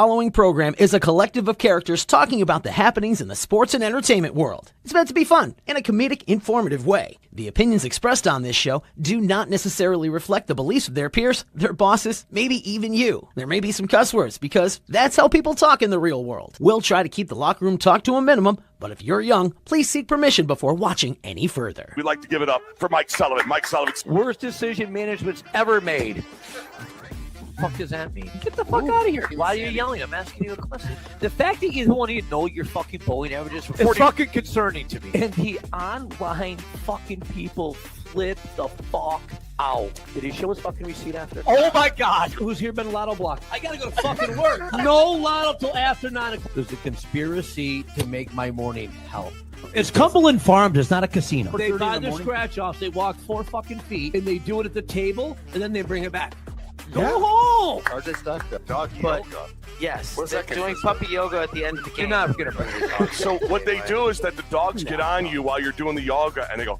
following program is a collective of characters talking about the happenings in the sports and entertainment world. It's meant to be fun in a comedic, informative way. The opinions expressed on this show do not necessarily reflect the beliefs of their peers, their bosses, maybe even you. There may be some cuss words because that's how people talk in the real world. We'll try to keep the locker room talk to a minimum, but if you're young, please seek permission before watching any further. We'd like to give it up for Mike Sullivan. Mike Sullivan's worst decision management's ever made. What the fuck does that mean? Get the fuck out of here. Why are you yelling? I'm asking you a question. The fact that you don't even know your fucking bowling averages is fucking concerning to me. And the online fucking people flip the fuck out. Did he show his fucking receipt after? Oh my God. Who's here been lotto blocked? I gotta go to fucking work. No lotto till after 9 o'clock. There's a conspiracy to make my morning hell. It's Cumberland Farms. It's not a casino. They buy their scratch offs. They walk 4 fucking feet and they do it at the table and then they bring it back. Go home! Are they stuck? doggy But- yoga. Yes, What's they're that doing puppy yoga at the end of the game. You're not going to bring your dog. So what they do is that the dogs get on you while you're doing the yoga, and they go,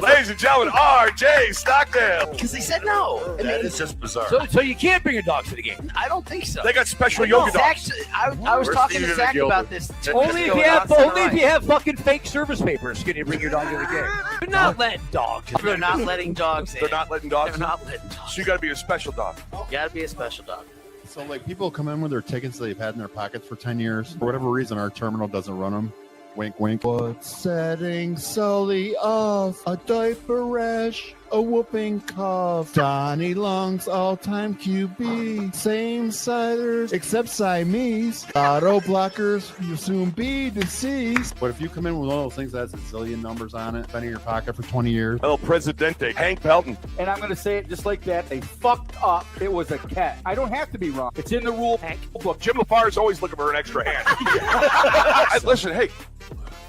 ladies and gentlemen, R.J. Stockdale. Because they said no. And That they- is just bizarre. So you can't bring your dogs to the game. I don't think so. They got special No, yoga dogs. Zach, I was Where's talking to Steven Zach Gilbert? about this. Only if you have fucking fake service papers can you bring your dog to the game. You're not letting dogs. They're not letting dogs in. They're not letting dogs. They're not letting dogs. So you got to be a special dog. You gotta be a special dog. So, like, people come in with their tickets they've had in their pockets for 10 years. For whatever reason, our terminal doesn't run them. Wink, wink. But setting Sully off, a diaper rash, a whooping cough. Donnie Long's all-time QB. Same siders, except Siamese. Auto blockers, you soon be deceased. But if you come in with one of those things that has a zillion numbers on it, been in your pocket for 20 years. El Presidente, Hank Pelton. And I'm going to say it just like that. They fucked up. It was a cat. I don't have to be wrong. It's in the rule book. Jim LaFar is always looking for an extra hand. Listen, hey,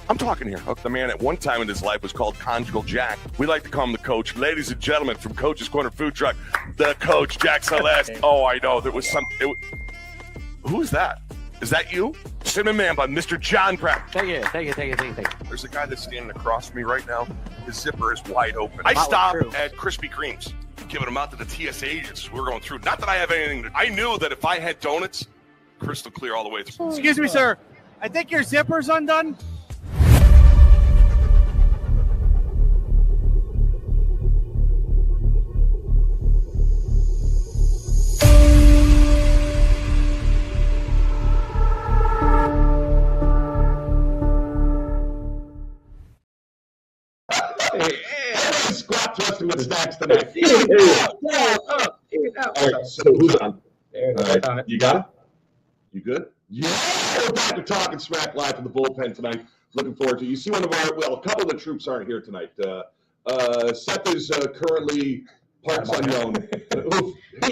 I'm talking here. The man at one time in his life was called Conjugal Jack. We like to call him the coach. Ladies and gentlemen, from Coach's Corner Food Truck, the coach, Jack Celeste. Oh, I know. There was some... Who is that? Is that you? Cinnamon Man by Mr. John Pratt. Thank you. There's a guy that's standing across from me right now. His zipper is wide open. I Motley stopped Crue. at Krispy Kreme's, giving them out to the TSA agents. We were going through. Not that I have anything. I knew that if I had donuts, crystal clear all the way through. Excuse me, sir. I think your zipper's undone. Squat thrusting with snacks tonight. All right, so who's on? All right, you got it? You good? Yeah, we're back to Talking Smack live from the bullpen tonight. Looking forward to it. You see one of our, well, a couple of the troops aren't here tonight. Seth is currently parts unknown.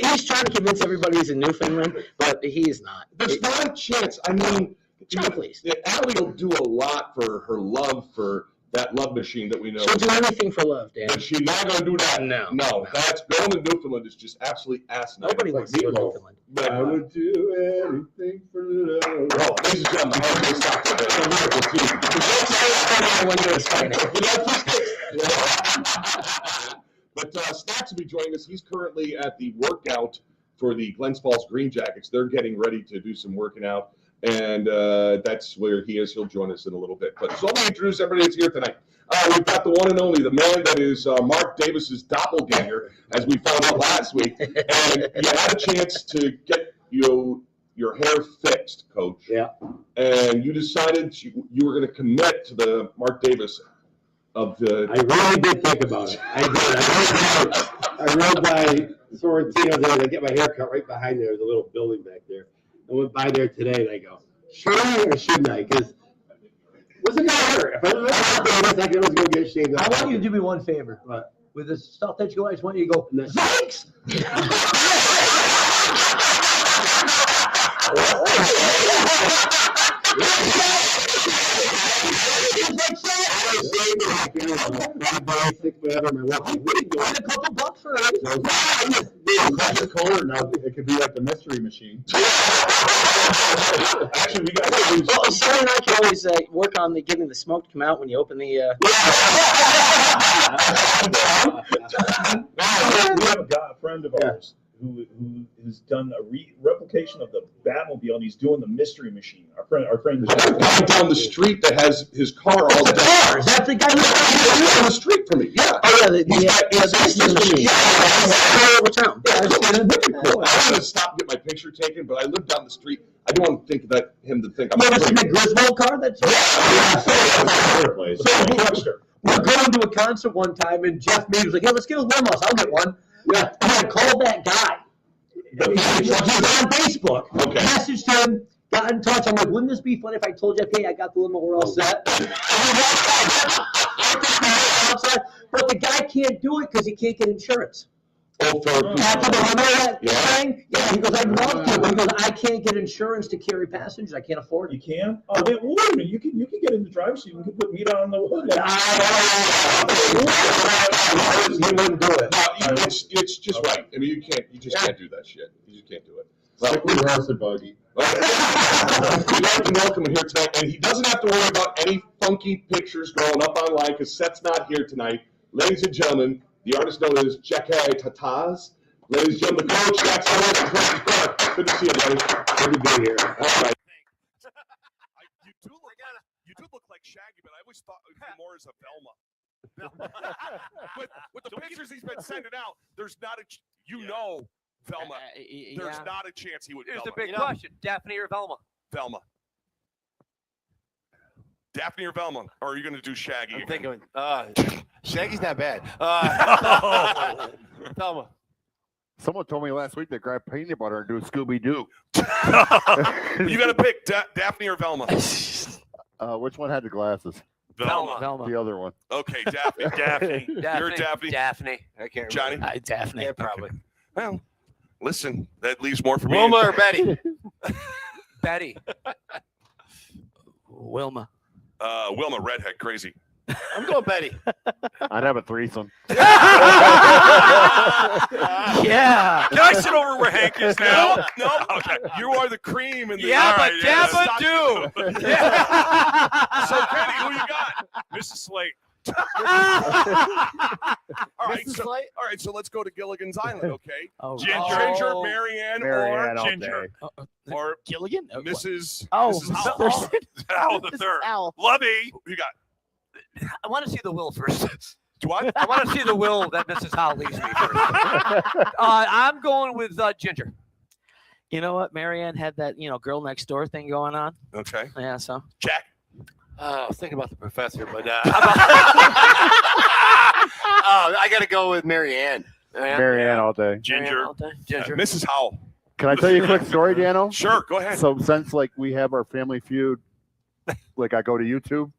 He's trying to convince everybody he's in Newfoundland, but he's not. There's not a chance. I mean, John, please. Allie will do a lot for her love for that love machine that we know. She'll do anything for love, Dan. But she's not going to do that. No. No, that's going to Newfoundland is just absolutely asinine. Nobody wants to go to Newfoundland. But I would do anything for love. Well, ladies and gentlemen, I'm going to stop there. It's a wonderful team. But Snacks will be joining us. He's currently at the workout for the Glens Falls Green Jackets. They're getting ready to do some working out. And that's where he is. He'll join us in a little bit. But so let me introduce everybody that's here tonight. We've got the one and only, the man that is Mark Davis's doppelganger, as we found out last week. And you had a chance to get your hair fixed, Coach. Yeah. And you decided you were going to commit to the Mark Davis of the... I really did think about it. I did. I rode by Sorrentino there to get my hair cut right behind there. There's a little building back there. I went by there today and I go, should I or shouldn't I? Because what's it going to hurt? If I was I could always go get shaved. I want you to do me one favor. What? With the stuff that you go, I just want you to go, thanks! It could be like the mystery machine. Actually, we got Well, Sherry and I can always work on getting the smoke to come out when you open the... We have a friend of ours who's done a replication of the Batmobile, and he's doing the Mystery Machine. Our friend. There's a guy down the street that has his car all day. Is that the guy down the street from me? Yeah. Oh yeah, the machine. All over town. Cool. I want to stop and get my picture taken, but I live down the street. I don't want to think that him to think I'm. You ever seen the Griswold car? That's we're going to a concert one time, and Jeff Mead was like, "Hey, let's get a limos. I'll get one." Yeah, and I called that guy. He's on Facebook. Okay. Messaged him, got in touch. I'm like, "Wouldn't this be funny if I told Jeff, hey, I got the limo, we're all set?" But the guy can't do it because he can't get insurance. Oh, for After the limo yeah. thing, yeah, he goes, "I'd love to," but he goes, "I can't get insurance to carry passengers. I can't afford it." You can? Oh, wait a minute. You can get in the driver's seat. You can put meat on the hood. He wouldn't do it. It's just right. I mean, you just can't do that shit. You just can't do it. Like we horse and buggy. We'd like to welcome him here tonight, and he doesn't have to worry about any funky pictures going up online because Seth's not here tonight. Ladies and gentlemen, the artist known as Jackie Tataz. Ladies and gentlemen, the coach, Jackson. Good to see you, buddy. Good to be here. All right. You do look like Shaggy, but I always thought of you more as a Velma. with the pictures he's been sending out, there's not Velma. There's not a chance he would. Here's Velma. the big question: Daphne or Velma? Velma. Daphne or Velma? Or are you going to do Shaggy? I'm thinking, Shaggy's not bad. Velma. Someone told me last week to grab peanut butter and do a Scooby-Doo. You got to pick Daphne or Velma. Which one had the glasses? Velma. The other one. Okay, Daphne. Daphne. You're Daphne. Daphne. I can't remember. Johnny? Daphne. Yeah, probably. Well, listen, that leaves more for me. Wilma or Betty? Betty. Wilma. Wilma, redhead, crazy. I'm going Betty. I'd have a threesome. Yeah. Can I sit over where Hank is now? No. Okay. You are the cream in the. Yeah, but yeah, Dabba do. So, Kenny, who you got? Mrs. Slate. All right, so let's go to Gilligan's Island, okay? Oh, Ginger, Marianne, or Ginger. or Gilligan? Mrs. Oh, Mrs. Howell. Owl the third. Lovey. Who you got? I want to see the will first. Do I? I want to see the will that Mrs. Howell leaves me first. I'm going with Ginger. You know what? Marianne had that, girl next door thing going on. Okay. Yeah, so. Jack. I was thinking about the professor, but I got to go with Marianne. Marianne all day. Ginger. Mrs. Howell. Can I tell you a quick story, Dano? Sure, go ahead. So since we have our Family Feud, I go to YouTube.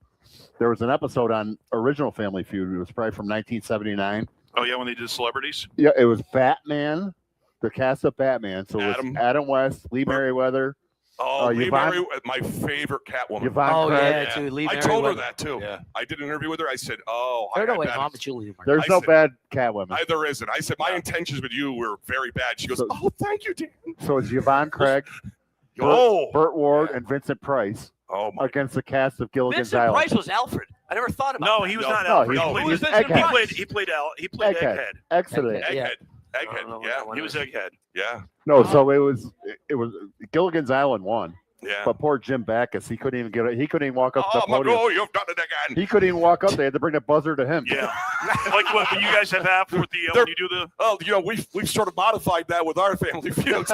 There was an episode on original Family Feud. It was probably from 1979. Oh yeah, when they did celebrities. Yeah, it was Batman, the cast of Batman. So it was Adam West, Lee Merriweather. Oh, Lee Merriweather, my favorite Catwoman. Yvonne Craig. Dude, Lee I told her that too. Yeah. I did an interview with her. I said, There's no bad Catwomen. There isn't. I said, my intentions with you were very bad. She goes, oh, thank you, Dan. So it's Yvonne Craig, Burt Ward, and Vincent Price against the cast of Gilligan's Vincent Island. Price was Alfred. I never thought about No, that. he was not Alfred. He played Egghead. Excellent. Egghead. Yeah. He was Egghead. Yeah. No, so it was Gilligan's Island won. Yeah. But poor Jim Backus, he couldn't even get it. He couldn't even walk up to the podium. Oh, you've done it again. He couldn't even walk up. They had to bring the buzzer to him. Yeah. Like what you guys have after with the when you do the. Oh, we've sort of modified that with our Family Feuds.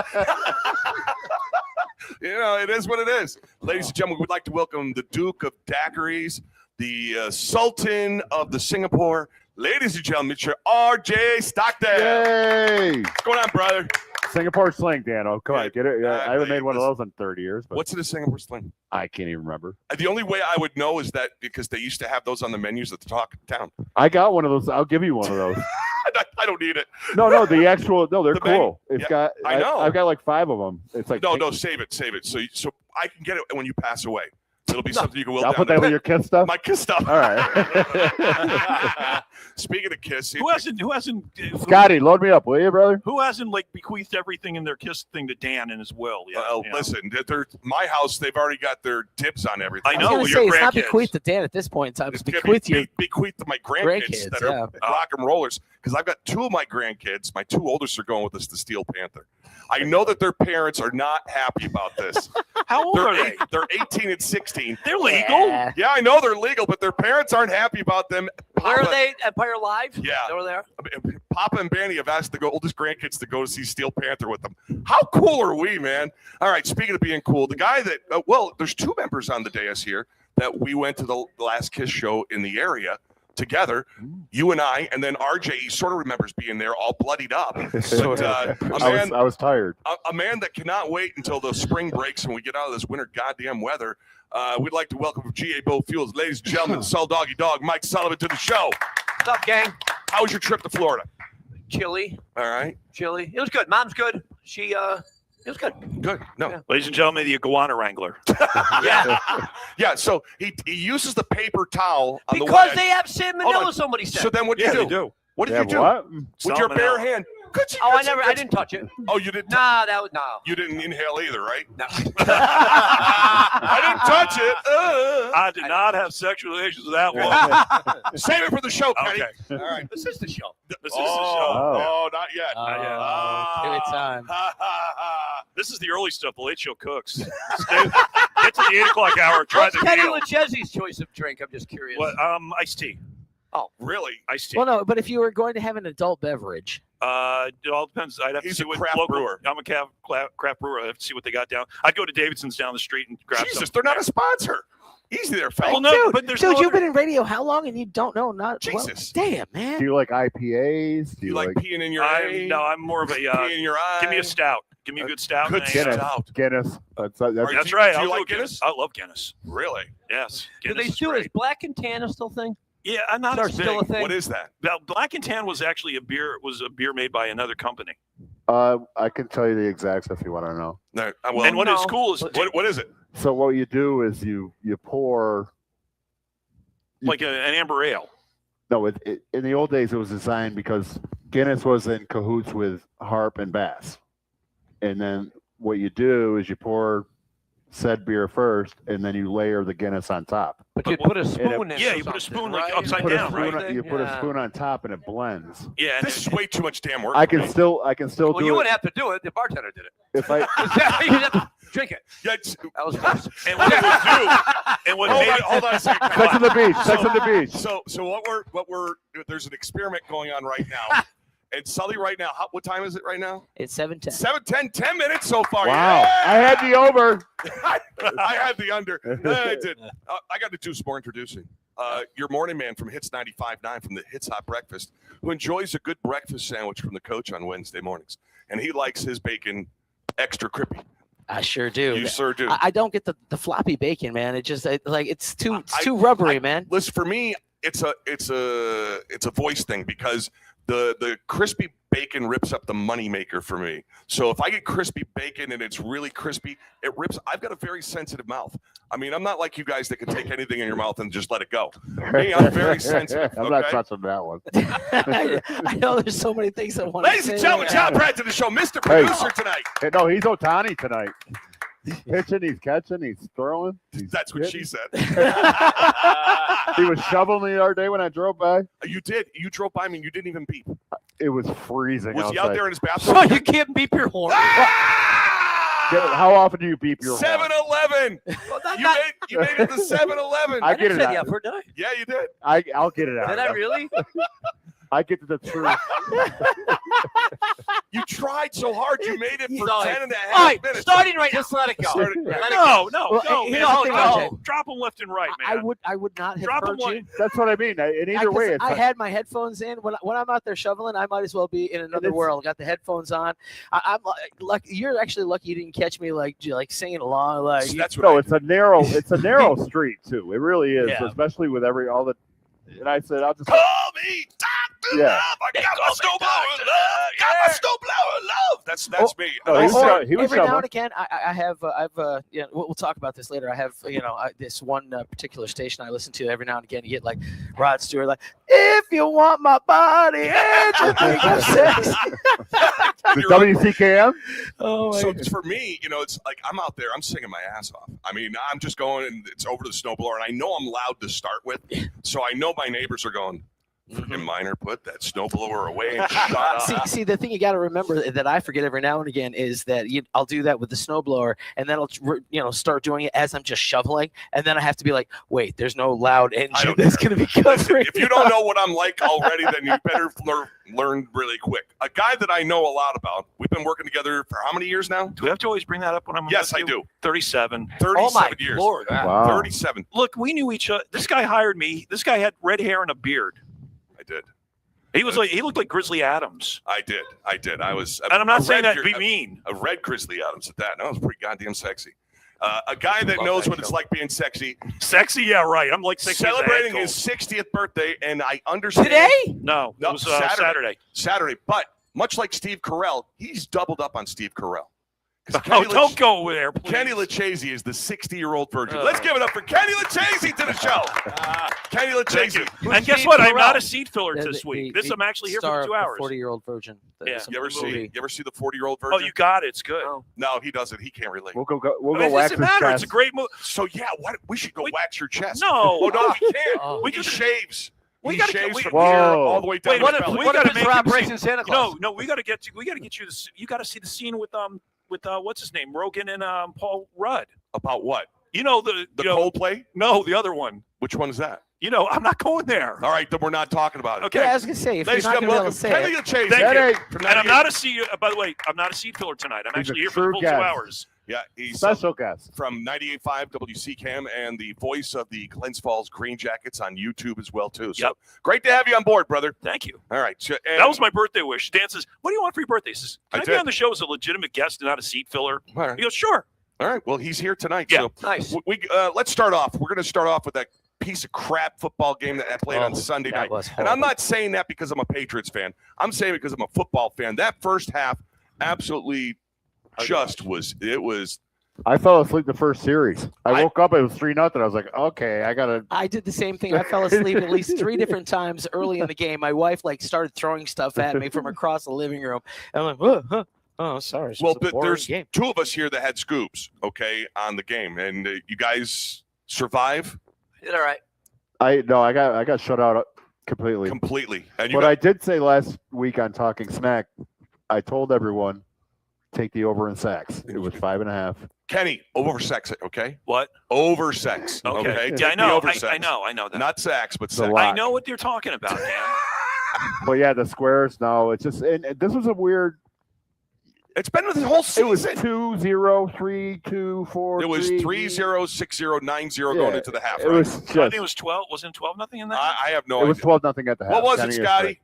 It is what it is. Ladies and gentlemen, we'd like to welcome the Duke of Daiquiris, the Sultan of the Singapore. Ladies and gentlemen, Mr. R.J. Stockdale. Yay! What's going on, brother? Singapore sling, Dano. Come on, get it. I haven't made one of those in 30 years. But what's in a Singapore sling? I can't even remember. The only way I would know is that because they used to have those on the menus at the Talk Town. I got one of those. I'll give you one of those. I don't need it. No, the actual. No, they're cool. It's got. I know. I've got like 5 of them. It's like no, save it. So I can get it when you pass away. It'll be something you can will. I'll put that with your kiss stuff. My kiss stuff. All right. Speaking of Kiss, Who hasn't? Scotty, load me up, will you, brother? Who hasn't like bequeathed everything in their Kiss thing to Dan in his will? Yeah. Listen, my house, they've already got their dibs on everything. I know. I was Your gonna say, it's not grandkids. bequeathed to Dan at this point in time. It's It's bequeathed to bequeath to my grandkids that are rock and rollers, because I've got two of my grandkids. My two oldest are going with us to Steel Panther. I know that their parents are not happy about this. How old are they? They're 18 and 16. They're legal. Yeah, I know they're legal, but their parents aren't happy about them. Where are they? Empire Live? Yeah. Over there? Papa and Banny have asked the oldest grandkids to go to see Steel Panther with them. How cool are we, man? All right, speaking of being cool, the guy that, there's two members on the dais here that we went to the last Kiss show in the area together, you and I, and then RJ, he sort of remembers being there all bloodied up. But, I was tired. A man that cannot wait until the spring breaks and we get out of this winter goddamn weather. We'd like to welcome GA Bove Fuels, ladies and gentlemen, Sol Doggy Dog, Mike Sullivan to the show. What's up, gang? How was your trip to Florida? Chilly. All right. Chilly. It was good. Mom's good. It was good. Good. No. Yeah. Ladies and gentlemen, the iguana wrangler. Yeah. So he uses the paper towel on because the they have salmonella, somebody said. So then what did you do? What did you do? What? With your bare hand. I didn't touch it. Oh, you didn't? No. You didn't inhale either, right? No. I didn't touch it. I did not have sexual relations with that one. Save it for the show, Kenny. Okay. All right. This is the show. This is the show. Oh, not yet. Give it time. This is the early stuff. The late show cooks. Get to the 8 o'clock hour. Try What's the Kenny meal. Leccese's choice of drink? I'm just curious. What? Iced tea. Oh, really? Iced tea. Well, no, but if you were going to have an adult beverage, it all depends. I'd have He's to see a what craft local brewer. I'm a craft brewer. I have to see what they got down. I'd go to Davidson's down the street and grab Jesus, some. they're not a sponsor. Easy there, fella. Well, no, but there's no you've other- been in radio how long and you don't know? Not Jesus. Well, damn, man. Do you like IPAs? Do You like peeing in your eye? No, I'm more of a. Peeing in your eye? Give me a stout. Give me a good stout. Good and a- stout. Guinness. That's Are That's you- right. do I'll you go like Guinness? I love Guinness. Really? Yes. do Guinness they is still great. is Black and Tan a still thing? Yeah, I'm not Is as there still big. a thing? What is that? Now, Black and Tan was actually a beer. Was a beer made by another company. I can tell you the exacts if you want to know. No. Well, And what is cool is what is it? So what you do is you pour. like an amber ale. No, in the old days it was designed because Guinness was in cahoots with Harp and Bass, and then what you do is you pour said beer first, and then you layer the Guinness on top. But you put a spoon in. Yeah, or you put a something, spoon like right? upside Put a down, spoon right? on- you put a Yeah. spoon on top, and it blends. Yeah. and This is way too much damn work. I for can me. still Well, do you it wouldn't have to do it. The bartender did it. if I. You didn't have to drink it. Yeah, That was close. And what it would do, and what made it, hold on a second. Sex on the beach. Sex on the beach. So what we're there's an experiment going on right now. And Sully, right now, what time is it right now? It's 7:10. 7:10, 10 minutes so far. Wow, Yeah! I had the over. I had the under. I did. I got to do some more introducing. Your morning man from Hits 95.9 from the Hits Hot Breakfast, who enjoys a good breakfast sandwich from the coach on Wednesday mornings. And he likes his bacon extra crispy. I sure do. You sure do. I don't get the floppy bacon, man. It just it's too rubbery, man. Listen, for me, it's a voice thing because the crispy bacon rips up the moneymaker for me. So if I get crispy bacon and it's really crispy, it rips. I've got a very sensitive mouth. I mean, I'm not like you guys that can take anything in your mouth and just let it go. Me, I'm very sensitive. I'm not touching that one. I know there's so many things I want to say. Ladies and gentlemen, John Pratt to the show, Mr. Hey. Producer tonight. Hey, no, he's Otani tonight. He's pitching, he's catching, he's throwing. That's what she said. He was shoveling the other day when I drove by. You did. You drove by me and you didn't even beep. It was freezing. Was he outside. out there in his bathroom? So you can't beep your horn. How often do you beep your horn? 7-Eleven. You made it to 7-Eleven. I get it said out. the effort, did I? Yeah, you did. I'll get it out. Did I really? I get to the truth. You tried so hard. You made it for No, 10 and a All half right, minutes. starting right. Just let it go. Started- Yeah, let it no, go. no, here's man. the thing, RJ. Drop them left and right, man. I would not have Drop 'em heard one. you. That's what I mean. In either way, it's I like, had my headphones in when I'm out there shoveling. I might as well be in another world. Got the headphones on. I'm lucky. You're actually lucky you didn't catch me like singing along. Like That's what no, I it's a narrow street too. It really is, Yeah. especially with all the. And I said, I'll just. Call me Dr. Yeah. Love. I got my snowblower love. Got my snowblower love. That's me. Every now and again, I have we'll talk about this later. I have this one particular station I listen to every now and again. You get like Rod Stewart, like if you want my body and you think of sex. The WCKM. Oh, so for me, it's like I'm out there, I'm singing my ass off. I mean, I'm just going and it's over to the snowblower, and I know I'm loud to start with, so I know my neighbors are going, freaking Minor, put that snowblower away and shut up. See, the thing you got to remember that I forget every now and again is that I'll do that with the snowblower, and then I'll start doing it as I'm just shoveling, and then I have to be like, wait, there's no loud engine that's going to be covering. If you don't know what I'm like already, then you better learn really quick. A guy that I know a lot about. We've been working together for how many years now? Do we have to always bring that up when I'm? Yes, I do. 37. 37 years. Lord. Wow. 37. Look, we knew each other. This guy hired me. This guy had red hair and a beard. I did. He looked like Grizzly Adams. I did. I was. And I'm not saying that to be mean. A red Grizzly Adams at that. That was pretty goddamn sexy. A guy that knows what it's like being sexy. Sexy, yeah, right. I'm like 60. Celebrating his 60th birthday, and I understand. Today? No, it was Saturday. Saturday. But much like Steve Carell, he's doubled up on Steve Carell. Don't go there, please. Kenny Leccese is the 60-year-old virgin. Let's give it up for Kenny Leccese to the show. Kenny Leccese. And guess what? I'm not a seat filler this week. I'm actually here for 2 hours. 40-year-old virgin. Yeah. You ever see the 40-year-old virgin? Oh, you got it. It's good. No, he doesn't. He can't relate. We'll go It wax doesn't his matter. chest. It's a great movie. So yeah, we should go wax your chest. No. Oh no, we can't. Oh. He shaves. We He gotta shaves get- from we- here Whoa. all the way down Wait, to what his if belly. we got to make Operation Santa Claus? No, we got to get you this. You got to see the scene with what's his name, Rogan and Paul Rudd. About what? You know the Coldplay? No, the other one. Which one is that? I'm not going there. All right, then we're not talking about it. Okay. Yeah, I was gonna say if Ladies you're not and gonna be able gentlemen, to say Kenny it. Leccese. Thank you. And I'm not a seat. By the way, I'm not a seat filler tonight. I'm He's actually a here for the true full 2 guest. hours. Yeah, he's Special guest. from 98.5 WCCAM and the voice of the Glens Falls Green Jackets on YouTube as well too. So great to have you on board, brother. Thank you. All right. So, That was my birthday wish. Dan says, "What do you want for your birthday?" He says, "Can I be did. on the show as a legitimate guest and not a seat filler?" All right. He goes, "Sure." All right. Well, he's here tonight. Yeah. So Nice. let's start off. We're going to start off with that piece of crap football game that I played on Sunday night. And I'm not saying that because I'm a Patriots fan. I'm saying it because I'm a football fan. That first half absolutely was. I fell asleep the first series. I woke up, it was 3-0. I was like, okay, I did the same thing. I fell asleep at least 3 different times early in the game. My wife started throwing stuff at me from across the living room. And I'm like, oh, sorry. It's Well, just a boring there's game. 2 of us here that had scoops, on the game. And you guys survive? Did all right. I got shut out completely. Completely. And But I did say last week on Talking Smack, I told everyone, take the over in sacks. It was 5.5. Kenny, over sex, okay? What? Over sex. Okay. Yeah, Take I know. the over I sex. know that. Not sex, but The sex. lot. I know what you're talking about, Dan. But yeah, the squares, no, it's just, and this was a weird. It's been the whole season. It was 2-0, 3-2, 4. It was 3-0, 6-0, 9-0 going into the half. It right? was I just. think it was 12. Wasn't it 12-0 in that? I have no It was idea. 12-0 at the half. What was it, Kenny is Scotty? correct.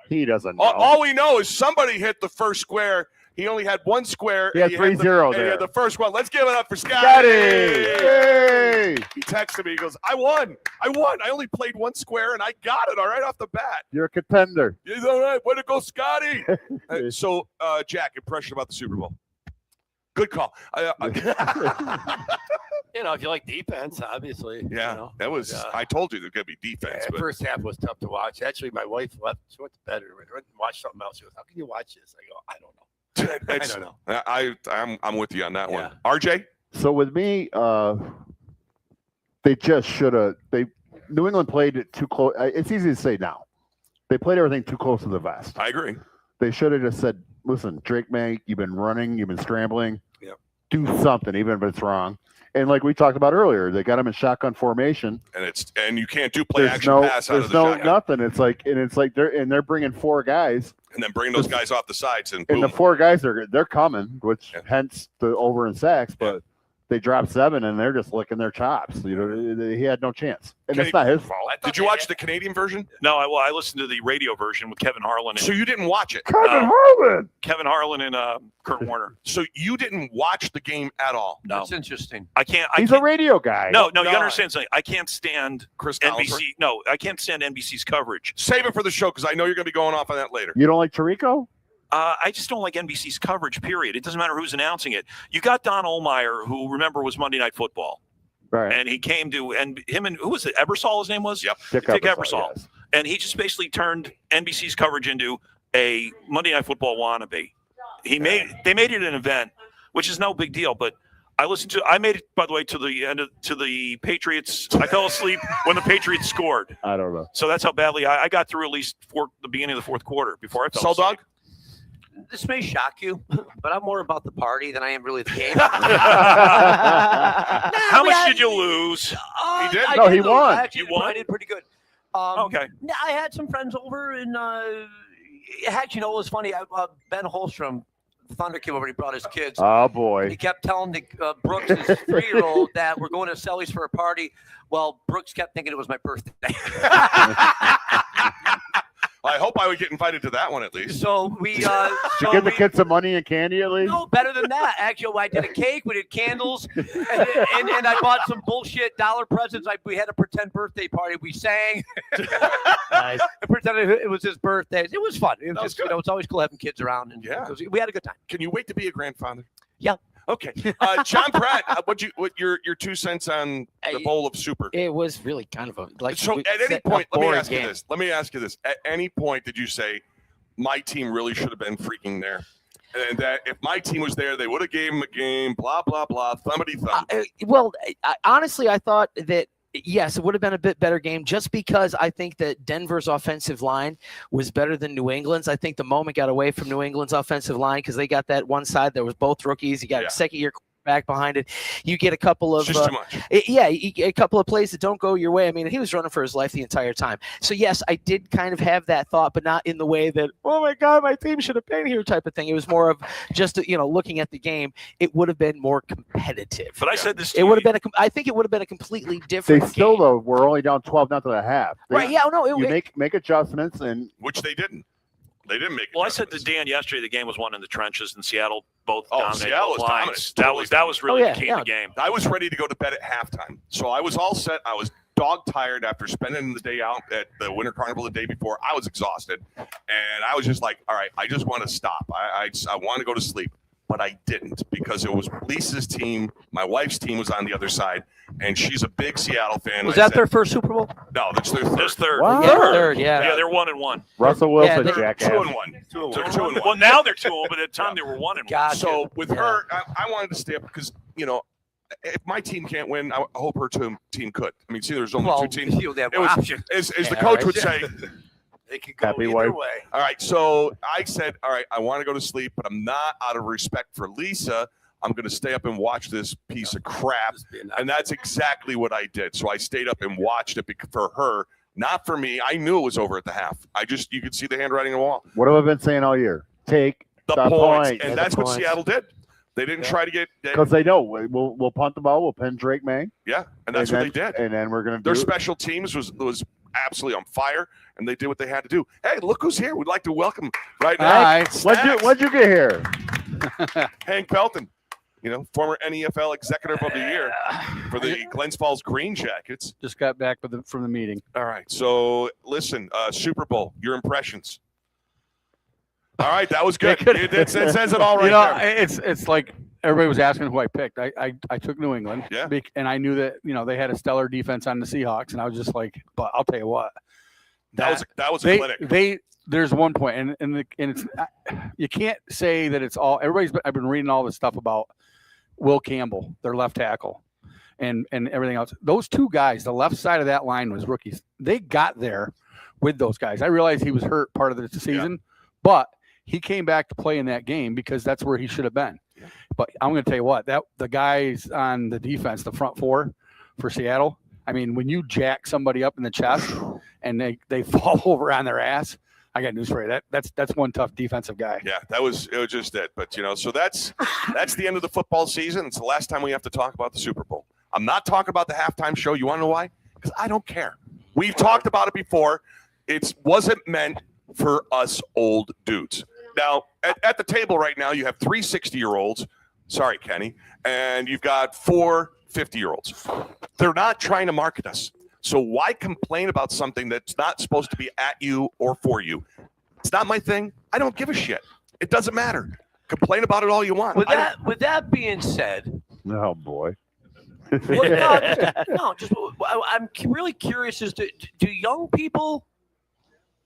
He doesn't know. All we know is somebody hit the first square. He only had one square. He had 3-0 and he there. had the first one. Let's give it up for Scotty. Scotty! Yay! He texted me. He goes, I won. I only played one square, and I got it all right off the bat. You're a contender. He's all right. Way to go, Scotty. So, Jack, impression about the Super Bowl. Good call. If you like defense, obviously. Yeah, that was. I told you there's gonna be defense. The But first half was tough to watch. Actually, my wife left. She went to bed and went and watched something else. She goes, "How can you watch this?" I go, "I don't know. I don't know." I'm with you on that one. RJ. So with me, they just should have. New England played it too close. It's easy to say now. They played everything too close to the vest. I agree. They should have just said, "Listen, Drake May, you've been running, you've been scrambling. Yep. Do something, even if it's wrong." And like we talked about earlier, they got him in shotgun formation. And you can't do play There's action no, pass out there's of the no shotgun. nothing. It's like they're bringing 4 guys, And then bring those guys off the sides and and boom. the 4 guys they're coming, which hence the over in sacks. But they dropped 7, and they're just licking their chops. He had no chance, and it's not his fault. Did you watch the Canadian version? No, I listened to the radio version with Kevin Harlan. So you didn't watch it? Kevin Harlan and Kurt Warner. So you didn't watch the game at all? No. That's interesting. He's a radio guy. No, you understand something. I can't stand Chris NBC. Collinsworth? No, I can't stand NBC's coverage. Save it for the show because I know you're going to be going off on that later. You don't like Tirico? I just don't like NBC's coverage, period. It doesn't matter who's announcing it. You got Don Ohlmeyer, who, remember, was Monday Night Football. Right. And he came to, and him and, who was it, Ebersol his name was? Yep. Dick Ebersol. Yes. And he just basically turned NBC's coverage into a Monday Night Football wannabe. They made it an event, which is no big deal, but I made it, by the way, to the Patriots. I fell asleep when the Patriots scored. I don't know. So that's how badly I got through at least the beginning of the fourth quarter before I fell asleep. Dog? This may shock you, but I'm more about the party than I am really the game. How much did you lose? He did. No, he won. Actually, I did pretty good. Okay. I had some friends over, and heck, it was funny. Ben Holstrom, the Thunder, came over and he brought his kids. Oh, boy. He kept telling Brooks, his 3-year-old, that we're going to Selly's for a party. Well, Brooks kept thinking it was my birthday. I hope I would get invited to that one at least. So we Did you give the kids some money and candy at least? No, better than that. Actually, I did a cake. We did candles, and I bought some bullshit dollar presents. We had a pretend birthday party. We sang. Nice. I pretended it was his birthday. It was fun. It was That was good. it's always cool having kids around, and Yeah. we had a good time. Can you wait to be a grandfather? Yeah. Okay. John Pratt, what your 2 cents on the bowl of super? It was really kind of So at any point, let me ask you this. At any point did you say, my team really should have been freaking there? And that if my team was there, they would have gave him a game, blah, blah, blah, thumbity thumb. Honestly, I thought that, yes, it would have been a bit better game just because I think that Denver's offensive line was better than New England's. I think the moment got away from New England's offensive line because they got that one side that was both rookies. You got a second-year back behind it. You get a couple of just too much. A couple of plays that don't go your way. I mean, he was running for his life the entire time. So yes, I did kind of have that thought, but not in the way that, oh my God, my team should have been here type of thing. It was more of just looking at the game. It would have been more competitive. But I said this. It would have been I think it would have been a completely different. They still game. though were only down 12 nothing at half. Right? Yeah. No. You make adjustments and which they didn't. They didn't make. Well, I said to Dan yesterday, the game was won in the trenches, and Seattle both dominated Seattle both was lines. dominant. That was really the key to the game. I was ready to go to bed at halftime, so I was all set. I was dog tired after spending the day out at the Winter Carnival the day before. I was exhausted, and I was just like, all right, I just want to stop. I want to go to sleep. But I didn't because it was Lisa's team. My wife's team was on the other side, and she's a big Seattle fan. Was that their first Super Bowl? No, that's their third. That's third. Wow. Third, yeah. Yeah, they're 1-1. Russell Wilson, they're jackass. 2-1. They're 2-1. Well, now they're 2-0, but at the time they were 1-1. Gotcha. So with her, I wanted to stay up because if my team can't win, I hope her team could. I mean, see, there's only two teams. It was, as the coach would say. They could go Happy either wife. way. All right, so I said, all right, I want to go to sleep, but I'm not out of respect for Lisa. I'm going to stay up and watch this piece of crap. And that's exactly what I did. So I stayed up and watched it for her, not for me. I knew it was over at the half. You could see the handwriting on the wall. What have I been saying all year? Take The the points. point. And that's what Seattle did. They didn't try to get Because they know we'll punt the ball, we'll pin Drake May. Yeah, and that's what they did. And then we're going to Their special teams was absolutely on fire, and they did what they had to do. Hey, look who's here. We'd like to welcome right now. Hi. What'd you get here? Hank Pelton, former NEFL Executive of the Year for the Glens Falls Green Jackets. Just got back from the meeting. All right, so listen, Super Bowl, your impressions. All right, that was good. It says it all right there. It's like everybody was asking who I picked. I took New England. Yeah. And I knew that they had a stellar defense on the Seahawks, and I was just like, but I'll tell you what. That was a clinic. There's one point, and it's you can't say that it's all. I've been reading all this stuff about Will Campbell, their left tackle, and everything else. Those two guys, the left side of that line was rookies. They got there with those guys. I realized he was hurt part of the season, but he came back to play in that game because that's where he should have been. Yeah. But I'm going to tell you what, the guys on the defense, the front four for Seattle, I mean, when you jack somebody up in the chest and they fall over on their ass, I got news for you. That's one tough defensive guy. Yeah, it was just it. But so that's the end of the football season. It's the last time we have to talk about the Super Bowl. I'm not talking about the halftime show. You want to know why? Because I don't care. We've talked about it before. It wasn't meant for us old dudes. Now, at the table right now, you have 3 60-year-olds. Sorry, Kenny. And you've got 4 50-year-olds. They're not trying to market us. So why complain about something that's not supposed to be at you or for you? It's not my thing. I don't give a shit. It doesn't matter. Complain about it all you want. With that being said, Oh boy. I'm really curious as to do young people,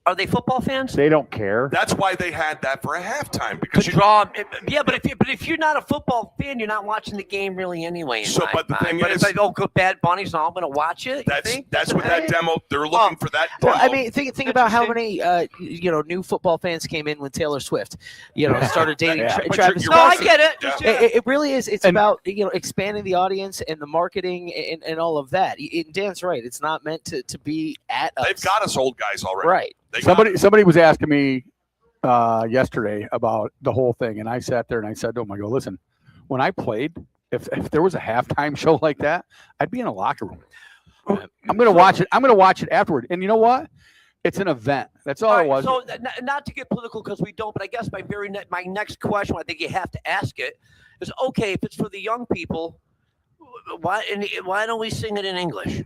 are they football fans? They don't care. That's why they had that for a halftime because but if you're not a football fan, you're not watching the game really anyway. But the thing is, it's like, good Bad Bunny's, and I'm going to watch it. That's what that demo. They're looking for that. Well, demo. I mean, think about how many new football fans came in when Taylor Swift, started dating Travis. No, I get it. It really is. It's about expanding the audience and the marketing and all of that. And Dan's right. It's not meant to be at us. They've got us old guys already. Right. Somebody was asking me yesterday about the whole thing, and I sat there and I said to him, I go, listen, when I played, if there was a halftime show like that, I'd be in a locker room. I'm gonna watch it. I'm gonna watch it afterward. And you know what? It's an event. That's all it was. So not to get political because we don't, but I guess my next question, I think you have to ask it, is okay if it's for the young people, why don't we sing it in English?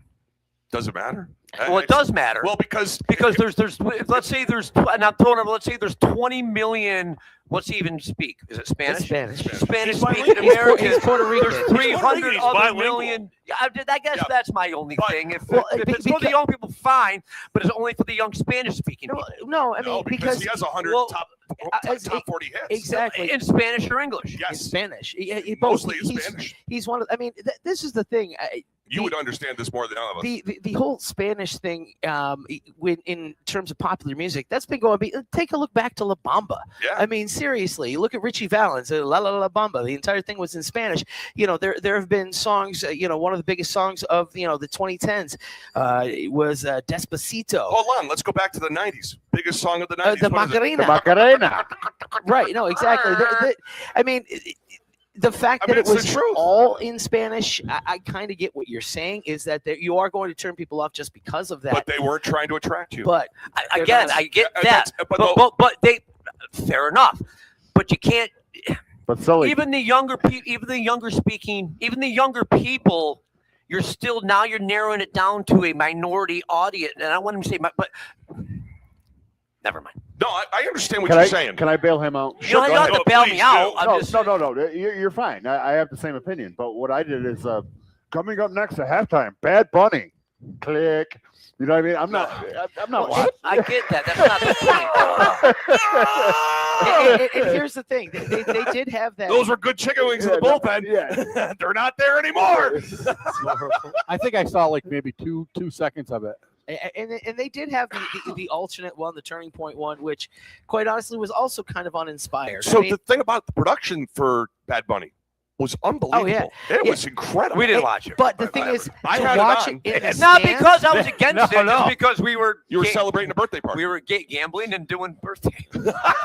Does it matter? Well, it does matter. Well, because there's let's say there's 20 million. What's he even speak? Is it Spanish? Spanish. Spanish speaking Americans. He's Puerto Rican. There's 300 He's other bilingual. million. I guess that's my only thing. If it's for because- the young people, fine, but it's only for the young Spanish speaking people. No, I mean because he has 100 top 40 hits. Exactly. In Spanish or English? Yes. In Spanish. He Mostly in Spanish. He's one of. I mean, this is the thing. You would understand this more than all of us. The whole Spanish thing, in terms of popular music, that's been going. Take a look back to La Bamba. Yeah. I mean, seriously, look at Richie Valens, La La La Bamba. The entire thing was in Spanish. There have been songs. One of the biggest songs of the 2010s was Despacito. Hold on, let's go back to the 90s. Biggest song of the 90s. The What is it? Macarena. The Macarena. Right. No, exactly. I mean. The fact that it was all in Spanish, I kind of get what you're saying, is that you are going to turn people off just because of that. But they weren't trying to attract you. But I get that. But they, fair enough. But you can't. But Sully, Even the younger people, you're narrowing it down to a minority audience. And I want to say, but never mind. No, I understand what you're saying. Can I bail him out? You don't have to bail me out. No. You're fine. I have the same opinion. But what I did is coming up next at halftime, Bad Bunny. Click. You know what I mean? I'm not watching. I get that. That's not the point. and here's the thing. They did have that. Those were good chicken wings in the bullpen. Yeah. They're not there anymore. I think I saw like maybe two seconds of it. And they did have the alternate one, the turning point one, which, quite honestly, was also kind of uninspired. So the thing about the production for Bad Bunny was unbelievable. Oh, yeah. It was incredible. We didn't watch it. But the thing is, I to had watch it on. it in It's the not stands- because I was against it. No. It's because we were celebrating a birthday party. We were gambling and doing birthday.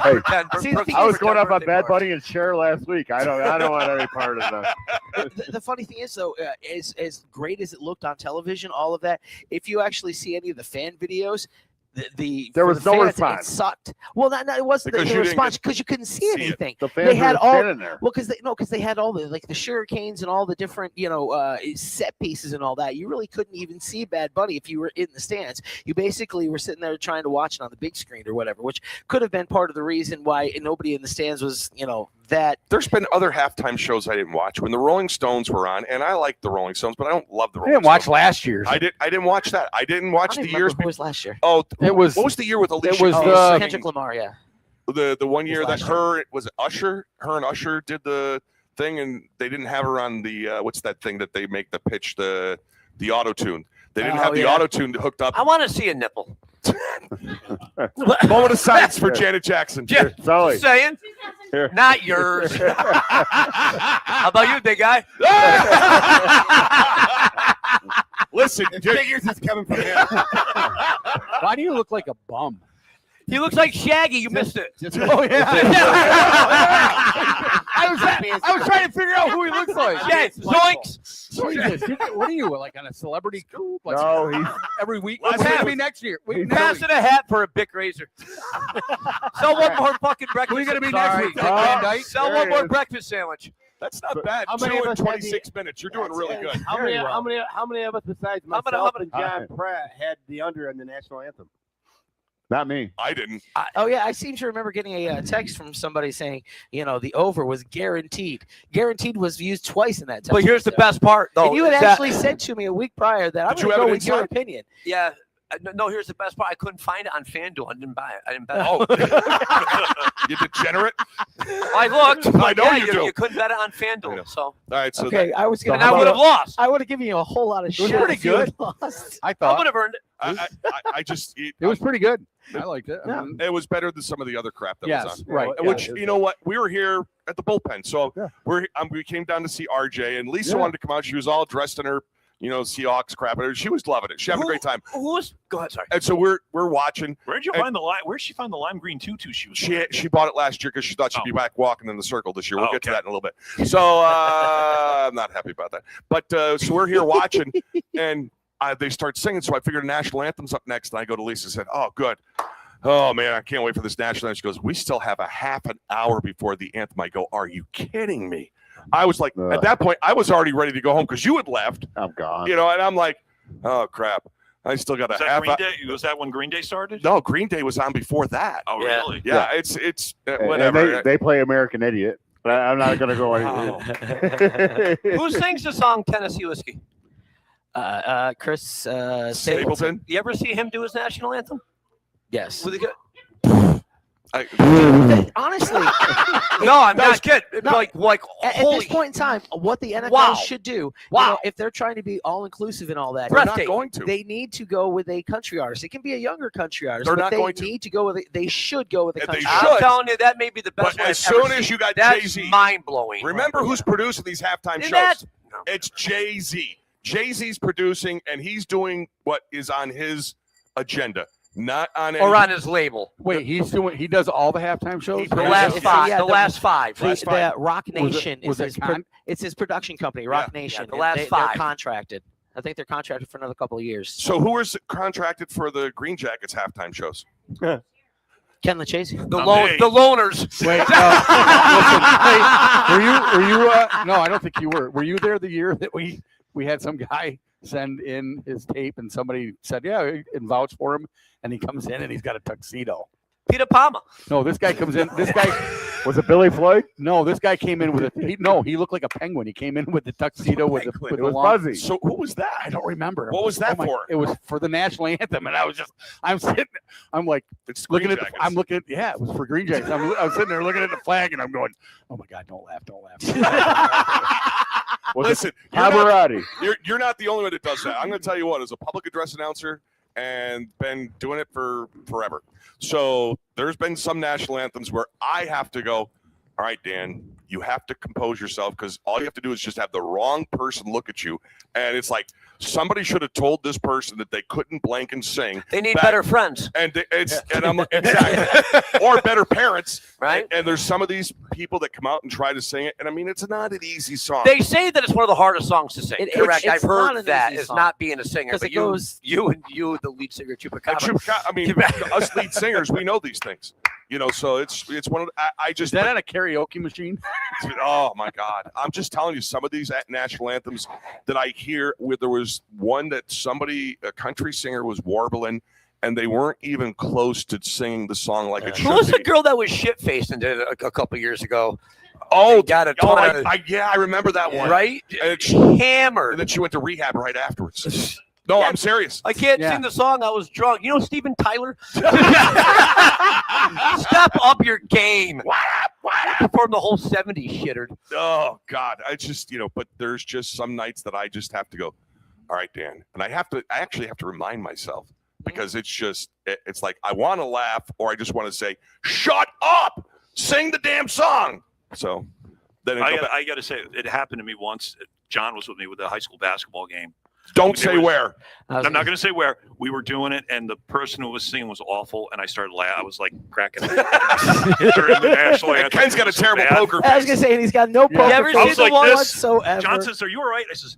Hey, See, the thing I was is- going off on Bad Bunny and Cher last week. I don't want any part of that. The funny thing is, though, as great as it looked on television, all of that, if you actually see any of the fan videos, There was no fans, response. It sucked. Well, it wasn't Because the you didn't response get because you couldn't see anything. The fans They had were all standing there. well because they had all the sugarcanes and all the different set pieces and all that. You really couldn't even see Bad Bunny if you were in the stands. You basically were sitting there trying to watch it on the big screen or whatever, which could have been part of the reason why nobody in the stands was that. There's been other halftime shows I didn't watch when the Rolling Stones were on, and I like the Rolling Stones, but I don't love the I Rolling didn't watch Stones. last year's. I didn't watch that. I didn't watch I don't the even years. remember what was last year. Oh, It was- What was the year with Alicia? was Keys? the- Kendrick Lamar, yeah. The one year that last was it Usher? Her and Usher did the thing, and they didn't have her on the what's that thing that they make the pitch, the auto tune. They didn't have the yeah. auto tune hooked up. I want to see a nipple. Moment of silence for Janet Jackson. Sully. Just saying. Here. Not yours. How about you, big guy? Listen, Figures is coming from him. Why do you look like a bum? He looks like Shaggy. You missed it. Oh yeah. I was trying to figure out who he looks like. Yeah, zoinks. Jesus, what are you like on a celebrity scoop? Like, No, he's every week. Let's What's have gonna be it. next year? Passing a hat for a Bic razor. Sell one more fucking breakfast. Who are you gonna be Sorry. next week? Dick Van Dyke? Sell There one he more is. breakfast sandwich. That's not bad. How many 2 of and us had 26 minutes. You're doing really good. How many of us besides How myself many- and John Pratt had the under in the national anthem? Not me. I didn't. Oh yeah, I seem to remember getting a text from somebody saying, the over was guaranteed. Guaranteed was used twice in that text. But here's the best part, though. And you had actually said to me a week prior that I'm Did you going to have go it with your inside? opinion. Yeah. No, here's the best part. I couldn't find it on FanDuel. I didn't buy it. I didn't bet it. Oh, you degenerate. I looked. I know yeah, you do. You couldn't bet it on FanDuel. So All right, so Okay, I was going and I would have lost. I would have given you a whole lot of shit. pretty if you had good. lost. I I thought would have earned it. I just it was pretty good. I liked it. Yeah. it was better than some of the other crap that Yes, was on. right. Which yeah. you know what, we were here at the bullpen, so Yeah. we came down to see RJ, and Lisa Yeah. wanted to come out. She was all dressed in her, Seahawks crap. She was loving it. She having a great time. Who was? Go ahead. Sorry. And so we're watching. Where'd you find the lime? Where'd she find the lime green tutu? She bought it last year because she thought she'd be back walking in the circle this year. We'll get to okay. that in a little bit. So I'm not happy about that. But so we're here watching, and they start singing. So I figured national anthem's up next, and I go to Lisa and said, "Oh, good. Oh man, I can't wait for this national anthem." She goes, "We still have a half an hour before the anthem." I go, "Are you kidding me?" I was like, at that point, I was already ready to go home because you had left. I'm gone. And I'm like, "Oh crap, I still got Was a that half." Green Day? Was that when Green Day started? No, Green Day was on before that. Oh, Yeah. really? Yeah, it's And whatever. they play American Idiot. But I'm not going to go anywhere. Who sings the song Tennessee Whiskey? Chris Stapleton. You ever see him do his national anthem? Yes. Was it good? Honestly, No, I'm not kidding. Like at holy. this point in time, what the NFL Wow. should do, Wow. if they're trying to be all inclusive and all that, They're not breathtaking. going to. they need to go with a country artist. It can be a younger country artist. They're but not they going to. need to go with. They should go with a And they country should. artist. I'm telling you, that may be the best But one as I've ever soon as seen. you got That's Jay-Z, mind blowing. remember who's producing these halftime shows? That's It's Jay-Z. Jay-Z's producing, and he's doing what is on his agenda, not on any. or on his label. Wait, he does all the halftime shows? The Yeah. last five. Yeah, the last five. The, the Rock Was it- Nation was is it his it's his production company, Rock Nation. the and last they're five. contracted. I think they're contracted for another couple of years. So who is contracted for the Green Jackets halftime shows? Ken Leccese. The loners. Wait, listen, hey, were you? No, I don't think you were. Were you there the year that we had some guy send in his tape and somebody said, yeah, and vouch for him, and he comes in and he's got a tuxedo. Peter Palmer. No, this guy comes in. This guy Was it Billy Floyd? No, this guy came in with he looked like a penguin. He came in with the tuxedo with the It was Buzzy. So who was that? I don't remember. What was that for? It was for the national anthem, and I'm sitting, I'm like It's looking Green at, Jackets. I'm looking, yeah, it was for Green Jackets. I was sitting there looking at the flag, and I'm going, oh my God, don't laugh. Listen, you're not the only one that does that. I'm going to tell you what, as a public address announcer and been doing it for forever. So there's been some national anthems where I have to go, all right, Dan, you have to compose yourself because all you have to do is just have the wrong person look at you. And it's like somebody should have told this person that they couldn't blank and sing. They need better friends. And I'm like, exactly. Or better parents. Right. And there's some of these people that come out and try to sing it. And I mean, it's not an easy song. They say that it's one of the hardest songs to sing. Correct. it's I've not heard an that. easy It's song. not being a singer. 'Cause But it goes- you, the lead singer, Chupacabra. I mean, us lead singers, we know these things. You know, so it's one of I just Is that at a karaoke machine? Oh my God! I'm just telling you, some of these national anthems that I hear, where there was one that a country singer was warbling, and they weren't even close to singing the song like it should Who was the be. girl that was shit faced and did it a couple years ago? Oh, got a oh, ton of, I remember that one. right? And Hammered. And then she went to rehab right afterwards. No, I'm serious. I can't sing the song. I was drunk. You know Steven Tyler? Step up your game. Perform the whole 70s shitter. Oh God, I just but there's just some nights that I just have to go, all right, Dan, and I actually have to remind myself because it's like I want to laugh or I just want to say, shut up, sing the damn song. So then I got to say, it happened to me once. John was with me with the high school basketball game. Don't say where. I'm not going to say where. We were doing it, and the person who was singing was awful, and I started laughing. I was like cracking up. During the national anthem. Ken's got a terrible poker face. I was gonna say, and he's got no poker I was face like this. whatsoever. John says, "Are you all right?" I says,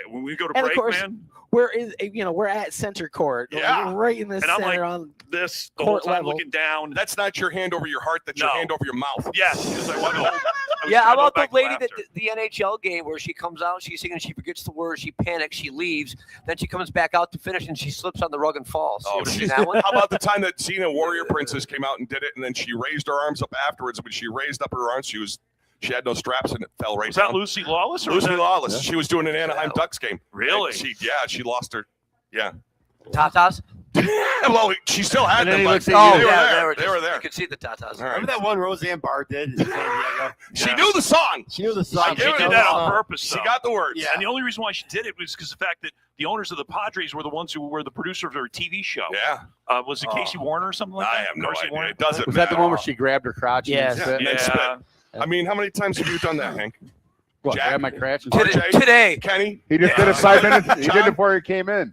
"When we go to And of break, course, man." we're at center court, Yeah. right in the And I'm center like on this the whole court time level. looking down. That's not your hand over your heart. That's your No. hand over your mouth. Yes, because I Yeah, how about the back lady laughter. that the NHL game where she comes out, she's singing, she forgets the words, she panics, she leaves, then she comes back out to finish, and she slips on the rug and falls. You Oh, ever seen she's, that one? how about the time that Xena Warrior Princess came out and did it, and then she raised her arms up afterwards? When she raised up her arms, she had no straps and it fell right Was down. that Lucy Lawless? Or Lucy was that, Lawless. Yeah. She was doing an Anaheim Ducks game. Really? And she lost her. Yeah. Tatas? Well, she still had them. But They were there. You could see the tatas. All right. Remember that one Roseanne Barr did in San Diego? She knew the song. She knew the She song. did that on purpose. She though. got the words. And the only reason why she did it was because the fact that the owners of the Padres were the ones who were the producer of their TV show. Yeah. Was it Casey Warner or something like that? I have no Darcy idea. Warner? It doesn't Was matter. that the one where she grabbed her crotch? Yes. And spit? And then spit. I mean, how many times have you done that, Hank? What, Jack? grab my crotch and RJ? Today. Kenny? He just did it 5 minutes. He did it before he came in.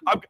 I'm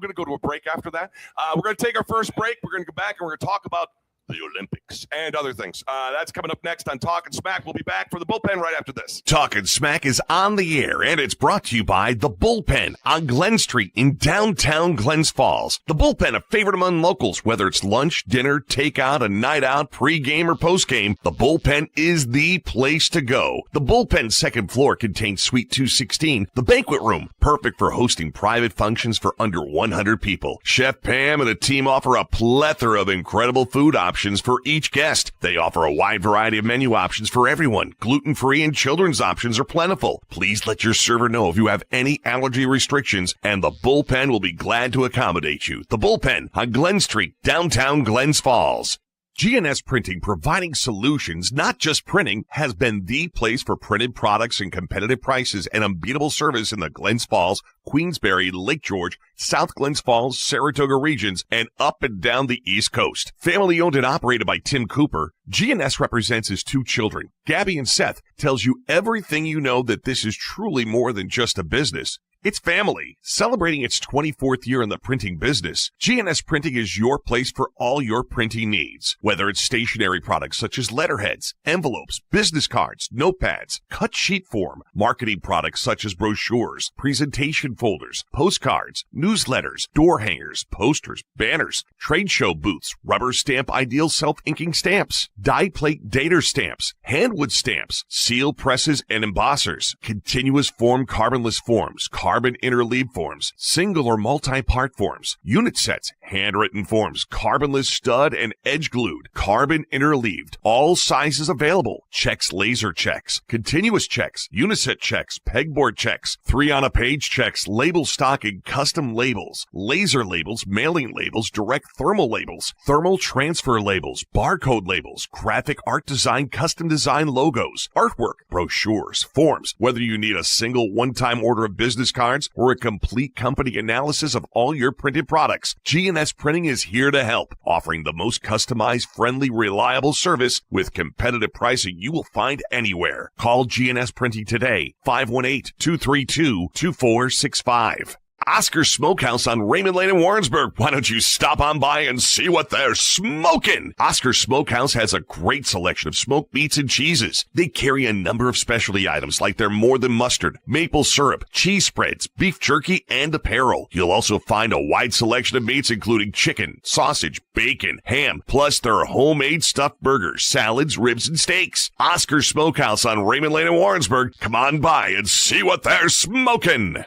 going to go to a break after that. We're going to take our first break. We're going to go back and we're going to talk about the Olympics and other things. That's coming up next on Talkin' Smack. We'll be back for the bullpen right after this. Talkin' Smack is on the air, and it's brought to you by The Bullpen on Glen Street in downtown Glens Falls. The Bullpen, a favorite among locals, whether it's lunch, dinner, takeout, a night out, pregame, or postgame, The Bullpen is the place to go. The Bullpen's second floor contains Suite 216, the banquet room, perfect for hosting private functions for under 100 people. Chef Pam and the team offer a plethora of incredible food options for each guest. They offer a wide variety of menu options for everyone. Gluten-free and children's options are plentiful. Please let your server know if you have any allergy restrictions, and the Bullpen will be glad to accommodate you. The Bullpen on Glen Street, downtown Glens Falls. G&S Printing, providing solutions, not just printing, has been the place for printed products and competitive prices and unbeatable service in the Glens Falls, Queensbury, Lake George, South Glens Falls, Saratoga regions, and up and down the East Coast. Family owned and operated by Tim Cooper, G&S represents his two children. Gabby and Seth tells you everything you know that this is truly more than just a business. It's family. Celebrating its 24th year in the printing business, G&S Printing is your place for all your printing needs. Whether it's stationery products such as letterheads, envelopes, business cards, notepads, cut sheet form, marketing products such as brochures, presentation folders, postcards, newsletters, door hangers, posters, banners, trade show booths, rubber stamp ideal self-inking stamps, die plate dater stamps, handwood stamps, seal presses and embossers, continuous form carbonless forms, carbon interleave forms, single or multi-part forms, unit sets, handwritten forms, carbonless stud and edge glued, carbon interleaved, all sizes available, checks, laser checks, continuous checks, uniset checks, pegboard checks, 3-on-a-page checks, label stock and custom labels, laser labels, mailing labels, direct thermal labels, thermal transfer labels, barcode labels, graphic art design, custom design logos, artwork, brochures, forms, whether you need a single one-time order of business cards or a complete company analysis of all your printed products, G&S Printing is here to help, offering the most customized, friendly, reliable service with competitive pricing you will find anywhere. Call G&S Printing today, 518-232-2465. Oscar Smokehouse on Raymond Lane in Warrensburg. Why don't you stop on by and see what they're smoking? Oscar Smokehouse has a great selection of smoked meats and cheeses. They carry a number of specialty items like their More Than Mustard, maple syrup, cheese spreads, beef jerky, and apparel. You'll also find a wide selection of meats including chicken, sausage, bacon, ham, plus their homemade stuffed burgers, salads, ribs, and steaks. Oscar Smokehouse on Raymond Lane in Warrensburg. Come on by and see what they're smoking.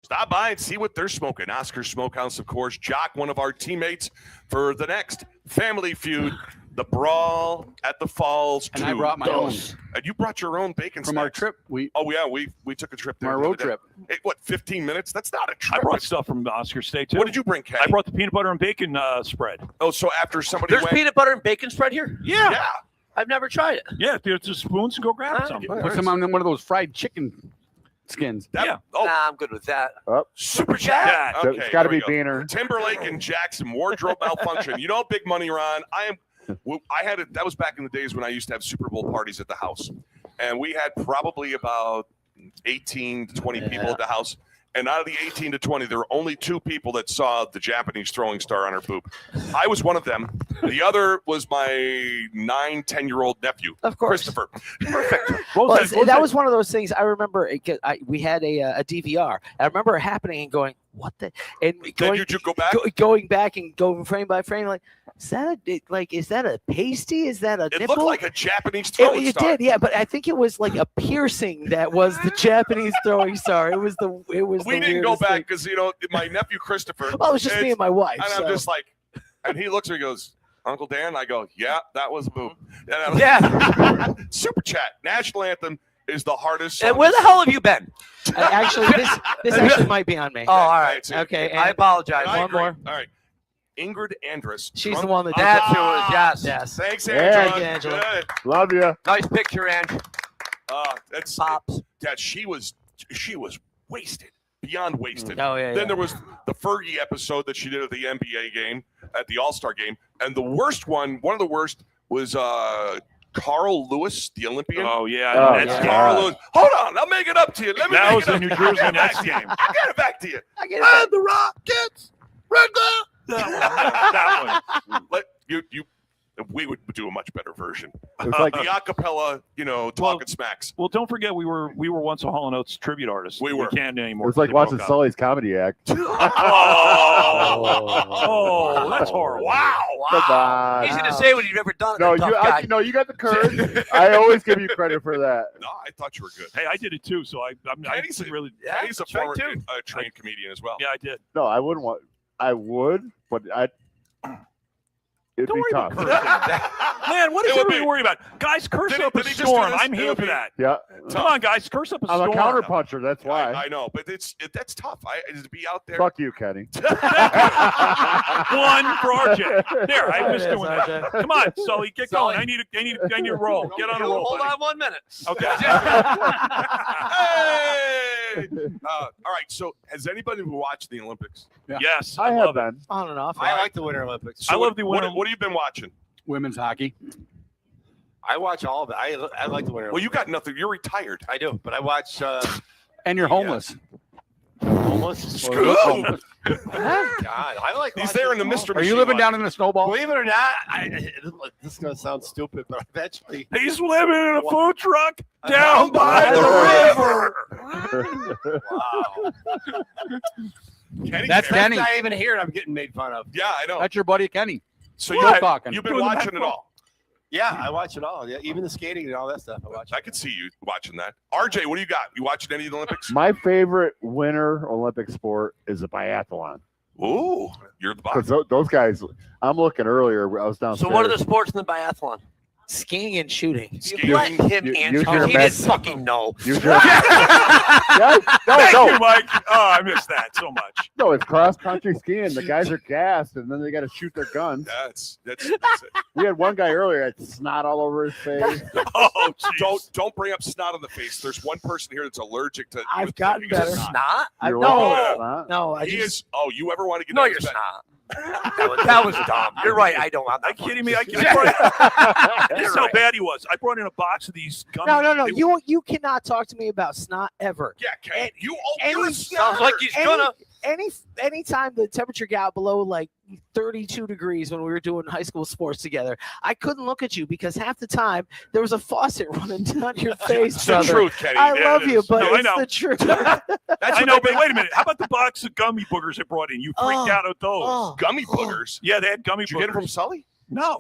Stop by and see what they're smoking. Oscar Smokehouse, of course. Jock, one of our teammates for the next Family Feud, the Brawl at the Falls. And I brought my own. And you brought your own bacon From snacks. our trip. We took a trip there. Our road trip. Hey, what, 15 minutes? That's not a trip. I brought stuff from Oscar State, too. What did you bring, Kenny? I brought the peanut butter and bacon spread. Oh, so after somebody There's went... peanut butter and bacon spread here? Yeah. I've never tried it. Yeah, there's the spoons and go grab some. Put some on one of those fried chicken skins. Nah, I'm good with that. Super chat. Okay, it's got to here be we go. Beaner. Timberlake and Jackson, wardrobe malfunction. You know, big money, Ron. That was back in the days when I used to have Super Bowl parties at the house. And we had probably about 18 to 20 people at the house. And out of the 18 to 20, there were only 2 people that saw the Japanese throwing star on her boob. I was one of them. The other was my 9-10-year-old nephew, of course, Christopher. Perfect. That was one of those things I remember. We had a DVR. I remember it happening and going, what the? And Then you go back. Going back and go frame by frame, like, is that a pasty? Is that a It nipple? looked like a Japanese throwing It star. did, yeah, but I think it was like a piercing that was the Japanese throwing star. It was the. We didn't go back because my nephew Christopher. Well, it was just me and my wife. And so. I'm just like, and he looks at me and goes, Uncle Dan. I go, yeah, that was a boob. And Yeah. Super chat. National anthem is the hardest. And where the hell have you been? Actually, this actually might be on me. Oh, all right. Okay. I apologize. One more. All right. Ingrid Andress. She's the one that. That's who it was. Yes. Yes. Thanks, Yeah. Angela. Thank you, Angela. Good. Love you. Nice picture, Andrew. That's Pops. that she was wasted, beyond wasted. Oh, yeah, Then yeah. there was the Fergie episode that she did at the NBA game, at the All-Star game, and the worst one of the worst was Carl Lewis, the Olympian. Oh yeah, Oh, that's yeah. Carl Lewis. Hold on, I'll make it up to you. Let me That make was it the up. New I'll Jersey get it back Nets to you. game. I'll get it back to you. I the Rockets, red glove. that one. But we would do a much better version. It was like The acapella, talking smacks. Well, don't forget we were once a Hall & Oates tribute artist. We were. We can't it anymore. was like They watching broke up. Sully's comedy act. Oh, that's horrible. Wow. Come on. Easy to say when you've never done it. No, tough you guy. you got the courage. I always give you credit for that. No, I thought you were good. Hey, I did it too, so I Kenny's didn't really. Kenny's a that's right, former too. trained comedian as well. Yeah, I did. No, I wouldn't want. I would, but it'd Don't be worry tough. about cursing. Man, what is It would everybody be- worried about? Guys, curse Did he- up did a he just do storm. this? I'm here It'll for be- that. Yeah, Come on, guys, curse up a I'm a storm. counter puncher. That's why. I know, but that's tough. To be out there. Fuck you, Kenny. One for RJ. There, I missed doing that. Come on, Sully, get going. I need a roll. Get on a roll. Hold buddy. on 1 minute. Okay. Hey! All right. So, has anybody watched the Olympics? Yes, I love have it. been. On and off. I like the Winter Olympics. I love the What winter. have you been watching? Women's hockey. I watch all of it. I like the Winter Well, you Olympics. got nothing. You're retired. I do, but I watch And you're homeless. almost. Scoob! God, I like. He's watching there in the all- Mr. Are you Machine living line. down in the snowball? Believe it or not, this is gonna sound stupid, but I've actually. He's living in a food truck down by the river. Wow. Kenny That's Cameron. Kenny. Not even here. I'm getting made fun of. Yeah, I know. That's your buddy Kenny. So What? Talking. you've been Doing the watching it all. Yeah, I watch it all. Yeah, even the skating and all that stuff. I watch. I could see you watching that. RJ, what do you got? You watching any of the Olympics? My favorite winter Olympic sport is a biathlon. Ooh, you're the Because boss. those guys, I'm looking earlier. I was So downstairs. what are the sports in the biathlon? Skiing and shooting. You let him use answer. your He med- didn't fucking know. Use your- Yeah, Thank no, you, Mike. Oh, I missed that so much. no, it's cross country skiing. The guys are gassed, and then they got to shoot their guns. That's it. We had one guy earlier had snot all over his face. Oh, jeez. Don't bring up snot on the face. There's one person here that's allergic to. I've gotten better. Snot? You're no, welcome. Snot. no, I He just is. Oh, you ever want to get? No, in you're his bed? not. That was dumb. You're right. I don't. I'm Are you not kidding me? I brought, this is how bad he was. I brought in a box of these gummies. no. They- You cannot talk to me about snot ever. Yeah, Ken. You're a Any- Sounds like he's gonna. Anytime the temperature got below like 32 degrees when we were doing high school sports together, I couldn't look at you because half the time there was a faucet running down your face. It's the brother. truth, Kenny. I There love it you, is. but No, I it's know. the truth. I know, but wait a minute. How about the box of gummy boogers they brought in? You freaked Oh, out at those. oh. Gummy boogers. Yeah, they had gummy Did you boogers. get it from Sully? No.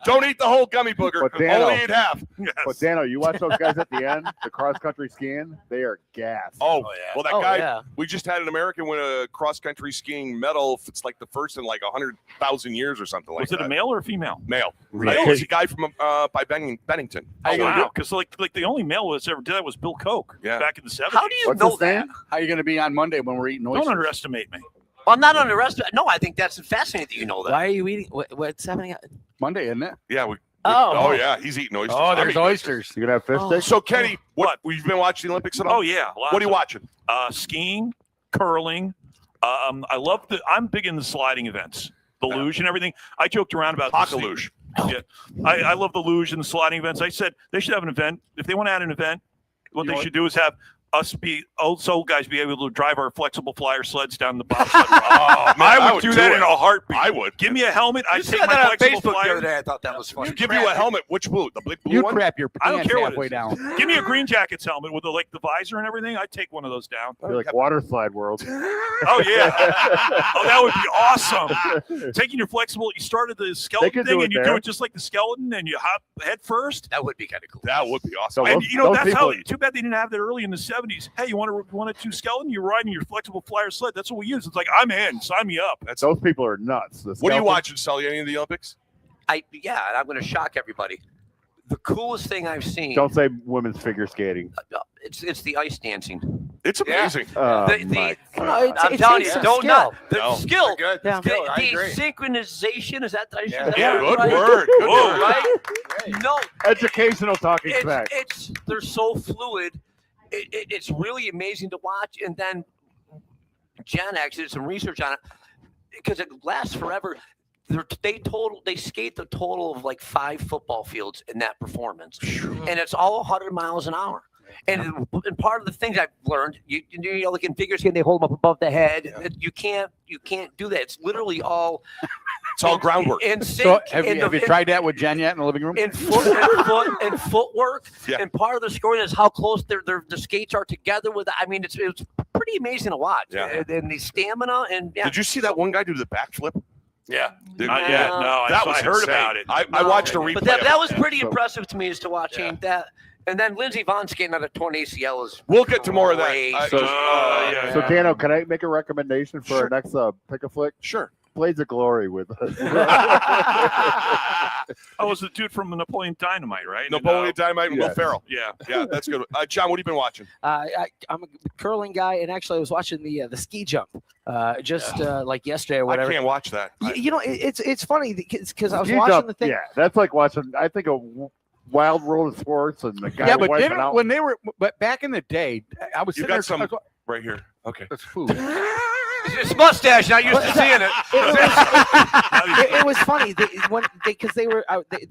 Don't eat the whole gummy booger. But Dano- Only eat half. Yes. But Dano, you watch those guys at the end, the cross country skiing, they are gassed. Oh, yeah. well, that Oh, guy. yeah. We just had an American win a cross country skiing medal. It's like the first in like 100,000 years or something like Was that. it a male or a female? Male. Really? It was a guy from by Bennington. Oh, wow. Because like the only male that's ever did that was Bill Koch back in the 70s. How do you What's know his that? name? How are you going to be on Monday when we're eating oysters? Don't underestimate me. Well, I'm not underestimating. No, I think that's fascinating that you know that. Why are you eating? What's happening? Monday, isn't it? Yeah. Oh. Yeah. He's eating oysters. Oh, I'm there's eating oysters. You gonna have fish Oh. sticks? So, Kenny, what? We've been watching the Olympics at all? Oh, yeah. What are you watching? Skiing, curling. I love I'm big in the sliding events, the luge and everything. I joked around about Hockey this. luge. Yeah, I love the luge and the sliding events. I said they should have an event. If they want to add an event, what they should do is have us old guys be able to drive our flexible flyer sleds down the Babson. I would do that in a heartbeat. I would. Give me a helmet. I You take said my that on flexible Facebook the flyer. other day. I thought that was funny. Give you a helmet. Which blue? The blue You one? crap your I don't pants care what halfway it is. down. Give me a Green Jackets helmet with the visor and everything. I'd take one of those down. You're like water slide world. Oh yeah. Oh, that would be awesome. Taking your flexible, you started the skeleton could do thing, it and you there. do it just like the skeleton, and you hop head first. That would be kind of cool. That would be awesome. And those- you know those that's how. people- Too bad they didn't have that early in the '70s. Hey, you want to do skeleton? You're riding your flexible flyer sled. That's what we use. It's like I'm in. Sign me up. That's Those people are nuts. The what are you skeleton- watching, Sully? Any of the Olympics? And I'm going to shock everybody. The coolest thing I've seen. Don't say women's figure skating. It's the ice dancing. It's amazing. Oh, The- my the- God. I'm telling you, some don't skill. not the No. skill. Good. Yeah. Skill. I The agree. synchronization is that? Yeah, that good word. Good Whoa. word. Right? No, Educational talking smack. it's they're so fluid. It's really amazing to watch. And then Gen X did some research on it because it lasts forever. They skate the total of like 5 football fields in that performance, and it's all 100 miles an hour. And part of the things I've learned, you know, like in figure skating, they hold them up above the head. You can't do that. It's literally all. It's all groundwork. And So have you tried that with Jen yet in the living room? And footwork. Yeah. And part of the scoring is how close the skates are together with. I mean, it's pretty amazing to watch. Yeah. And the stamina and Did you see that one guy do the backflip? Yeah. Dude, No, I heard about it. I watched a replay. But that of it. was pretty impressive to me is to watching that. And then Lindsey Vonn skating on a torn ACL is. We'll get to more of that. great. So, Dano, can I make a recommendation for our next pick a flick? Sure. Blades of Glory with us. I was the dude from Napoleon Dynamite, right? Napoleon Dynamite and Will yes. Ferrell. Yeah. Yeah, that's good. John, what have you been watching? I'm a curling guy, and actually, I was watching the ski jump like yesterday or I whatever. can't watch that. You know, it's funny because I was Ski watching jump, the thing. Yeah, that's like watching, I think, a Wild World of Sports and the guy Yeah, but wiping then out. when they were, but back in the day, I was You sitting got there. some right here. Okay. That's food. It's mustache. Not used to seeing it. It was funny because they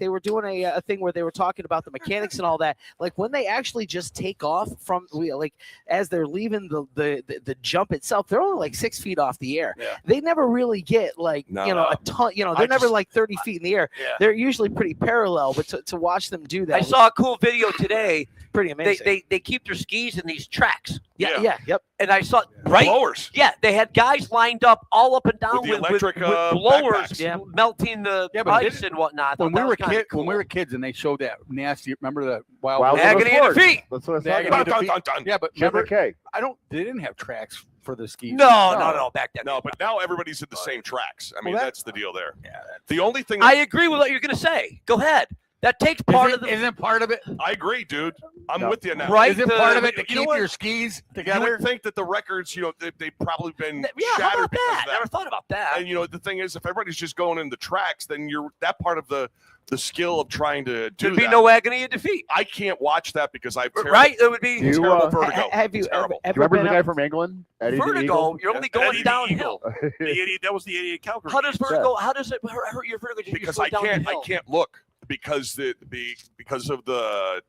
were doing a thing where they were talking about the mechanics and all that. Like when they actually just take off from like as they're leaving the jump itself, they're only like 6 feet off the air. Yeah. They never really get like a ton. You know, they're never like 30 feet in the air. Yeah. They're usually pretty parallel. But to watch them do that, I saw a cool video today. Pretty amazing. They keep their skis in these tracks. Yep. And I saw Blowers. Yeah, they had guys lined up all up and down With the with electric, blowers, backpacks. melting the Yeah, but ice and whatnot. When That we was were kinda kids, cool. when we were kids, and they showed that nasty. Remember the Wild Wild World World of Agony of Sports. defeat. That's what I was The talking agony about. of defeat. Dun. Yeah, but Jim remember, McKay. they didn't have tracks for the skis. No, back then. No, but now everybody's in the same tracks. I mean, Well, that's the deal there. Yeah. The only thing I agree with what you're going to say. Go ahead. That takes part of the. Isn't part of it? I agree, dude. I'm No. with you now. Right. Isn't part of it to You know keep what? your skis You together? would think that the records, they've probably been Yeah, how shattered about because that? of that. Never thought about that. And the thing is, if everybody's just going in the tracks, then you're that part of the skill of trying to do There'd be that. no agony of defeat. I can't watch that because I've Right? It would be You, terrible uh, vertigo. Have you It's ever, terrible. Do you ever remember been the guy up? from England? Eddie the vertigo. Eagle? You're only going Eddie the downhill. That was the 88 Calgary. How does vertigo? How does it hurt your vertigo? Just Because go I can't downhill? look because of the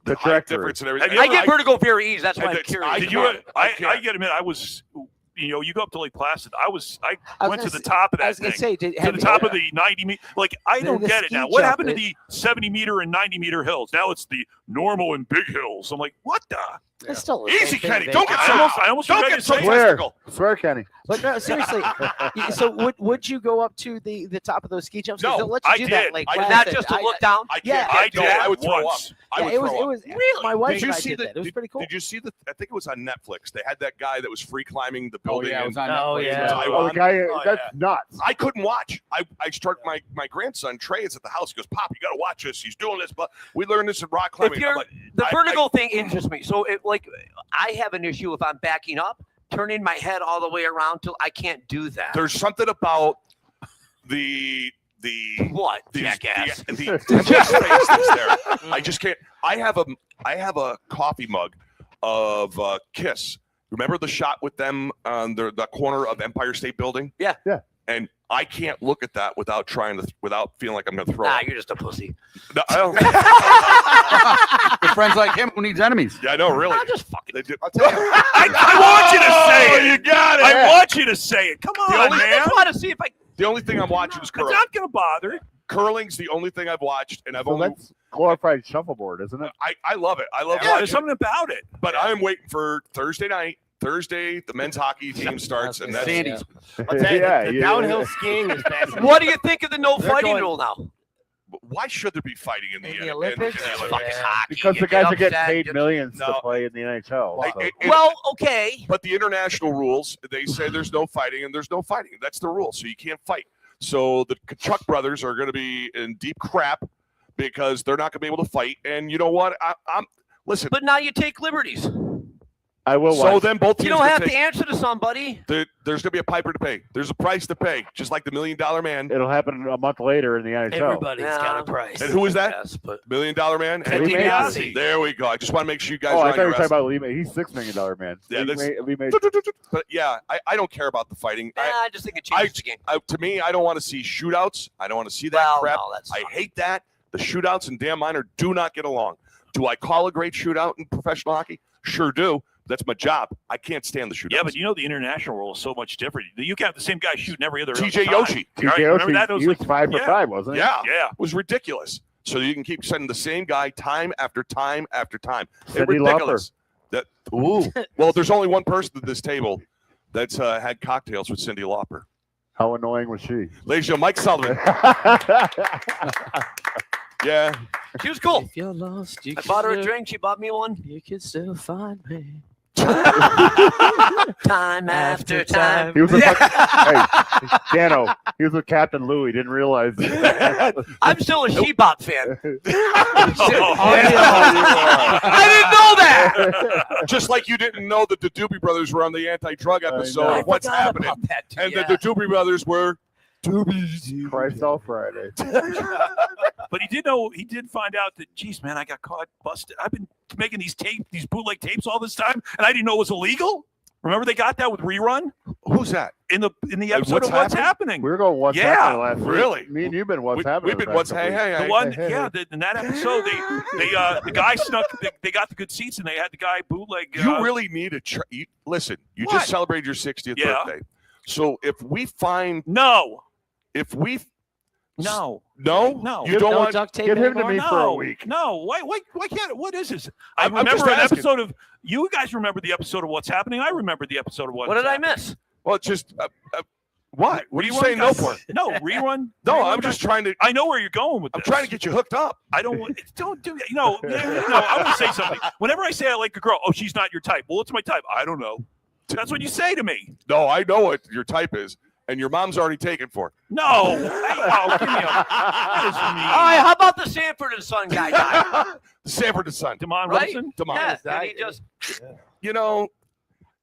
The height trajectory. difference and everything. Have you I get vertigo very easy. That's why I'm That's- curious. Did you? I got to admit, I was. You go up to Lake Placid. I went gonna to the say- top of I that was gonna thing. say, To the top of the 90 meter. Like, I don't the get it ski now. What jump, happened to the 70 meter and 90 meter hills? Now it's the normal and big hills. I'm like, what the? It's still the Easy, same thing, Kenny. Dave. Don't get I almost don't forgot get to so say it. Swear. technical. Swear, Kenny. But no, seriously. So would you go up to the top of those ski jumps? 'Cause No, they'll let you I do did. that. Like I Not Placid. just to look down. I Yeah, can't. I did I would throw up. once. I would it throw up. was my wife Did you and I see did that. It was pretty cool. Did you see I think it was on Netflix. They had that guy that was free climbing the Oh building. yeah, it in was on. Oh, Netflix. yeah. Taiwan. Oh, the guy, that's yeah. nuts. I couldn't watch. I start my grandson Trey is at the house. He goes, Pop, you got to watch this. He's doing this, but we learned this in rock climbing. If you're, I'm like, the vertigo thing interests me. So, I have an issue if I'm backing up, turning my head all the way around till I can't do that. there's something about the what, the jackass? the empty space that's there. I just can't. I have a coffee mug of Kiss. Remember the shot with them on the corner of Empire State Building? Yeah. Yeah. And I can't look at that without feeling like I'm going to throw Nah, up. you're just a pussy. No, I don't. With friends like him, who needs enemies? Yeah, I know, really. I'll just fucking. I'll tell you. I want you to say it. You got it. I want you to say it. Come on, I man. just want to see if I. The only thing I'm watching is It's curling. not going to bother. Curling's the only thing I've watched, and I've So only. that's glorified shuffleboard, isn't it? I love it. I love Yeah, watching there's something about it. But I am waiting for Thursday night. Thursday, the men's hockey team starts, and that's Sandy's. I'll tell you, Yeah, the yeah, downhill yeah. skiing is fascinating. What do you think of the no They're fighting going- rule now? why should there be fighting in the, In the Olympics? in the Fucking Olympics? hockey. Because You the guys are get getting upset, paid you- millions to No. play in the NHL. Hey, so. Well, okay. But the international rules, they say there's no fighting, and there's no fighting. That's the rule, so you can't fight. So the Kachuk brothers are going to be in deep crap because they're not going to be able to fight. And you know what? I'm listen. But now you take liberties. I will So watch. then both teams You don't can have take- to answer to somebody. There's going to be a piper to pay. There's a price to pay, just like the $1 Million Man. It'll happen a month later in the NHL. Everybody's Yeah. got a price. And who is that? Yes, but $1 Million Man. Ted Lee DiBiase. There we go. I just want to make sure you guys Oh, are I on thought you your were talking ass. about Lee May. He's $6 million man. Yeah, Lee May. But yeah, I don't care about the fighting. I just think it changes the game. To me, I don't want to see shootouts. I don't want to see that Well, crap. no, that's I fine. hate that. The shootouts and damn minor do not get along. Do I call a great shootout in professional hockey? Sure do. That's my job. I can't stand the shootouts. Yeah, but you know the international rule is so much different. You can have the same guy shooting every other TJ time. Yoshi. Right? Remember that? It He was like- 5 for yeah. 5, wasn't he? Yeah, Yeah. it was ridiculous. So you can keep sending the same guy time after time after time. It's Cindy ridiculous. That well, there's only one person at this table that's had cocktails with Cyndi Lauper. How annoying was she? Ladies and gentlemen, Mike Sullivan. Yeah. She was cool. If you're lost, you I can bought her a still- drink. She bought me one. You can still find me. Time after time. He was with hey, Dano. He was with Captain Lou. He didn't realize. I'm still a She-Bop fan. I didn't know that. Just like you didn't know that the Doobie Brothers were on the anti-drug episode know. of What's I forgot Happening, about that, too, and yeah. that the Doobie Brothers were Doobies. Christ all Friday. But he did know. He did find out that, geez, man, I got caught, busted. I've been making these bootleg tapes all this time, and I didn't know it was illegal. Remember they got that with Rerun Who's that? in the episode What's of What's Happening? Happening. We were going What's Yeah, Happening last week. really? Me and you've been What's Happening. We've been the What's past couple Hey, weeks. hey, The one, hey, yeah, hey. in that episode, the guy snuck. They got the good seats, and they had the guy bootleg. You really need a listen. You What? just celebrated your 60th Yeah. birthday, so if we find no, you no, don't want duct tape Give him to anymore? me for a no, week. no. Why can't? What is this? I I'm remember just an asking. episode of. You guys remember the episode of What's Happening? I remember the episode of What's What did I Happening. miss? well, just what? What are you Rerun saying no guys- for? No, rerun. No, Rerun I'm just guys- trying to. I know where you're going with I'm this. trying to get you hooked up. I don't want. Don't do that. No. I want to say something. Whenever I say I like a girl, oh, she's not your type. Well, what's my type? I don't know. That's what you say to me. No, I know what your type is, and your mom's already taken for. No. Oh, give me a. That is All right, how about the Sanford and Son guy? Died? Sanford and Son. Demond Right? Wilson. Yeah, and he just. You know,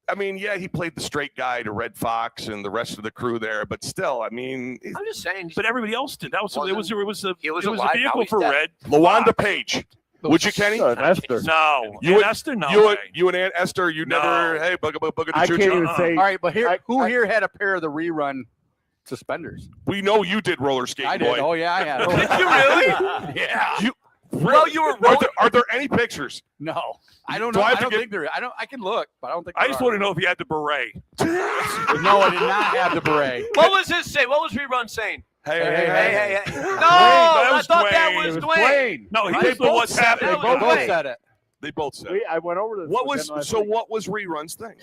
I mean, yeah, he played the straight guy to Red Fox and the rest of the crew there, but still, I mean, I'm just saying. But everybody else did. That was it was a He was a alive, now vehicle he's for dead. Red. LaWanda Page. Would you, Kenny? Esther. No. You Aunt would- Esther? No way. You and Aunt Esther, you No. never, hey, bugga the I choo can't even say. All right, but here, who I- here had a pair of the Rerun suspenders? We know you did roller skating, I did. boy. Oh yeah, I had. Did you really? Yeah. You, Well, you were are there any pictures? No, I don't Do know. I I have to don't get- think there. I can look, but I don't think. I just want to know if he had the beret. No, I did not have the beret. What was his say? What was Rerun saying? Hey, Hey. No, that I was thought that Dwayne. was It Dwayne. Dwayne. No, he Right? did the What's said Happening. that They was both Dwayne. said it. They both said. I went over this. What with was them last so? week. What was Rerun's thing?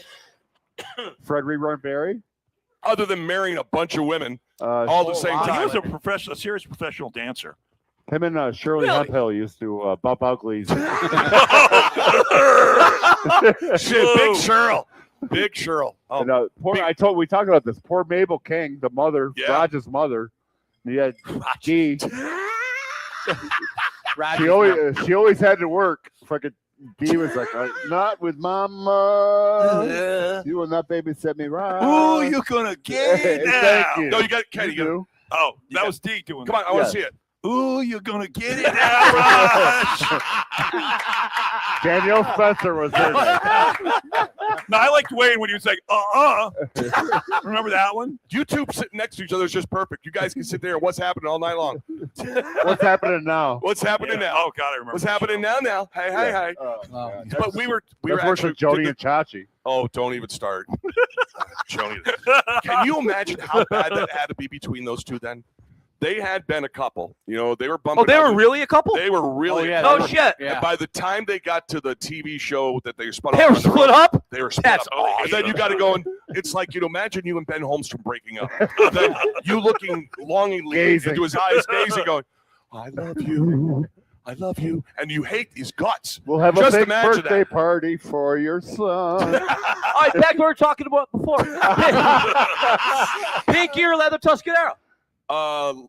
Fred Rerun Barry? Other than marrying a bunch of women all at the same He time. was a serious professional dancer. Him and Shirley Really? Hemphill used to bump uglies. Shit, Big Cheryl. Big Cheryl. Oh, And, we talked about this. Poor Mabel King, the mother, Yeah. Raj's mother. Yeah, G. Roger. She always had to work. Fucking B was like, not with mama. You will not babysit me, right? Ooh, you're gonna get it now. Thank you. No, you got Kenny. You do. Oh, that was D doing Come on, that. I want to Yes. see it. Ooh, you're gonna get it now, Raj. Danielle Spencer was there. No, I liked Wayne when he was like, Remember that one? You two sitting next to each other is just perfect. You guys can sit there. What's happening all night long? What's happening now? What's happening now? Oh God, I remember. What's happening now? Hey. But we were That's worse than actually Jody and Chachi. Oh, don't even start. Jody. Can you imagine how bad that had to be between those two then? They had been a couple. You know, they were bumping. Oh, they were really a couple? They were really a couple. couple. Shit. And by the time they got to the TV show that they spun They off were on the split road, up? They were split That's up. awesome. And then you got to go and it's like, imagine you and Ben Holmstrom breaking up. Then you looking longingly Gazing. into his eyes, gazing, going, I love you. I love you. And you hate his guts. We'll have Just a big imagine birthday that. party for your son. All right, back to what we were talking about before. Pinky or leather Tuscanero? I'm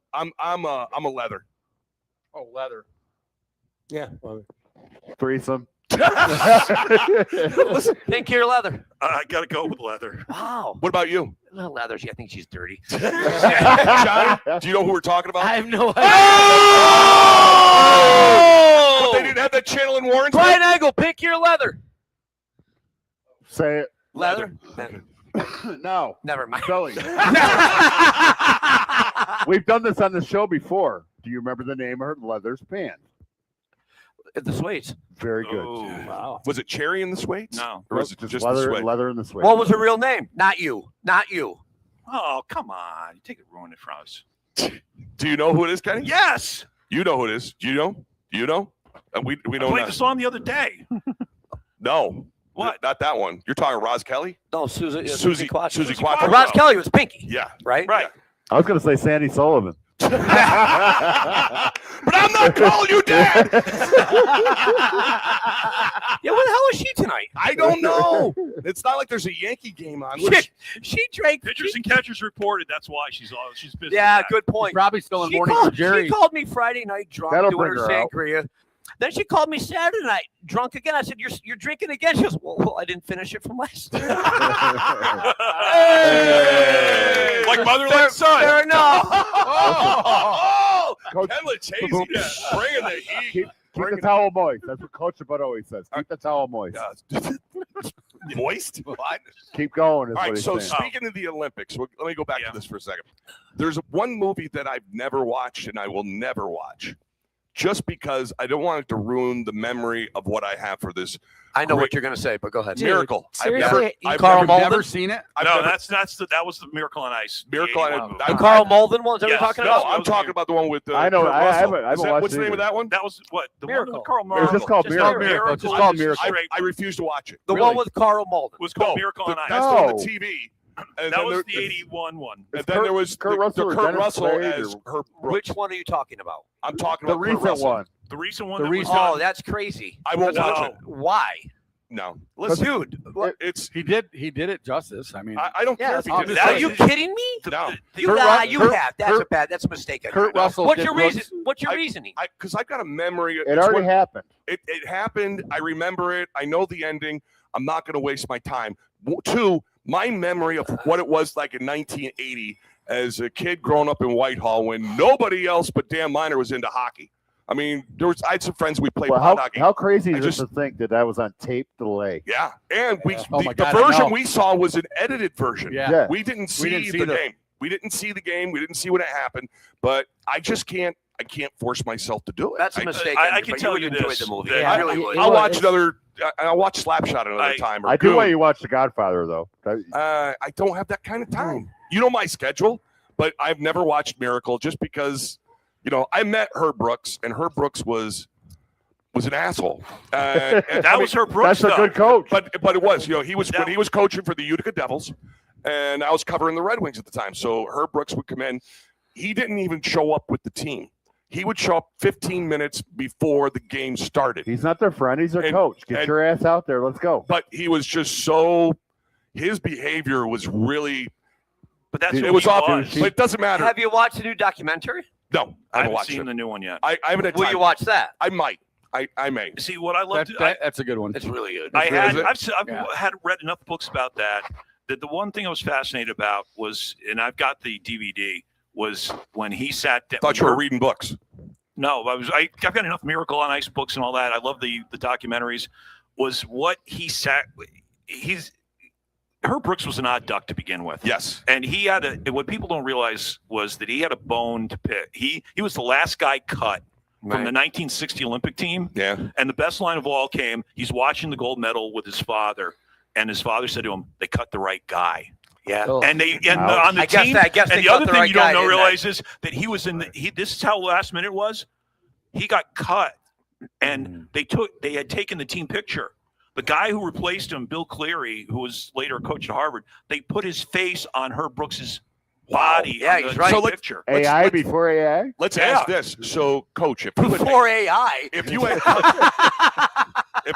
a leather. Oh, leather. Yeah. Threesome. Listen, Pinky or leather? I got to go with leather. Wow. What about you? No, leather. I think she's dirty. Johnny, do you know who we're talking about? I have no idea. But they didn't have that channel in Warren. Brian Angle, Pinky or leather? Say it. Leather. No. Never mind. Billy. We've done this on the show before. Do you remember the name of her leather's band? The Swedes. Very good. Oh. Wow. Was it Cherry in the Swedes? No. Or was it just leather, the Swedes? leather in the suede? What was her real name? Not you. Not you. Oh, come on. You take it, ruin it for us. Do you know who it is, Kenny? Yes. You know who it is. Do you know? Do you know? We I don't played know. the song the other day. No. What? Not that one. You're talking Roz Kelly? No, Susie Susie Quattro. Quattro. Roz Kelly was Pinky. Yeah. Right? Right. I was going to say Sandy Sullivan. But I'm not calling you dad. Yeah, where the hell is she tonight? I don't know. It's not like there's a Yankee game on. She drank. Pitchers and catchers reported. That's why she's busy. Yeah, with that. good point. Probably still in She morning called, for Jerry. she called me Friday night drunk That'll doing bring her her out. sangria. Then she called me Saturday night drunk again. I said, "You're drinking again?" She goes, "Well, I didn't finish it from last." Hey! Like mother, like son. Fair enough. Ken Leccese bringing the heat. Keep the towel moist. That's what Coach Bud always says. Keep the towel moist. Moist? What? Keep going. Is All right, what he's so saying. speaking of the Olympics, let me go back to this for a second. There's one movie that I've never watched and I will never watch just because I don't want it to ruin the memory of what I have for this. I know what you're going to say, but go ahead. Miracle. seriously, Carl Malden? Never seen it? No, that was the Miracle on Ice. Miracle on Ice. The Carl Malden one? Is that Yes. what you're talking No, about? I'm talking about the one with I know. Kurt I Russell. haven't Is that- watched what's the it name of either. that one? That was what? The Miracle. one with Carl It Malden. was just called Miracle. Miracle. It's just called Miracle. I refuse to watch it. The Really. one with Carl Malden. It was called No, Miracle on Ice. That's No. on the TV. And That then was there- the 81 one. And then there was Kurt Russell or Kurt Dennis Russell Quaid as or- her. Which one are you talking about? I'm talking The about Kurt recent Russell. one. The recent one. The that was recent- Oh, done. that's crazy. I won't watch No. it. Why? No. Dude, It's. He did it justice. I mean, I don't care if he are did it. you kidding me? No. You Kurt lie. Ru- You Kurt- have. That's Kurt- a bad. That's a mistake. Kurt Russell What's did your Brooks. reason? What's your reasoning? Because I've got a memory. It already happened. It happened. I remember it. I know the ending. I'm not going to waste my time. Two, my memory of what it was like in 1980 as a kid growing up in Whitehall when nobody else but Dan Miner was into hockey. I mean, I had some friends we played Well, pond hockey. how crazy I is it to think that was on tape delay? Yeah, and Oh my the God, I version know. we saw was an edited version. Yeah. We didn't see, didn't see the the- game. We didn't see the game. We didn't see when it happened. But I just can't. I can't force myself to do it. That's a mistake. I Andrew, can but tell would you enjoy this, the movie. that- Yeah, I, I really would. I'll watch another. I'll watch Slapshot another time. Or I do Goon. want you to watch The Godfather, though. I don't have that kind of time. You know my schedule, but I've never watched Miracle just because, I met Herb Brooks, and Herb Brooks was an asshole. That was her Brooks. That's a good coach. But it was, he was when he was coaching for the Utica Devils, and I was covering the Red Wings at the time. So Herb Brooks would come in. He didn't even show up with the team. He would show up 15 minutes before the game started. He's not their friend. He's their And- coach. Get and- your ass out there. Let's go. But he was just his behavior was really, But that's it what was he off. was. But it doesn't matter. Have you watched the new documentary? No, I I haven't haven't watched seen it. the new one yet. I haven't had Will time. you watch that? I might. I may. See, what I love that's a good one. It's really good. I've Yeah. had read enough books about that the one thing I was fascinated about was, and I've got the DVD, was when he sat down. Thought you were reading books. No, I've got enough Miracle on Ice books and all that. I love the documentaries. Was what he sat. Herb Brooks was an odd duck to begin with. Yes. And he had what people don't realize was that he had a bone to pick. He was the last guy cut from the 1960 Olympic team. Yeah. And the best line of all came, he's watching the gold medal with his father. And his father said to him, they cut the right guy. Yeah. And on the team, I guess and the other thing you don't realize is that he was this is how last minute was. He got cut and they had taken the team picture. The guy who replaced him, Bill Cleary, who was later a coach at Harvard, they put his face on Herb Brooks's body. Yeah, he's right. So Picture. AI before AI? Let's ask this. So, Coach, if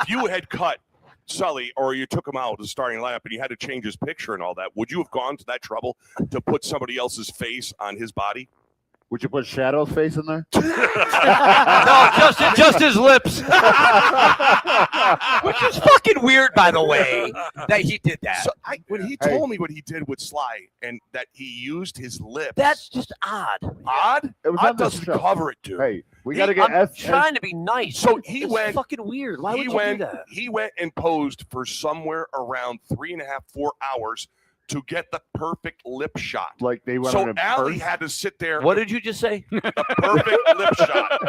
you had cut Sully or you took him out of the starting lineup and you had to change his picture and all that, would you have gone to that trouble to put somebody else's face on his body? Would you put Shadow's face in there? No, just his lips. Which is fucking weird, by the way, that he did that. So when he told me what he did with Sly and that he used his lips. That's just odd. Odd? It was Odd on the doesn't show. cover it, dude. Hey, we got to get I'm trying to be nice. So he It's went fucking weird. Why would you do that? He went and posed for somewhere around 3.5, 4 hours to get the perfect lip shot. Like they went so on a Allie purse? had to sit there. What did you just say? The perfect lip shot.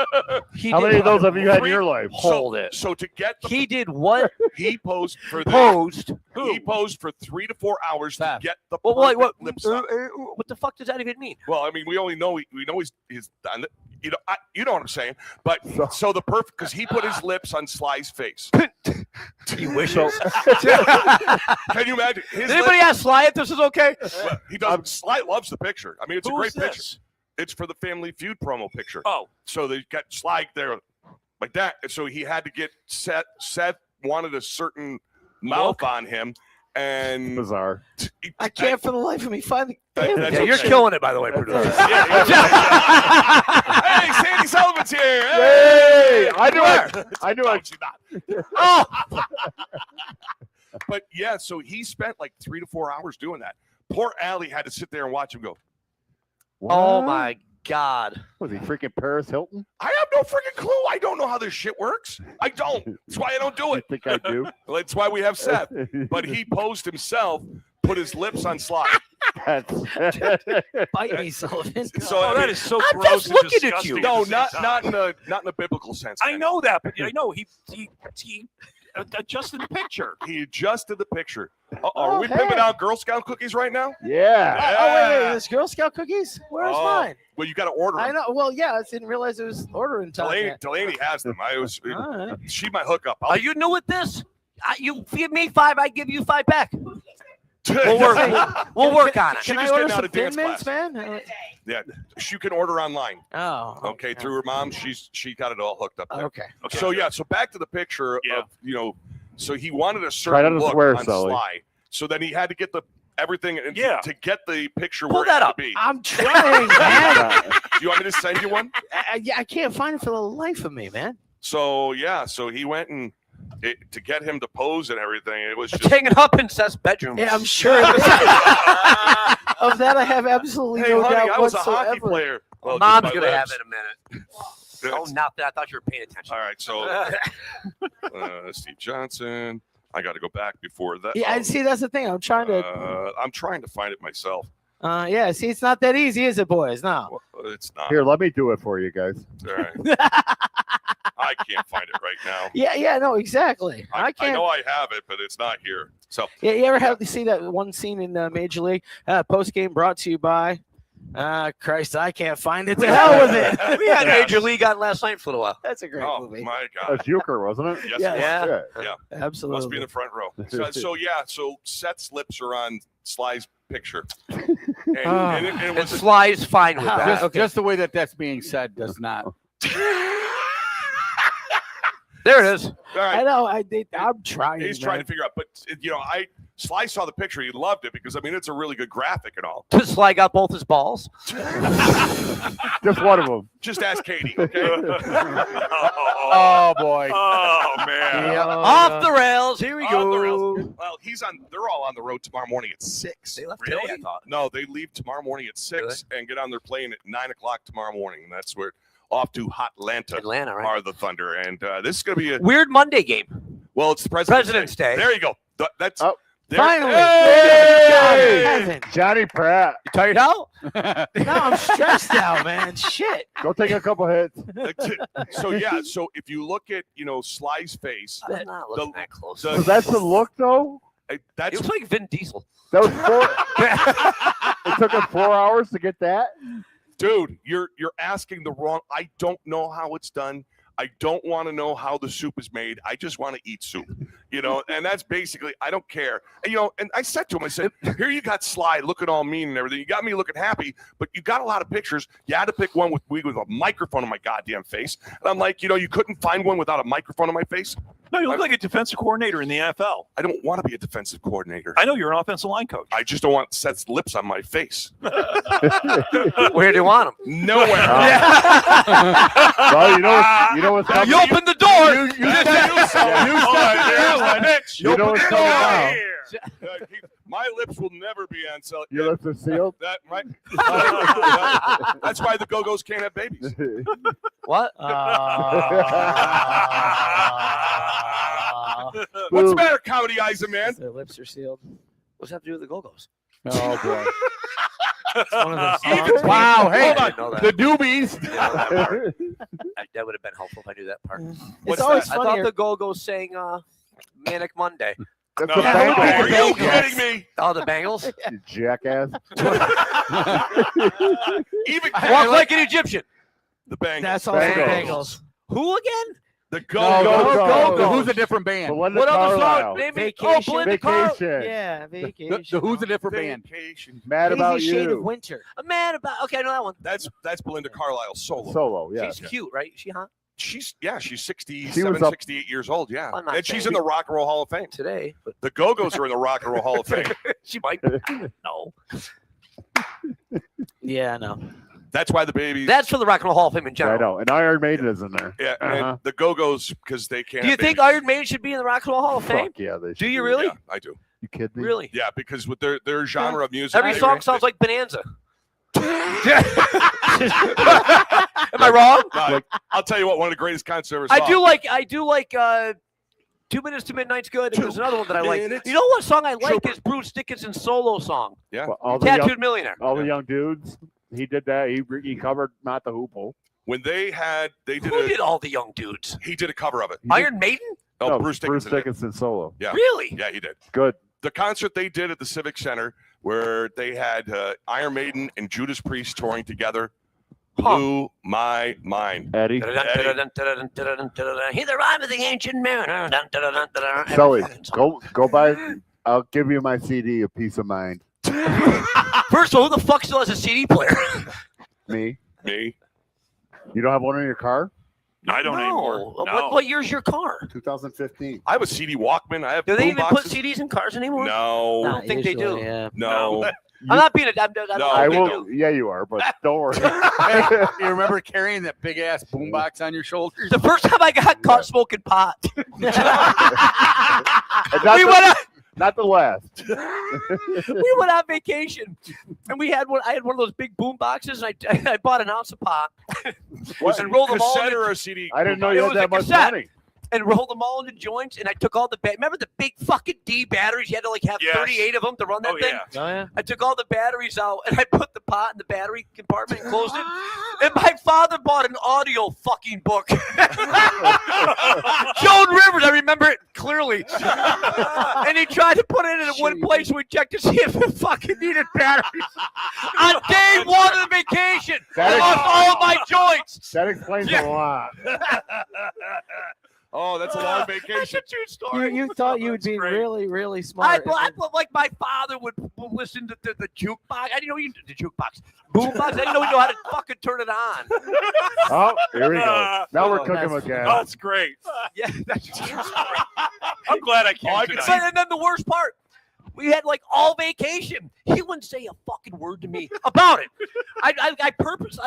How many of those have you had in your life? Hold it. So to get He did what? he posed for He posed for 3 to 4 hours to get the Well, perfect what lip shot. what the fuck does that even mean? Well, I mean, we only know we know he's done it. You know, you know what I'm saying. But so the perfect because he put his lips on Sly's face. He wishes. Can you imagine? Did anybody ask Sly if this is okay? Well, he does. Sly loves the picture. I mean, it's Who a great is this? picture. It's for the Family Feud promo picture. Oh, so they got Sly there like that, and so he had to get Seth. Seth wanted a certain mouth on him, and bizarre. I can't for the life of me find the. Yeah, you're killing it, by the way, producer. Hey, Sandy Sullivan's here. Hey, I knew it. I knew it. Oh. But yeah, so he spent like 3 to 4 hours doing that. Poor Allie had to sit there and watch him go. Oh my God. Was he freaking Paris Hilton? I have no freaking clue. I don't know how this shit works. I don't. That's why I don't do it. I think I do. That's why we have Seth. But he posed himself, put his lips on Sly. Bite me, Sullivan. So that is so I'm gross just and looking at disgusting you. No, at the same not time. in the biblical sense. I man. know that, but I know he adjusted the picture. He adjusted the picture. Are we pimping out Girl Scout cookies right now? Yeah. Oh, wait, there's Girl Scout cookies? Where's mine? Well, you got to order them. I know. Well, yeah, I didn't realize it was ordering time. Delaney has them. All right. She my hookup. Are you new at this? You give me 5, I give you 5 back. We'll work on it. She Can I just order getting out some of dance Thin Mints, class. man? Yeah, she can order online. Oh. Okay, through her mom, she got it all hooked up there. Okay. So yeah, so back to the picture of so he wanted a Try not certain to look swear, on Sully. Sly. So then he had to get everything to get the picture Pull where that it had up. to be. I'm trying, man. Do you want me to send you one? I can't find it for the life of me, man. So yeah, so he went and to get him to pose and everything. It was It's just hanging up in Seth's bedroom. Yeah, I'm sure. Of that, I have absolutely hey, no honey, doubt I was whatsoever. a hockey player. Well, Mom's just my going to have lips. it in a minute. Oh, not that. I thought you were paying attention. All right, so Steve Johnson. I got to go back before that. Yeah, I see. That's the thing. I'm trying to. I'm trying to find it myself. Yeah. See, it's not that easy, is it, boys? No. Well, it's not. Here, let me do it for you guys. All right. I can't find it right now. Yeah. No. Exactly. I I can't. know I have it, but it's not here. So Yeah. You ever have to see that one scene in Major League post game brought to you by? Christ, I can't find it. The hell with it. We had Major League on last night for a little while. That's a great movie. my God. That's Euchre, wasn't it? Yes, Yeah. it was. Yeah. Yeah. Absolutely. Must be in the front row. So Seth's lips are on Sly's picture. And, and it And was Sly's fine with that. Just the way that's being said does not. There it is. all right. I know. I'm trying. He's trying to figure out, but Sly saw the picture. He loved it because I mean it's a really good graphic and all. Sly got both his balls. Just one of them. Just ask Katie, okay? Oh boy. Oh man. Off the rails. Here we On the go. rails. Well, they're all on the road tomorrow morning at 6. They left Really? today, I thought. No, they leave tomorrow morning at 6 and get on their plane at 9 o'clock tomorrow morning. And that's where off to Hotlanta Atlanta, right? are the Thunder. And this is going to be a Weird Monday game. well, it's the President's Day. There you go. That's Finally. Hey! Johnny Pratt. You tired out? No, I'm stressed out, man. Shit. Go take a couple hits. So if you look at Sly's face, I'm not looking that close. So that's the look, though. That's it was like Vin Diesel. That was 4. It took us 4 hours to get that. Dude, you're asking the wrong. I don't know how it's done. I don't want to know how the soup is made. I just want to eat soup, and that's basically, I don't care. And I said to him, I said, here you got Sly looking all mean and everything. You got me looking happy, but you got a lot of pictures. You had to pick one with a microphone on my goddamn face. And I'm like, you couldn't find one without a microphone on my face? No, you look like a defensive coordinator in the NFL. I don't want to be a defensive coordinator. I know you're an offensive line coach. I just don't want Seth's lips on my face. Where do you want them? Nowhere. Well, you know what's coming. You open the door. You know what's coming now. My lips will never be on sale. Your lips are sealed. That right? That's why the Go-Go's can't have babies. What? What's the matter, Comedy Isa, man? Their lips are sealed. What's that have to do with the Go-Go's? Oh boy. It's one of those songs. Wow. Hey, know that. the doobies. That would have been helpful if I knew that part. It's always I funny. thought the Go-Go's sang Manic Monday. That's No, the Bengals. are you kidding me? Oh, the Bengals? You jackass. Even Walk like an Egyptian. the Bengals. That's all the Bengals. Bengals. Who again? The Go, Go-Go's. Go. Who's a different band? Belinda What other Carlisle. song? Name me. Vacation. Belinda Carlisle. Vacation. Yeah, vacation. The Who's a different band? Vacation. Mad Crazy About Shade of You. Winter. A man about. Okay, I know that one. That's Belinda Carlisle solo. Solo, yeah. She's cute, right? Is she hot? She's 67, She was up- 68 years old, yeah. I'm not And she's saying- in the Rock and Roll Hall of Fame. Today, but The Go-Go's are in the Rock and Roll Hall of Fame. she might. No. Yeah, I know. That's why the babies. That's for the Rock and Roll Hall of Fame in I general. know. And Iron Maiden is in there. Yeah, Uh-huh. and the Go-Go's, because they can't. Do you have think babies. Iron Maiden should be in the Rock and Roll Hall of Fame? Fuck yeah, they should. Do you really? Yeah, I do. You kidding me? Really? Yeah, because with their genre of music. Every they- song sounds like Bonanza. Am I wrong? No, I'll tell you what, one of the greatest concerts I ever I saw. do like 2 Minutes to Midnight's good. And there's another one that I like. Minutes. You know what song I like Trooper. is Bruce Dickinson's solo song, Yeah. Well, all Tattooed Millionaire. the young dudes. He did that. He covered Not the Hoople. When they did Who did all the young dudes? he did a cover of it. Iron Maiden? Oh, No, Bruce Dickinson. did. Dickinson solo. Yeah. Really? Yeah, he did. Good. The concert they did at the Civic Center where they had Iron Maiden and Judas Priest touring together blew my mind. Eddie. Hear the rhyme of the ancient mariner. Sully, go buy. I'll give you my CD, A Peace of Mind. First of all, who the fuck still has a CD player? Me. Me? You don't have one in your car? I don't anymore. No. What year's your car? 2015. I have a CD Walkman. I have Do they boom even put boxes. CDs in cars anymore? No. I don't think they do. Yeah. No. I'm not being a. I'm No, I they will. Yeah, you are, but don't worry. Hey, you remember carrying that big ass boombox on your shoulders? The first time I got caught smoking pot. Not, We the, went out- not the last. we went on vacation, and we had one. I had one of those big boom boxes, and I bought an ounce of pot Was and it rolled them all. cassette into- or a CD? I didn't know It you was had that a much cassette. money. and rolled them all into joints. And I took all the remember the big fucking D batteries? You had to like have 38 of them to run that thing. Oh, yeah. I took all the batteries out and I put the pot in the battery compartment and closed it. And my father bought an audio fucking book. Joan Rivers, I remember it clearly. And he tried to put it in one place. We checked to see if it fucking needed batteries. On day one of the vacation, I lost all my joints. That explains a lot. Oh, that's a long vacation. That's a true story. You thought you would be really, really smart. I like my father would listen to the jukebox. I didn't know you did the jukebox. Boombox. I didn't know you know how to fucking turn it on. Oh, here we go. Now we're cooking again. Oh, that's great. Yeah, that's true. I'm glad I came But, and then the worst part, we had like all vacation. He wouldn't say a fucking word to me about it. I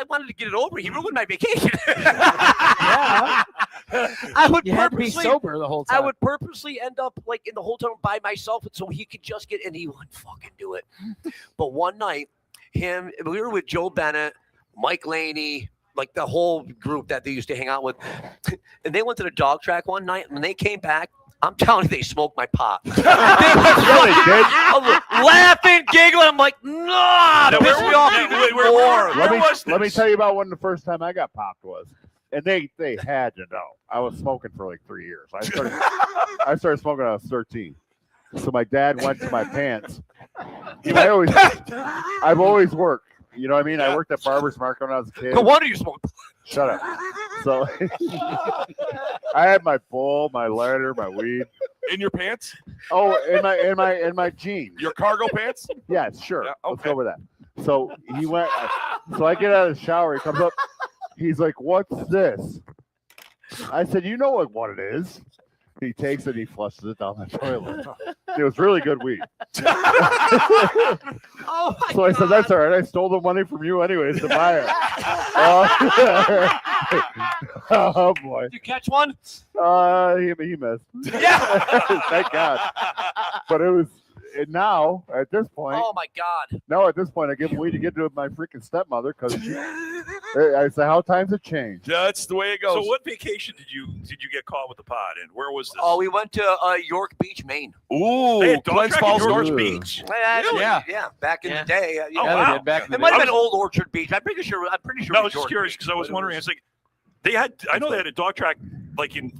wanted to get it over. He ruined my vacation. Yeah. I would You had to be purposely sober the whole time. I would purposely end up like in the hotel by myself, so he could just get, and he wouldn't fucking do it. But one night, we were with Joe Bennett, Mike Laney, like the whole group that they used to hang out with, and they went to the dog track one night. And when they came back, I'm telling you, they smoked my pot. Yeah, they did. Laughing, giggling. I'm like, no, piss me off even more. Let me tell you about when the first time I got popped was. And they had to know. I was smoking for like 3 years. I started smoking when I was 13. So my dad went to my pants. I've always worked. You know what I mean? I worked at Barber's Market when I was a kid. No wonder you smoked. Shut up. So I had my bowl, my lighter, my weed. In your pants? Oh, in my jeans. Your cargo pants? Yeah, sure. Yeah, Let's go with that. So he went. So I get out of the shower. He comes up. He's like, "What's this?" I said, "You know what it is." He takes it. He flushes it down the toilet. It was really good weed. Oh my So I said, "That's all right. I stole the money from you anyways to buy it." Oh boy. Did you catch one? He missed. Yeah. Thank God. But it was. And now, at this point, Oh my God. I give him weed to get to my freaking stepmother because I say how times have changed. That's the way it goes. So what vacation did you get caught with the pot in? Where was this? Oh, we went to York Beach, Maine. Ooh, They had dog Glens track in Falls, York North Beach. Really? Yeah. Yeah, back in the day. Oh, wow. It might have been Old Orchard Beach. I'm pretty sure. No, I it was just York curious Beach, because I was but it wondering. It's like they had. I know they had a dog track like in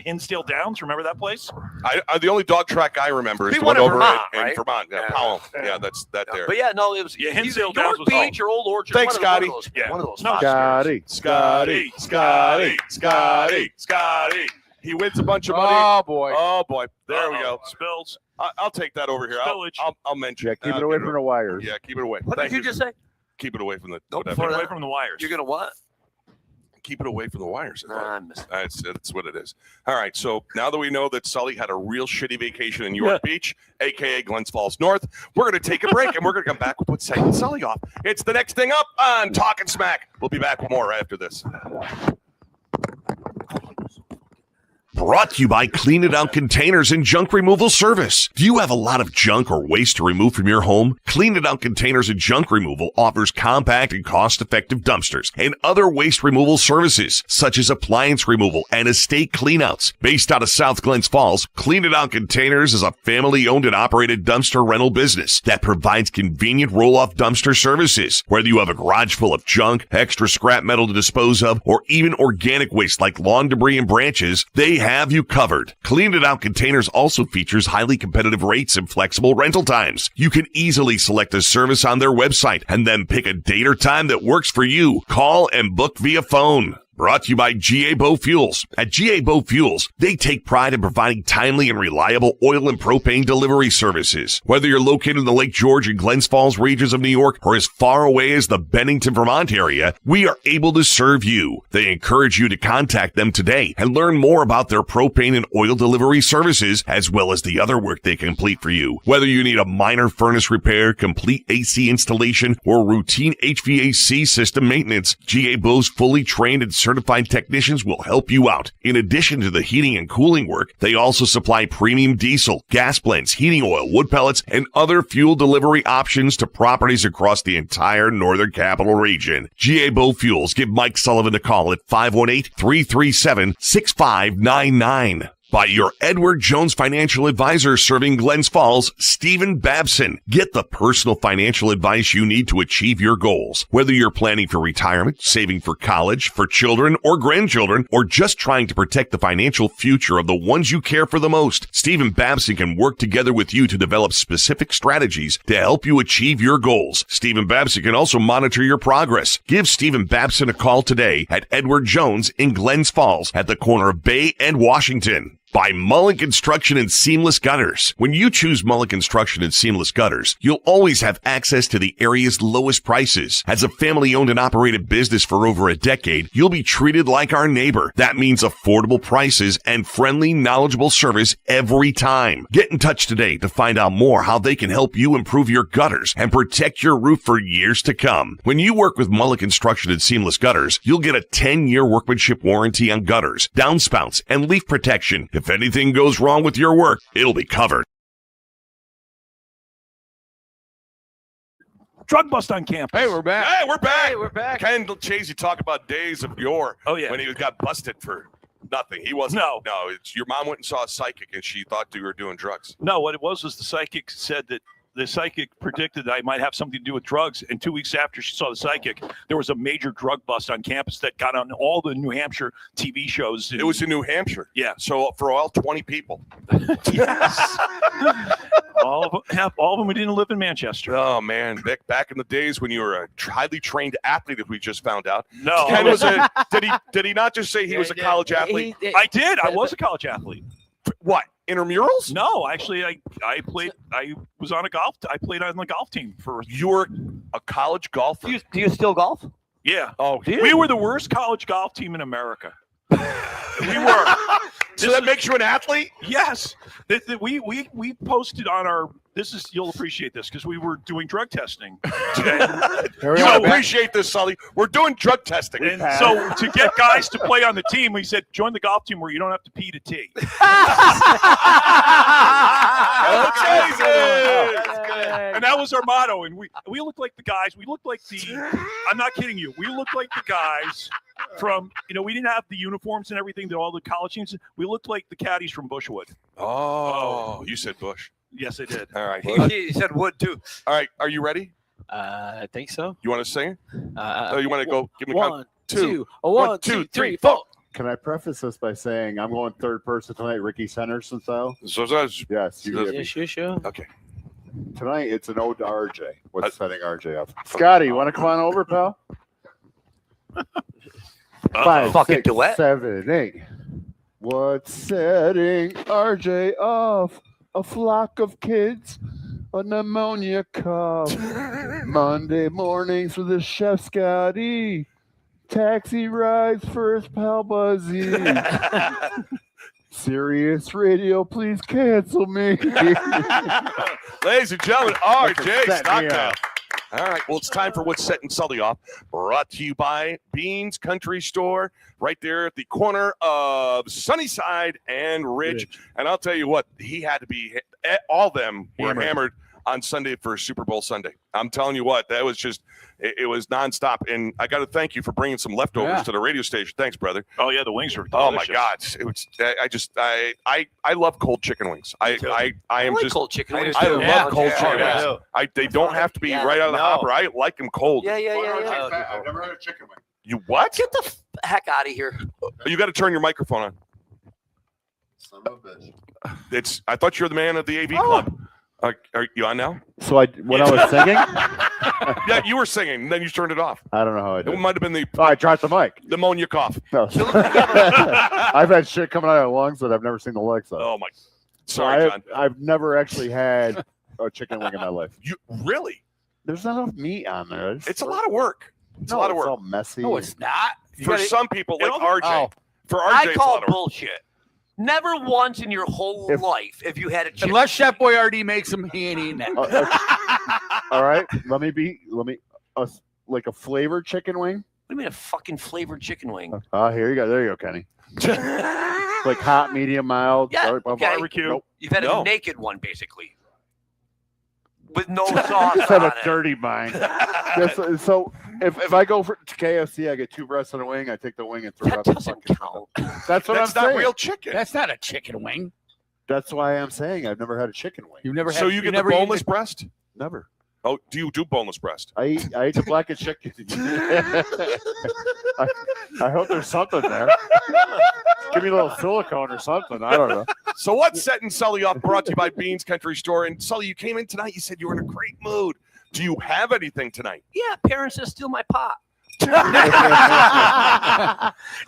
Hinsdale Downs. Remember that place? I the only dog track I remember is They the one won in over Vermont, in right? Vermont. Yeah, Powell. Yeah, that's that there. But yeah, no, it was Hinsdale York Downs was Beach or Old Orchard. Thanks, one Scotty. Of those, Yeah. one of those. No, spots. Scotty. He wins a bunch of money. Oh boy. Oh boy. There we go. Spills. I'll take that over here. Spillage. I'll mention. Yeah, keep it away from the wires. Yeah, keep it away. What Thank did you just say? Keep it away from the. Nope, whatever. before Away that. from the wires. You're gonna what? Keep it away from the wires. I missed it. That's what it is. All right. So now that we know that Sully had a real shitty vacation in York Beach, aka Glens Falls North, we're going to take a break and we're going to come back with what's setting Sully off. It's the next thing up on Talkin' Smack. We'll be back with more after this. Brought to you by Clean It Out Containers and Junk Removal Service. Do you have a lot of junk or waste to remove from your home? Clean It Out Containers and Junk Removal offers compact and cost-effective dumpsters and other waste removal services, such as appliance removal and estate cleanouts. Based out of South Glens Falls, Clean It Out Containers is a family-owned and operated dumpster rental business that provides convenient roll-off dumpster services. Whether you have a garage full of junk, extra scrap metal to dispose of, or even organic waste like lawn debris and branches, they have you covered. Clean It Out Containers also features highly competitive rates and flexible rental times. You can easily select a service on their website and then pick a date or time that works for you. Call and book via phone. Brought to you by Bove Fuels. At Bove Fuels, they take pride in providing timely and reliable oil and propane delivery services. Whether you're located in the Lake George and Glens Falls regions of New York or as far away as the Bennington, Vermont area, we are able to serve you. They encourage you to contact them today and learn more about their propane and oil delivery services as well as the other work they complete for you. Whether you need a minor furnace repair, complete AC installation, or routine HVAC system maintenance, Bove's fully trained and certified technicians will help you out. In addition to the heating and cooling work, they also supply premium diesel, gas blends, heating oil, wood pellets, and other fuel delivery options to properties across the entire Northern Capital Region. Bove Fuels. Give Mike Sullivan a call at 518-337-6599. By your Edward Jones financial advisor serving Glens Falls, Stephen Babson. Get the personal financial advice you need to achieve your goals. Whether you're planning for retirement, saving for college, for children or grandchildren, or just trying to protect the financial future of the ones you care for the most, Stephen Babson can work together with you to develop specific strategies to help you achieve your goals. Stephen Babson can also monitor your progress. Give Stephen Babson a call today at Edward Jones in Glens Falls at the corner of Bay and Washington. By Mullen Construction and Seamless Gutters. When you choose Mullen Construction and Seamless Gutters, you'll always have access to the area's lowest prices. As a family-owned and operated business for over a decade, you'll be treated like our neighbor. That means affordable prices and friendly, knowledgeable service every time. Get in touch today to find out more how they can help you improve your gutters and protect your roof for years to come. When you work with Mullen Construction and Seamless Gutters, you'll get a 10-year workmanship warranty on gutters, downspouts, and leak protection. If anything goes wrong with your work, it'll be covered. Drug bust on campus. Hey, we're back. Hey, we're back. Hey, we're back. Ken Leccese talked about days of yore. Oh, yeah. When he got busted for Nothing. He wasn't. No. No. It's your mom went and saw a psychic, and she thought you were doing drugs. No, what it was the psychic said that the psychic predicted that I might have something to do with drugs. And 2 weeks after she saw the psychic, there was a major drug bust on campus that got on all the New Hampshire TV shows. It was in New Hampshire. Yeah. So for all 20 people. Yes. all of them who didn't live in Manchester. Oh, man. Back in the days when you were a highly trained athlete, as we just found out. No. Ken did he not just say he was a college athlete? I did. I was a college athlete. What? Intramurals? No, actually, I played. I was on I played on the golf team for. You were a college golfer. Do you still golf? Yeah. Oh, we were the worst college golf team in America. We were. So that makes you an athlete? Yes. We posted on our. You'll appreciate this because we were doing drug testing today. You'll appreciate this, Sully. We're doing drug testing. And so to get guys to play on the team, we said join the golf team where you don't have to pee to tee. And that was our motto. And we looked like the guys. We looked like I'm not kidding you. We looked like the guys from, we didn't have the uniforms and everything that all the college teams. We looked like the caddies from Bushwood. Oh, you said Bush. Yes, I did. All right. He said wood too. All right. Are you ready? I think so. You want to sing? You want to go? Give me one, two. One, two, three, four. Can I preface this by saying I'm going third person tonight, Ricky Sanderson style? Yes. Sure. Okay. Tonight it's an ode to RJ. What's setting RJ up? Scotty, you want to come on over, pal? 5, Fucking 6, duet. 7, 8. What's setting RJ off? A flock of kids, a pneumonia cough. Monday mornings with the chef Scotty. Taxi rides for his pal Buzzy. Sirius Radio, please cancel me. Ladies and gentlemen, RJ Set me Stockdale. up. All right. Well, it's time for What's Setting Sully Off. Brought to you by Beans Country Store, right there at the corner of Sunnyside and Ridge. And I'll tell you what, he had to be. All of them were hammered on Sunday for Super Bowl Sunday. I'm telling you what, that was just. It was nonstop. And I got to thank you for bringing some leftovers to the radio station. Thanks, brother. Oh yeah, the wings are delicious. Oh my God! It was. I love cold chicken wings. I am like just cold chicken wings. I too. love cold chicken yeah. wings. They don't have to be right out of the hopper. I like them cold. Yeah. I've never had a chicken wing. You what? Get the heck out of here. You got to turn your microphone on. Son of a bitch. I thought you were the man of the AV club. Are you on now? So I was singing? Yeah, you were singing, and then you turned it off. I don't know how I did. It might have been I dropped the mic. the ammonia cough. No. I've had shit coming out of my lungs that I've never seen the legs of. Oh my! Sorry, John. I've never actually had a chicken wing in my life. You really? There's not enough meat on there. It's a lot of work. It's a lot of work. It's all messy. No, it's not. For some people, like RJ. For RJ, I it's a call lot of work. bullshit. Never once in your whole life have you had a chicken. Unless Chef Boyardee makes them, he ain't eating that. All right, let me like a flavored chicken wing. What do you mean a fucking flavored chicken wing? Here you go. There you go, Kenny. Like hot, medium, mild. Yeah, barbecue. Nope. You've had a naked one, basically. With no sauce Just had on a it. dirty mind. So if I go to KFC, I get 2 breasts on a wing. I take the wing and throw it out. That doesn't count. That's what That's I'm not saying. real chicken. That's not a chicken wing. That's why I'm saying I've never had a chicken wing. You've never had. So you get the boneless breast? Never. Oh, do you do boneless breast? I eat the blackened chicken. I hope there's something there. Give me a little silicone or something. I don't know. So what's setting Sully off? Brought to you by Beans Country Store. And Sully, you came in tonight. You said you were in a great mood. Do you have anything tonight? Yeah, parents just steal my pot.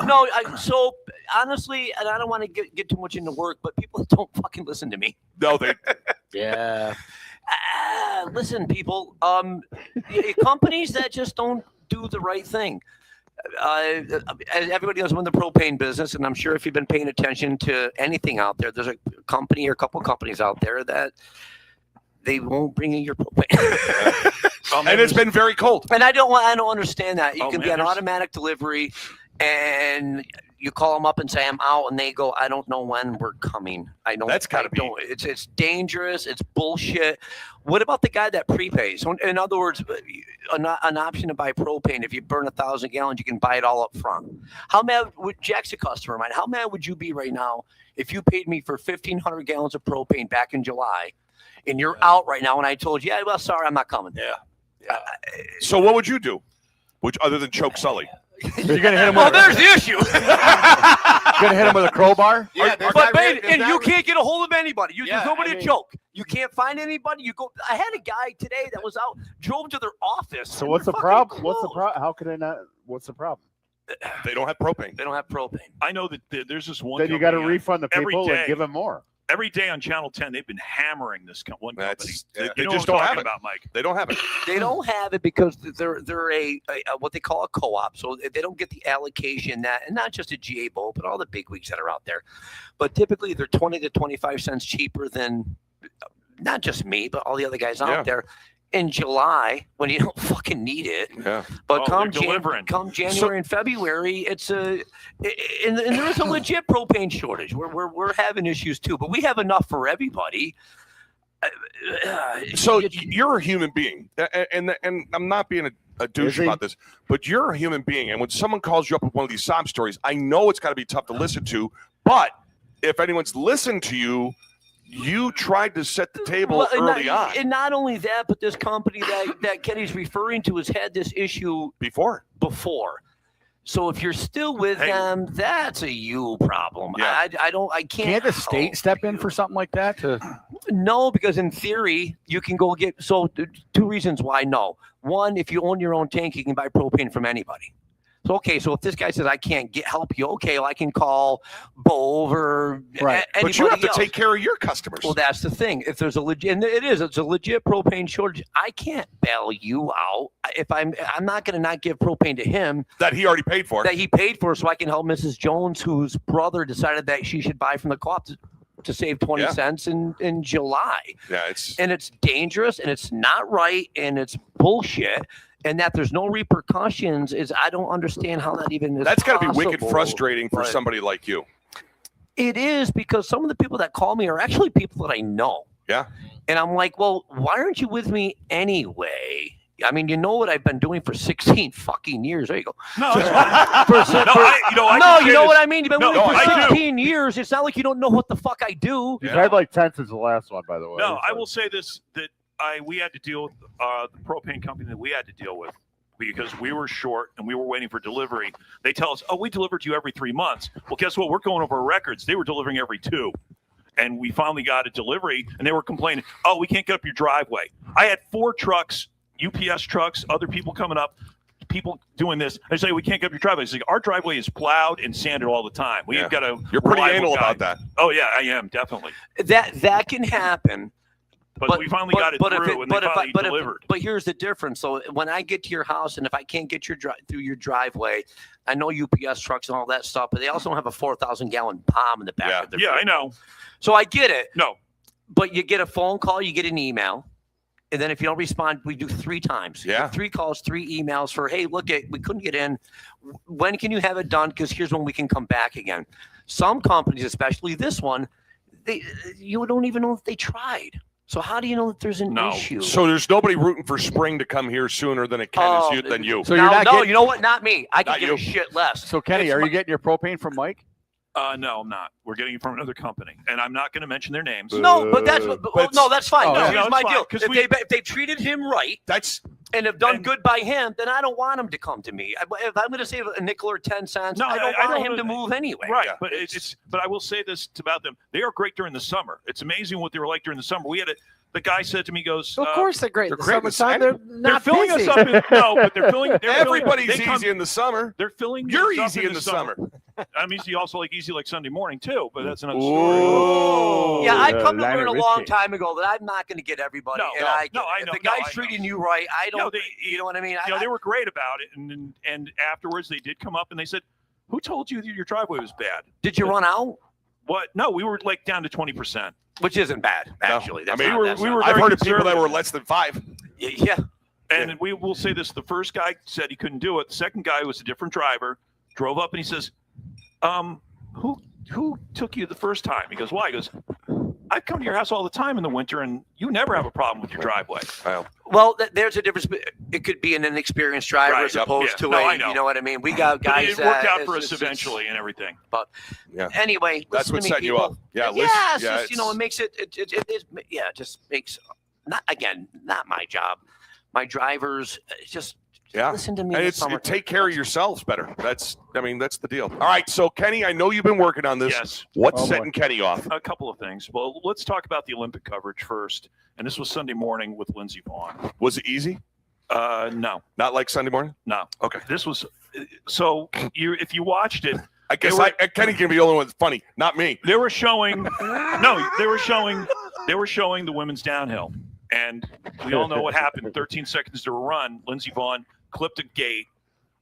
No, so honestly, and I don't want to get too much into work, but people don't fucking listen to me. No, they. Yeah. Listen, people. Companies that just don't do the right thing. Everybody knows I'm in the propane business, and I'm sure if you've been paying attention to anything out there, there's a company or a couple companies out there that they won't bring in your propane. And it's been very cold. And I don't understand that. You can be an automatic delivery, and you call them up and say I'm out, and they go, I don't know when we're coming. I don't. That's gotta be. It's dangerous. It's bullshit. What about the guy that prepays? In other words, an option to buy propane. If you burn 1,000 gallons, you can buy it all up front. How mad would Jack's a customer of mine? How mad would you be right now if you paid me for 1,500 gallons of propane back in July, and you're out right now, and I told you, yeah, well, sorry, I'm not coming. Yeah. So what would you do? Other than choke Sully? You're gonna hit him. Well, there's the issue. You're gonna hit him with a crowbar. Yeah, and you can't get a hold of anybody. There's nobody to choke. You can't find anybody. You go. I had a guy today that was out, drove to their office. So what's the problem? What's the problem? How could I not? What's the problem? They don't have propane. They don't have propane. I know that there's this one. Then you got to company refund the people and give them more. Every day on Channel 10, they've been hammering this one company. They just don't have it. About, Mike. They don't have it. They don't have it because they're a what they call a co-op, so they don't get the allocation that, and not just a GA Bowl, but all the big wigs that are out there. But typically, they're 20 to 25 cents cheaper than not just me, but all the other guys out there. In July, when you don't fucking need it, but come January and February, it's and there is a legit propane shortage. We're having issues too, but we have enough for everybody. So you're a human being, and I'm not being a douche about this, but you're a human being, and when someone calls you up with one of these sob stories, I know it's got to be tough to listen to, but if anyone's listened to you, you tried to set the table early on. And not only that, but this company that Kenny's referring to has had this issue before. So if you're still with them, that's a you problem. Yeah. I can't. Can't the state step in for something like that? No, because in theory, you can go get. So two reasons why no. One, if you own your own tank, you can buy propane from anybody. So, okay, so if this guy says, I can't help you, okay, well, I can call Bove or anybody But you have to else. take care of your customers. Well, that's the thing. If there's a legit, and it's a legit propane shortage, I can't bail you out. If I'm not going to not give propane to him. That he already paid for. That he paid for, so I can help Mrs. Jones, whose brother decided that she should buy from the co-op to save 20 cents in July. Yeah, it's dangerous, and it's not right, and it's bullshit. And that there's no repercussions is I don't understand how that even is. That's got to be possible. wicked frustrating for somebody like you. It is, because some of the people that call me are actually people that I know. Yeah. And I'm like, well, why aren't you with me anyway? I mean, you know what I've been doing for 16 fucking years. There you go. No, you know what I mean? You've been with me for 16 years. It's not like you don't know what the fuck I do. You've had like 10 since the last one, by the way. No, I will say this, that we had to deal with the propane company that we had to deal with because we were short and we were waiting for delivery. They tell us, we deliver to you every 3 months. Well, guess what? We're going over our records. They were delivering every 2. And we finally got a delivery, and they were complaining, we can't get up your driveway. I had 4 trucks, UPS trucks, other people coming up, people doing this. I say, we can't get up your driveway. It's like, our driveway is plowed and sanded all the time. We've got a You're pretty reliable anal guy. about that. Oh, yeah, I am, definitely. That can happen. But we finally got it through, and they finally delivered. But here's the difference. So when I get to your house, and if I can't get through your driveway, I know UPS trucks and all that stuff, but they also don't have a 4,000-gallon bomb in the back of their vehicle. I know. So I get it. No. But you get a phone call, you get an email, and then if you don't respond, we do 3 times. Yeah. 3 calls, 3 emails for, hey, look, we couldn't get in. When can you have it done? Because here's when we can come back again. Some companies, especially this one, you don't even know if they tried. So how do you know that there's an issue? So there's nobody rooting for spring to come here sooner than it can than you. So you're not getting, you know what? Not me. I can give a shit less. So Kenny, are you getting your propane from Mike? No, I'm not. We're getting it from another company, and I'm not going to mention their names. No, but that's no, that's fine. Oh, Here's my deal. Because if they treated him right, and have done good by him, then I don't want him to come to me. If I'm going to save a nickel or 10 cents, I don't want him to move anyway. Right, but but I will say this about them: they are great during the summer. It's amazing what they were like during the summer. The guy said to me, "Goes, of course they're great. They're The great summertime, they're not filling busy. us up. But they're filling. Everybody's easy in the summer. They're filling. You're us up easy in the summer. I'm easy, also easy like Sunday morning too. But that's another story. Yeah, I've come to learn a long time ago that I'm not going to get everybody. No, and I know. If the guy's treating you right, I don't. You know what I mean? They were great about it, and afterwards they did come up and they said, "Who told you that your driveway was bad? Did you run out? What? No, we were like down to 20%, which isn't bad actually. I mean, we were. I've heard of people that were less than 5. Yeah. And we will say this: the first guy said he couldn't do it. The second guy was a different driver. Drove up and he says, "Who took you the first time?" He goes, "Why?" He goes, "I come to your house all the time in the winter, and you never have a problem with your driveway." Well, Well, there's a difference. It could be an inexperienced driver as opposed to I a, know. you know what I mean? We got guys it worked out that for it's- us eventually and everything. But Yeah. anyway, That's listen what to me, set you people. up. Yeah, Yeah, listen, it's just, it makes it just makes, not my job. My drivers, just listen to me. And this summer. take care of yourselves better. That's the deal. All right, so Kenny, I know you've been working on this. Yes. What's setting Kenny off? A couple of things. Well, let's talk about the Olympic coverage first. And this was Sunday morning with Lindsey Vonn. Was it easy? No. Not like Sunday morning? No. Okay. This was if you watched it, I guess Kenny can be the only one that's funny, not me. They were showing the women's downhill. And we all know what happened. 13 seconds to a run. Lindsey Vonn clipped a gate.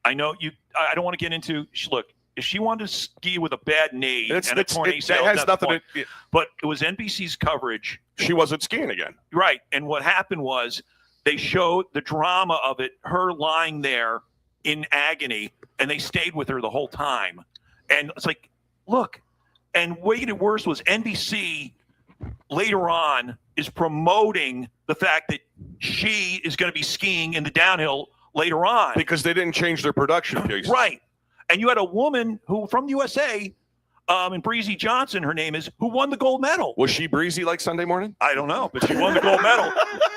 I know I don't want to get into look, if she wanted to ski with a bad knee and a torn ACL, that has nothing to. But it was NBC's coverage. She wasn't skiing again. Right. And what happened was they showed the drama of it, her lying there in agony, and they stayed with her the whole time. And it's like, look, and what made it worse was NBC later on is promoting the fact that she is going to be skiing in the downhill later on. Because they didn't change their production piece. Right. And you had a woman who from the USA, and Breezy Johnson, her name is, who won the gold medal. Was she breezy like Sunday morning? I don't know, but she won the gold medal,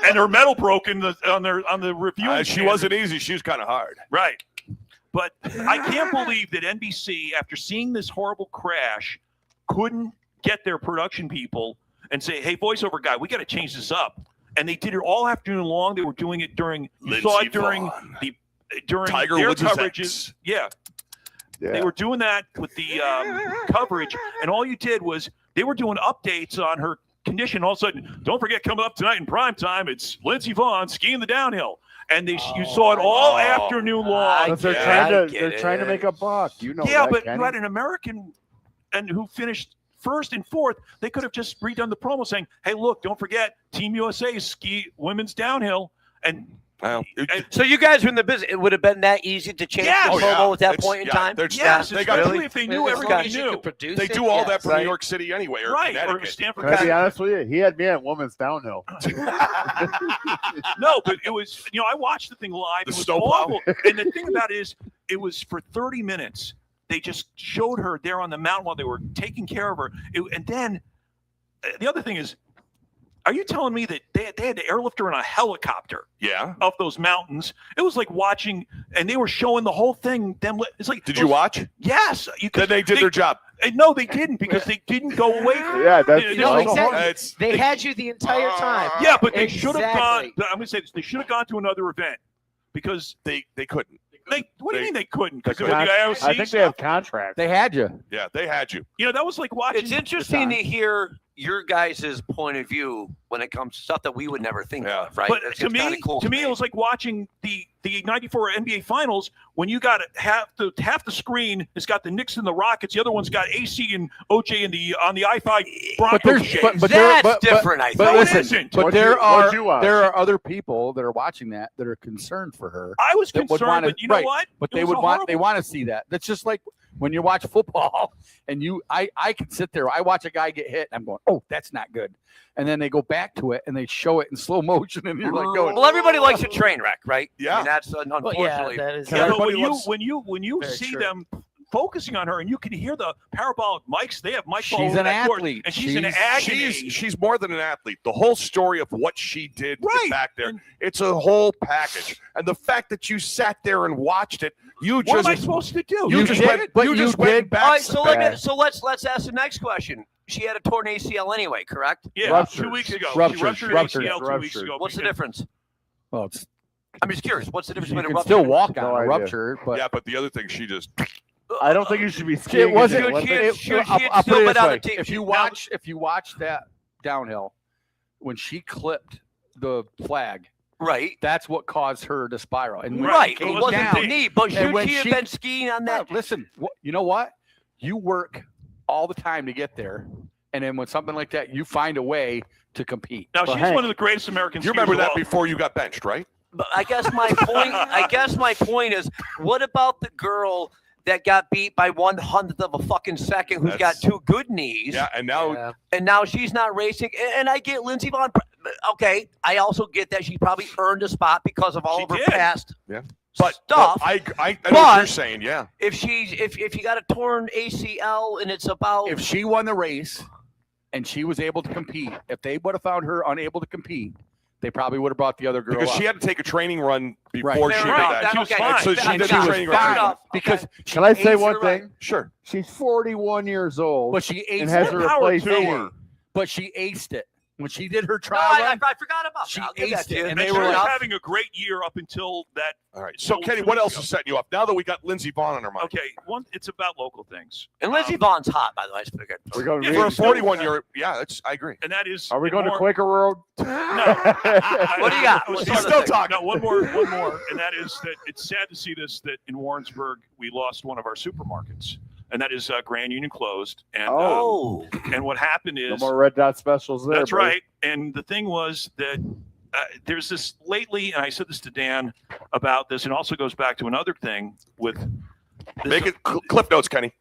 and her medal broke on the review. She wasn't easy. She was kind of hard. Right. But I can't believe that NBC, after seeing this horrible crash, couldn't get their production people and say, "Hey, voiceover guy, we got to change this up." And they did it all afternoon long. They were doing it during during Tiger their Woods' coverages. Yeah. They were doing that with the coverage, and all you did was they were doing updates on her condition. All of a sudden, don't forget, coming up tonight in prime time, it's Lindsey Vonn skiing the downhill, and you saw it all afternoon long. They're trying to make a buck. You know. Yeah, that, but Kenny. you had an American, and who finished first and fourth. They could have just redone the promo saying, "Hey, look, don't forget, Team USA ski women's downhill," and. So you guys were in the business. It would have been that easy to change the promo at that point in time? Yes, they got especially if they knew everybody knew. They do all that from New York City anyway, or Connecticut. Or Stanford. Can I be honest with you? He had me at women's downhill. No, but it was, I watched the thing live. It was snowplow. awful. And the thing about it is, it was for 30 minutes. They just showed her there on the mountain while they were taking care of her. And then the other thing is, are you telling me that they had to airlift her in a helicopter? Yeah. Up those mountains. It was like watching, and they were showing the whole thing. It's like. Did you watch? Yes. Then they did their job. No, they didn't, because they didn't go away from Yeah, that's exactly. They had you the entire time. Yeah, but they should have gone. Exactly. I'm going to say this. They should have gone to another event because they couldn't. What do you mean they couldn't? Because of Con- the IOC I think they stuff? have contracts. They had you. Yeah, they had you. That was like watching. It's interesting to hear your guys' point of view when it comes to stuff that we would never think of, right? But It's to kinda me, cool it was like watching the '94 NBA Finals when you got half the screen has got the Knicks and the Rockets, the other one's got AC and OJ on the I-5 Broncos shades. That's different, I think. No, it listen, isn't. but What'd you watch? there are other people that are watching that are concerned for her. I was that would concerned, wanna- but you know right, what? But It they was would a want horrible- to see that. That's just like when you watch football and I can sit there. I watch a guy get hit and I'm going, oh, that's not good. And then they go back to it and they show it in slow motion and you're like going. Well, everybody likes a train wreck, right? Yeah. I mean, that's unfortunately. that is. Yeah, but Everybody when you Very see true. them focusing on her and you can hear the parabolic mics, they have mics all She's over an that court, athlete. and she's in agony. She's more than an athlete. The whole story of what she did to Right. get back there, it's a whole package. And the fact that you sat there and watched it, what am I supposed to do? You just went back. All right, so let's ask the next question. She had a torn ACL anyway, correct? Yeah, Ruptured. 2 weeks ago. Ruptured. She ruptured her Ruptured. ACL 2 weeks Ruptured. ago. What's the difference? Well, it's I'm just curious. What's the difference you between a can rupture? still walk on No a idea. rupture, but Yeah, but the other thing, she just. I don't think you should be skiing. it wasn't. in the Olympics. Should I'll she put still it been this on way. the team? If you watch that downhill, when she clipped the flag, Right. that's what caused her to spiral. And when Right. she It came wasn't down, the knee, but and should when she have been skiing on that? Listen, you know what? You work all the time to get there, and then when something like that, you find a way to compete. Now, Well, she's Hank, one of the greatest Americans. You remember that before you got benched, right? But I guess my point is, what about the girl that got beat by 1/100th of a fucking second, who's got two good knees? Yeah, and now And now she's not racing. And I get Lindsey Vonn. Okay, I also get that she probably earned a spot because of all of her past But stuff. I know what you're saying. Yeah. If you got a torn ACL and it's about If she won the race and she was able to compete, if they would have found her unable to compete, they probably would have brought the other girl Because up. she had to take a training run before Right. she did Right. that. She was And fine. so she did She the was training fine. run. Because Can I say aced one her thing? life. Sure. She's 41 years old, But she aced and has it. a Power replacement. to her. But she aced it. When she did her No, trial I run, forgot about she that. I'll give that aced to you. it. And And they they were were like, having a great year up until that. All right. So, Kenny, what else is setting you up? Now that we got Lindsey Vaughn on our mind. Okay, it's about local things. And Lindsey Vaughn's hot, by the way. It's pretty good. We're going Yeah, to For a she's 41 year, I agree. And that is. Are we going to more- Quaker Road? What do you got? He's What's still the talking. No, one more, and that is that it's sad to see this, that in Warrensburg we lost one of our supermarkets, and that is Grand Union closed. And and what happened No is more red dot specials there. that's buddy. right. And the thing was that there's this lately, and I said this to Dan about this, and also goes back to another thing with this, Make it clip notes, Kenny.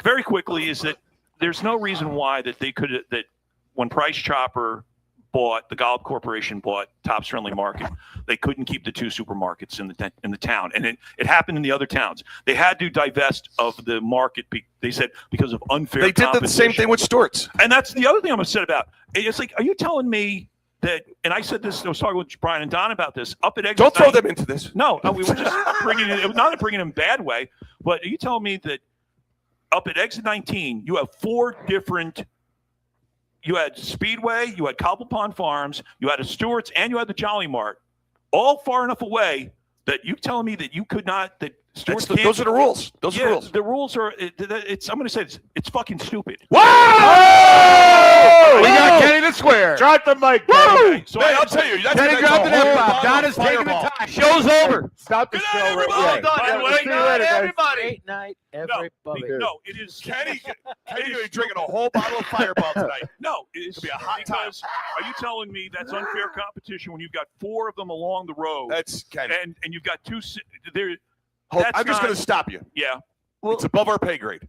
very quickly, is that there's no reason why that they could that when Price Chopper bought the Golub Corporation bought Tops Friendly Market, they couldn't keep the two supermarkets in the town, and it happened in the other towns. They had to divest of the market. They said because of unfair. They did the same thing with Stewart's, and that's the other thing I'm upset about. It's like, are you telling me that? And I said this. I was talking with Brian and Don about this. Up at exit. Don't throw 9 them into this. No, we were just bringing it. Not bringing them in a bad way, but are you telling me that up at exit 19 you have 4 different? You had Speedway, you had Cobble Pond Farms, you had a Stewart's, and you had the Jolly Mart, all far enough away that you telling me that you could not, that Stewart's can't. Those are the rules. Those are the rules. The rules are, I'm going to say it's fucking stupid. Whoa! We got Kenny the Square. Drop the mic, Kenny. Okay, so Hey, I'll tell you. That's Kenny dropped the F-bomb. Don is taking the time. show's over. Stop the Good show night, right everybody. there. By the way, See you later, guys. everybody. Great night, everybody. No, it is. Kenny's gonna be drinking a whole bottle of Fireball tonight. No, it's It'll be a hot time. because are you telling me that's unfair competition when you've got 4 of them along the road? That's Kenny. and you've got 2 there. Hold, that's I'm just not- going to stop you. Yeah. It's above our pay grade.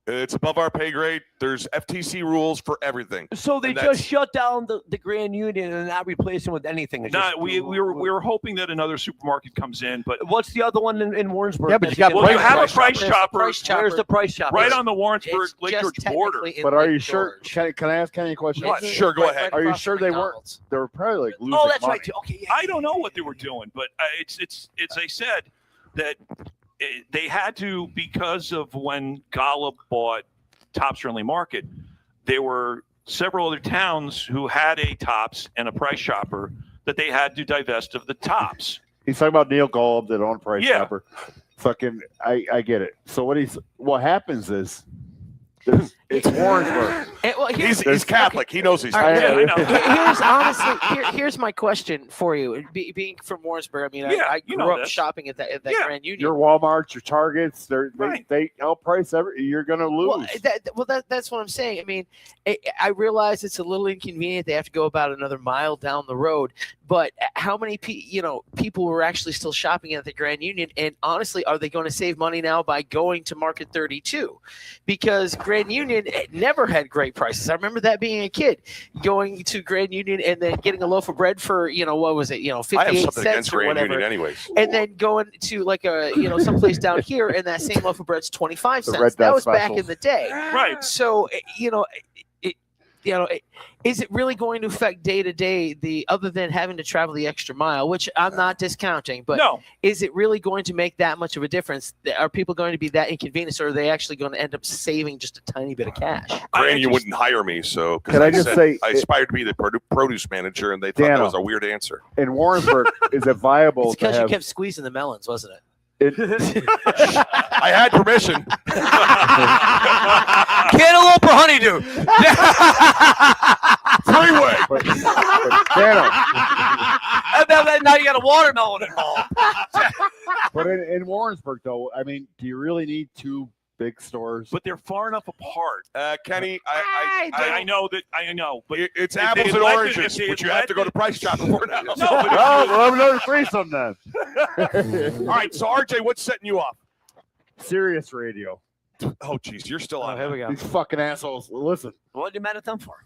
It's above our pay grade. There's FTC rules for everything. So they And just that's- shut down the Grand Union and not replace them with anything. It's No, just- we were hoping that another supermarket comes in, but What's the other one in Warrensburg? Yeah, but you got well, you have a Price There's Chopper Price Chopper. Where's the Price Chopper? right on the Warrensburg It's Lake just George border. technically in But are Lake you sure? George. Can I ask Kenny a question? What? Sure, go ahead. Are you across sure from they weren't? McDonald's. They were probably like losing Oh, that's money. right. Too. Okay, yeah. I don't know what they were doing, but it's I said that they had to, because of when Golub bought Tops Friendly Market, there were several other towns who had a Tops and a Price Chopper that they had to divest of the Tops. He's talking about Neil Golub that owned Price Yeah. Chopper. Fucking, I get it. So what happens is, it's Warrensburg. Well, He's Catholic. He knows he's. All right, I know. Here's honestly, here's my question for you. Being from Warrensburg, I mean, Yeah, I you grew know up this. shopping at that Yeah. Grand Union. Your Walmarts, your Targets, Right. they outprice you're gonna lose. That's what I'm saying. I mean, I realize it's a little inconvenient. They have to go about another mile down the road. But how many people were actually still shopping at the Grand Union? And honestly, are they going to save money now by going to Market 32? Because Grand Union never had great prices. I remember that being a kid, going to Grand Union and then getting a loaf of bread for what was it? I have 58 something cents against or Grand whatever. Union, anyways. And then going to like a someplace down here, and that same loaf of bread's 25 The cents. red That dot was back specials. in the day, Right. So is it really going to affect day to day other than having to travel the extra mile, which I'm not discounting, but No. is it really going to make that much of a difference? Are people going to be that inconvenienced, or are they actually going to end up saving just a tiny bit of cash? Grand, you wouldn't hire me, so. 'cause Can I just say- I aspired to be the produce manager, and they thought Dano. that was a weird answer. In Warrensburg, is it viable It's to because you have? kept squeezing the melons, wasn't it? I had permission. Cantaloupe or honeydew? Freeway. But Dano, Now you got a watermelon involved. but in Warrensburg, though, I mean, do you really need 2 big stores? But they're far enough apart. Kenny, I know that. I know, but it's if apples they and had oranges, if they which had you have to let go to Price Chopper for now. No, but Oh, we'll have another threesome then. All right, so RJ, what's setting you off? Sirius Radio. Oh, geez, you're still on. Here we go. These fucking assholes. Listen, What did you mad at them for?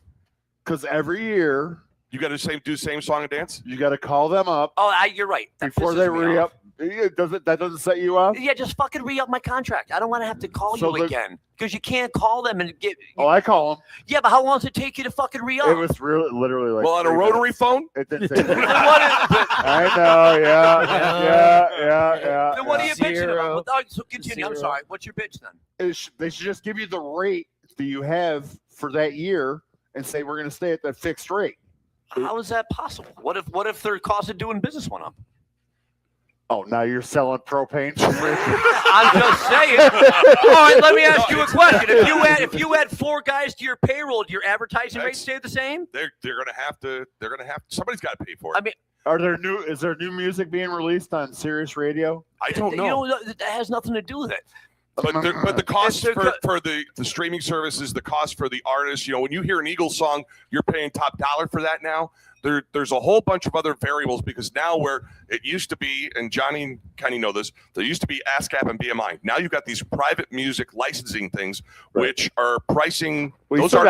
because every year You got to do the same song and dance? You got to call them up. Oh, you're right. That before pisses they me re-up. off. That doesn't set you off? Yeah, just fucking re-up my contract. I don't want to have to call So you again because you can't call them and get. Oh, I call them. Yeah, but how long does it take you to fucking re-up? It was literally like. Well, on a rotary phone? It didn't take. I know. Yeah. Then what are you bitching about? Oh, so continue. I'm sorry. What's your bitch then? They should just give you the rate that you have for that year and say we're going to stay at that fixed rate. How is that possible? What if their cost of doing business went up? Oh, now you're selling propane. I'm just saying. All right, let me ask you a question. If you add 4 guys to your payroll, do your advertising rate stay the same? They're gonna have to. Somebody's got to pay for it. I mean, is there new music being released on Sirius Radio? I don't know. That has nothing to do with it. But the cost for the streaming services, the cost for the artists, when you hear an Eagles song, you're paying top dollar for that now. There's a whole bunch of other variables because now where it used to be, and Johnny and Kenny know this, there used to be ASCAP and BMI. Now you've got these private music licensing things, which are pricing. Well, you still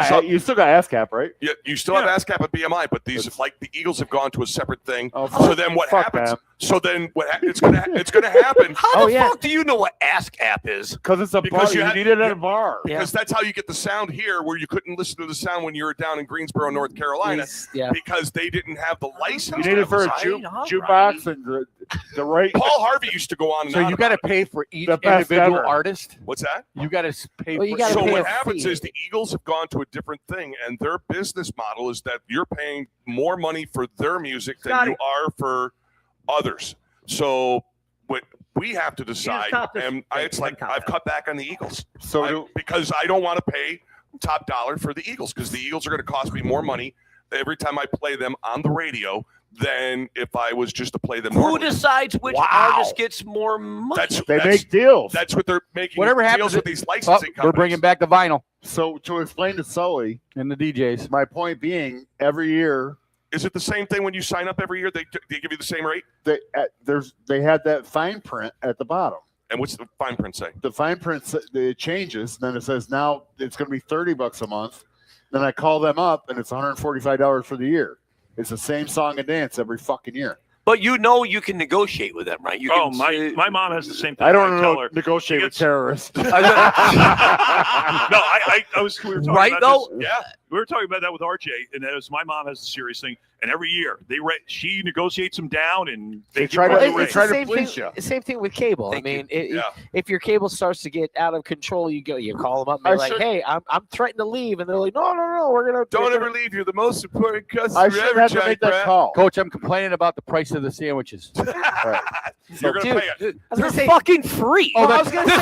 got ASCAP, right? Yeah, you still have ASCAP and BMI, but these like the Eagles have gone to a separate thing. Oh, so then what happens? Them. So then it's gonna happen. How the fuck do you know what ASCAP is? Because it's a bar. You need it at a bar. Because that's how you get the sound here, where you couldn't listen to the sound when you were down in Greensboro, North Carolina, because they didn't have the license. You need it for a jukebox and the right. Paul Harvey used to go on. And so on you got to about pay for each individual artist. What's that? You got to pay. So what happens is the Eagles have gone to a different thing, and their business model is that you're paying more money for their music than you are for others. So what we have to decide, and it's like I've cut back on the Eagles. Because I don't want to pay top dollar for the Eagles because the Eagles are going to cost me more money every time I play them on the radio than if I was just to play them. Who decides which artist gets more money? They make deals. That's what they're making. Whatever deals happens with these licensing companies. We're bringing back the vinyl. So to explain to Sully and the DJs, my point being, every year. Is it the same thing when you sign up every year? They give you the same rate? They had that fine print at the bottom. And what's the fine print say? The fine print it changes. Then it says now it's going to be $30 a month. Then I call them up and it's $145 for the year. It's the same song and dance every fucking year. But you can negotiate with them, right? My mom has the same thing. I don't know. Negotiate with terrorists. No, I was. We were talking right about though. This. Yeah, we were talking about that with RJ, and that was my mom has a serious thing, and every year she negotiates them down, and they try to please you. Same thing with cable. If your cable starts to get out of control, you call them up and they're like, "Hey, I'm threatening to leave," and they're like, "No, we're gonna don't ever leave. You're the most important customer I should have to make that call, Coach. I'm complaining about the price of the sandwiches. Right. You're gonna pay it. They're fucking free. Oh, I was gonna say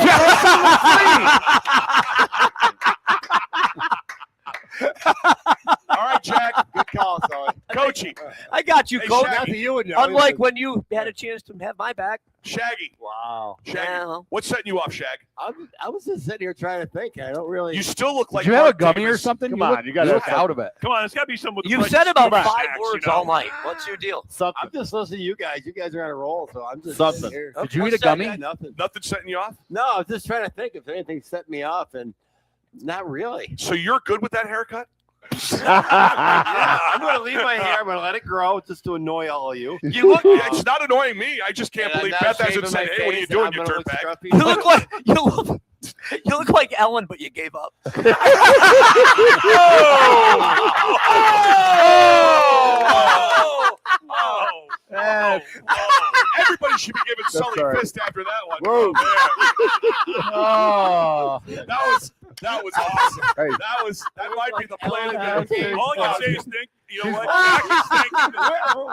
All right, Jack. Good call, Sully. Coachy. I got you, Coach. Shaggy. Unlike when you had a chance to have my back. Shaggy. Wow. Shaggy. What's setting you off, Shag? I was just sitting here trying to think. I don't really. You still look like. Did you have a Mark gummy Davis. or something? Come on, you got to look out of it. Come on, it's got to be something with the You've price said of about 5 snacks, words all night. What's your deal? I'm just listening to you guys. You guys are on a roll, so I'm just Something. here. Did you eat a gummy? Nothing. Nothing setting you off? No, I was just trying to think if anything set me off, and not really. So you're good with that haircut? Yeah, I'm going to leave my hair. I'm going to let it grow just to annoy all of you. You look. It's not annoying me. I just can't believe Beth hasn't said, "Hey, what are you doing, you dirtbag?" You look like Ellen, but you gave up. Everybody should be giving Sully a fist after that one. Whoa. That was awesome. Hey. That might be the plan of the game. All I can say is think. You know what?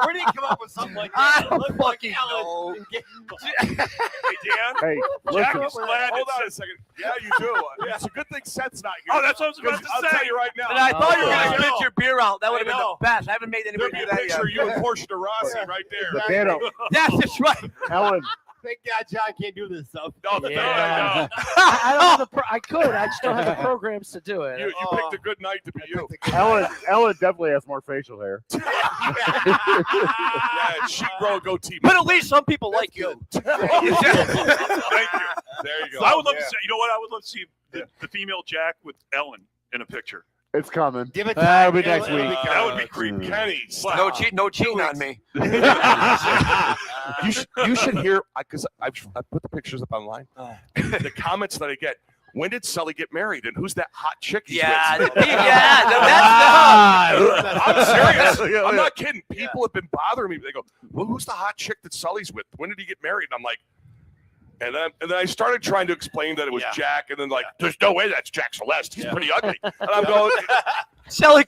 Where did he come up with something like that? I don't fucking know. Hey, Dan. Hey, Jack listen. is glad Hold on a it's second. Yeah, you do. It's a good thing Seth's not here. Oh, that's what I was about to I'll say. tell you right now. And I thought you were I going to know. spit your beer out. That would have been know. the best. I haven't made There'll anybody be do a that picture of yet. you and Portia de Rossi right there. The Dano. That's right. Ellen. Thank God John can't do this stuff. No, I don't have I could. I just don't have the programs to do it. You picked a good night to be you. Ellen definitely has more facial hair. Yeah, she grow a goatee. But at least some people like you. Thank you. There you go. I would love to see. You know what? I would love to see the female Jack with Ellen in a picture. It's coming. Give it That'll time. be next week. That would be creepy. Kenny, No cheating on me. you should hear, because I put the pictures up online. The comments that I get. When did Sully get married? And who's that hot chick he's with? I'm serious. I'm not kidding. People have been bothering me. They go, well, who's the hot chick that Sully's with? When did he get married? And I'm like, and then I started trying to explain that it was Jack. And then there's no way that's Jack Celeste. He's pretty ugly. And I'm going, Sully.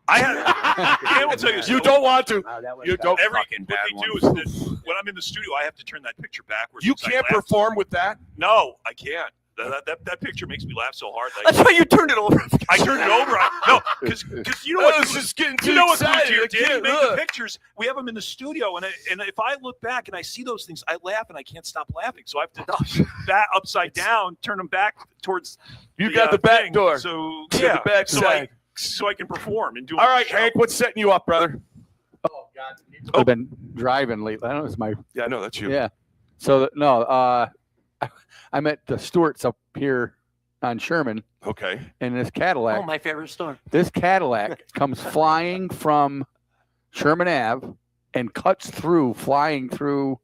I will tell you. You don't want to. You don't. What they do is that when I'm in the studio, I have to turn that picture backwards. You can't perform with that? No, I can't. That picture makes me laugh so hard. That's why you turned it over. I turned it over. No, because you know what? Just getting too you know what? excited. You make the pictures. We have them in the studio, and if I look back and I see those things, I laugh and I can't stop laughing. So I have to back upside down, turn them back towards. You got the back thing. door. So the back side. So I can perform and do. All right, Hank, what's setting you up, brother? Oh God, I've been driving lately. I don't know. It's my. Yeah, no, that's you. Yeah. So I'm at the Stewart's up here on Sherman. Okay. And this Cadillac. Oh, my favorite store. This Cadillac comes flying from Sherman Ave and cuts through, flying through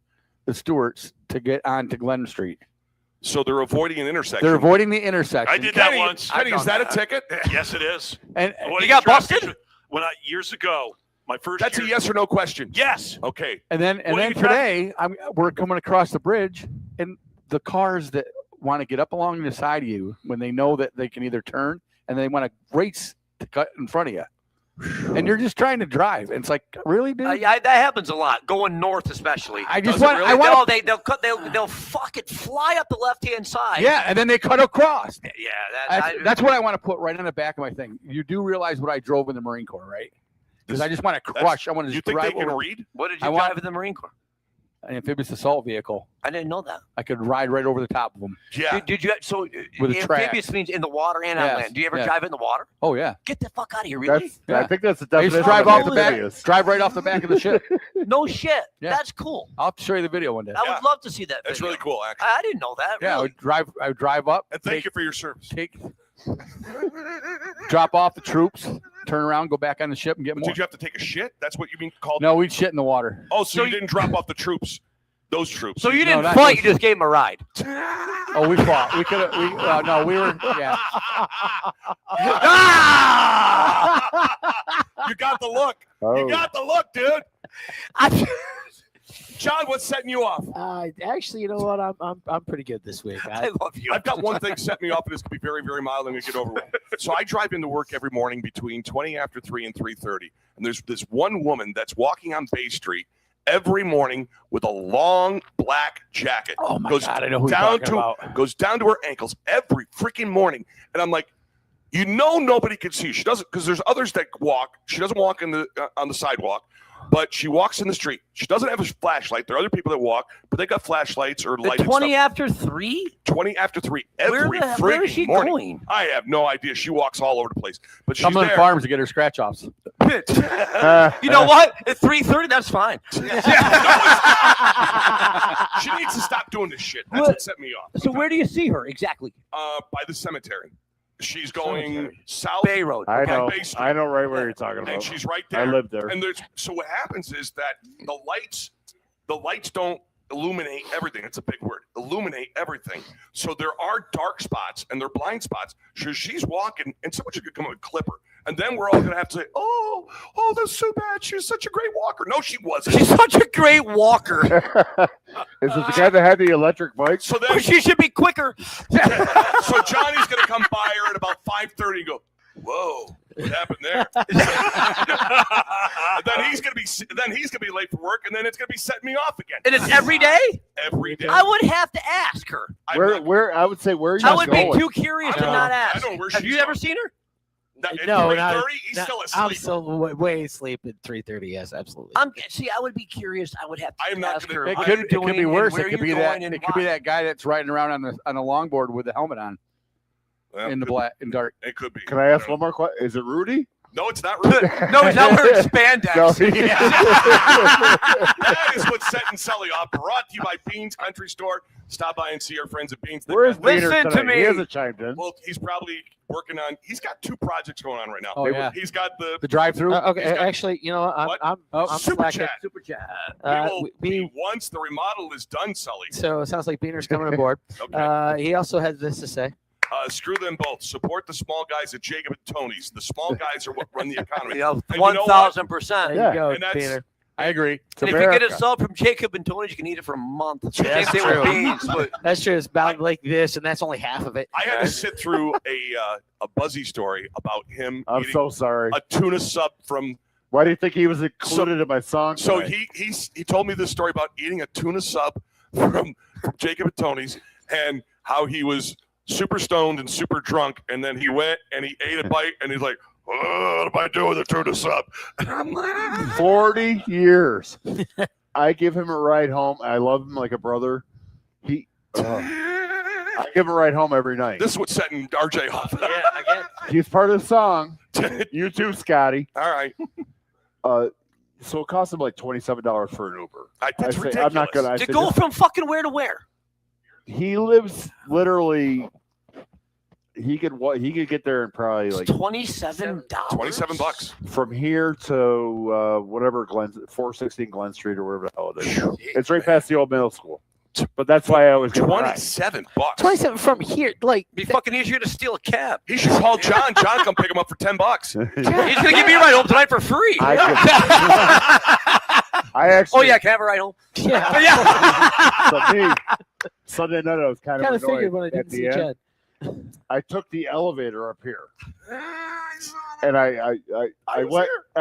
the Stewart's to get onto Glen Street. So they're avoiding an intersection. They're avoiding the intersection. I did that once. Kenny, is that a ticket? Yes, it is. And What you got traffic- busted? When years ago, my first. That's year, a yes or no question. Yes. Okay. And then What are you today we're coming across the bridge, and the cars that want to get up along the side of you when they know that they can either turn and they want to race to cut in front of you, and you're just trying to drive. And it's like, really, dude? That happens a lot, going north especially. I just Does it want- really? I want- They'll fucking fly up the left hand side. Yeah, and then they cut across. Yeah, That's what I want to put right on the back of my thing. You do realize what I drove in the Marine Corps, right? Because I just want to crush. I want to You just think drive they can over. read? What did I you want- drive in the Marine Corps? An amphibious assault vehicle. I didn't know that. I could ride right over the top of them. Yeah. Did you? So With a track. amphibious means in the water and on Yes, land. Do you ever yes. drive it in the water? Oh yeah. Get the fuck out of here, really? I think that's the I used to definition drive of off the back, amphibious. drive right off the back of the ship. No shit. Yeah. That's cool. I'll have to show you the video one day. I would love to see that. That's video. really cool, actually. I didn't know that. Yeah, Really. I would drive up. And thank you for your service. Drop off the troops, turn around, go back on the ship, and get more. Did you have to take a shit? That's what you mean called? No, we'd shit in the water. Oh, so you didn't drop off the troops. Those troops. So you didn't not fight. those- You just gave him a ride. Oh, we fought. We could have. No, we were. Yeah. You got the look. Oh. You got the look, dude. John, what's setting you off? Actually, you know what? I'm pretty good this week. I love you. I've got one thing set me off, and it's going to be very, very mild. I'm going to get over it. So I drive into work every morning between 20 after 3 and 3:30. And there's this one woman that's walking on Bay Street every morning with a long black jacket. Oh my goes God, I know who you're down talking about. Goes down to her ankles every freaking morning. And I'm like, you know, nobody can see. She doesn't, because there's others that walk. She doesn't walk on the sidewalk, but she walks in the street. She doesn't have a flashlight. There are other people that walk, but they got flashlights or lights. 20 after 3? 20 after 3 every Where is she freaking morning. going? I have no idea. She walks all over the place, but she's Cumberland there. Farms to get her scratch offs. You know what? At 3:30, that's fine. She needs to stop doing this shit. That's what set me off. So where do you see her exactly? By the cemetery. She's going south. Bay Road. I know. Bay Street. I know right where you're talking about. And she's right there. I live there. And so what happens is that the lights don't illuminate everything. It's a big word. Illuminate everything. So there are dark spots and there are blind spots. So she's walking, and someone should come up and clip her. And then we're all going to have to say, oh, that's so bad. She's such a great walker. No, she wasn't. She's such a great walker. Is it the guy that had the electric bike? So then She should be quicker. So Johnny's going to come by her at about 5:30 and go, whoa, what happened there? And then he's going to be late for work, and then it's going to be setting me off again. And it's every day? Every day. I would have to ask her. Where I would say where are you I would going? be too curious to not ask. I know where Have she's you ever going. seen her? At No, 3:30, he's still asleep. I'm still way asleep at 3:30. Yes, absolutely. I would be curious. I would have to I am not ask gonna- her. It what could you're it could be doing worse. and where It could you're be that going and it could be why. that guy that's riding around on a longboard with the helmet on Well, in the black and dark. It could be. Can I ask one more question? Is it Rudy? No, it's not really. No, he's not wearing spandex. No, That is what's setting Sully off. Brought to you by Beans Country Store. Stop by and see our friends at Beans. Where's Peter Listen to tonight? me. He hasn't chimed in. Well, he's probably working on. He's got 2 projects going on right now. Oh, yeah. He's got the drive-through. Okay, He's got- actually, you know, I'm Super slacking. chat. Super chat. We will be once the remodel is done, Sully. So it sounds like Beaner's coming aboard. Okay. He also has this to say. Screw them both. Support the small guys at Jacob and Tony's. The small guys are what run the economy. Yeah, And you know what? 1,000%. There Yeah. you go, And that's- Beaner. I agree. And if you get a sub from Jacob and Tony's, you can eat it for a month. Same That's thing true. with beans, but That's true. It's about like this, and that's only half of it. I had to sit through a Buzzy story about him I'm eating so sorry. a tuna sub from. Why do you think he was included in my song? So tonight? he told me this story about eating a tuna sub from Jacob and Tony's and how he was super stoned and super drunk, and then he went and he ate a bite and he's like, "Oh, what am I doing with a tuna sub?" And I'm like, 40 years. I give him a ride home. I love him like a brother. I give him a ride home every night. this is what's setting RJ off. yeah, I get He's part of the song. You too, Scotty. All right. So it cost him like $27 for an Uber. That's say, ridiculous. I'm not gonna. I to say, go just- from fucking where to where? he lives literally. He could get there in probably like $27. $27 from here to whatever 416 Glen Street or whatever the hell it is. It's right past the old middle school. But that's why I always get a ride. $27. 27 from here, like Be fucking easier to steal a cab. He should call John. John, come pick him up for $10. He's gonna give me a ride home tonight for free. I actually. Oh yeah, can I have a ride home? yeah. So me, Sunday night I was kind Kind of of figured when I annoyed didn't at see the end. Chad. I took the elevator up here, and I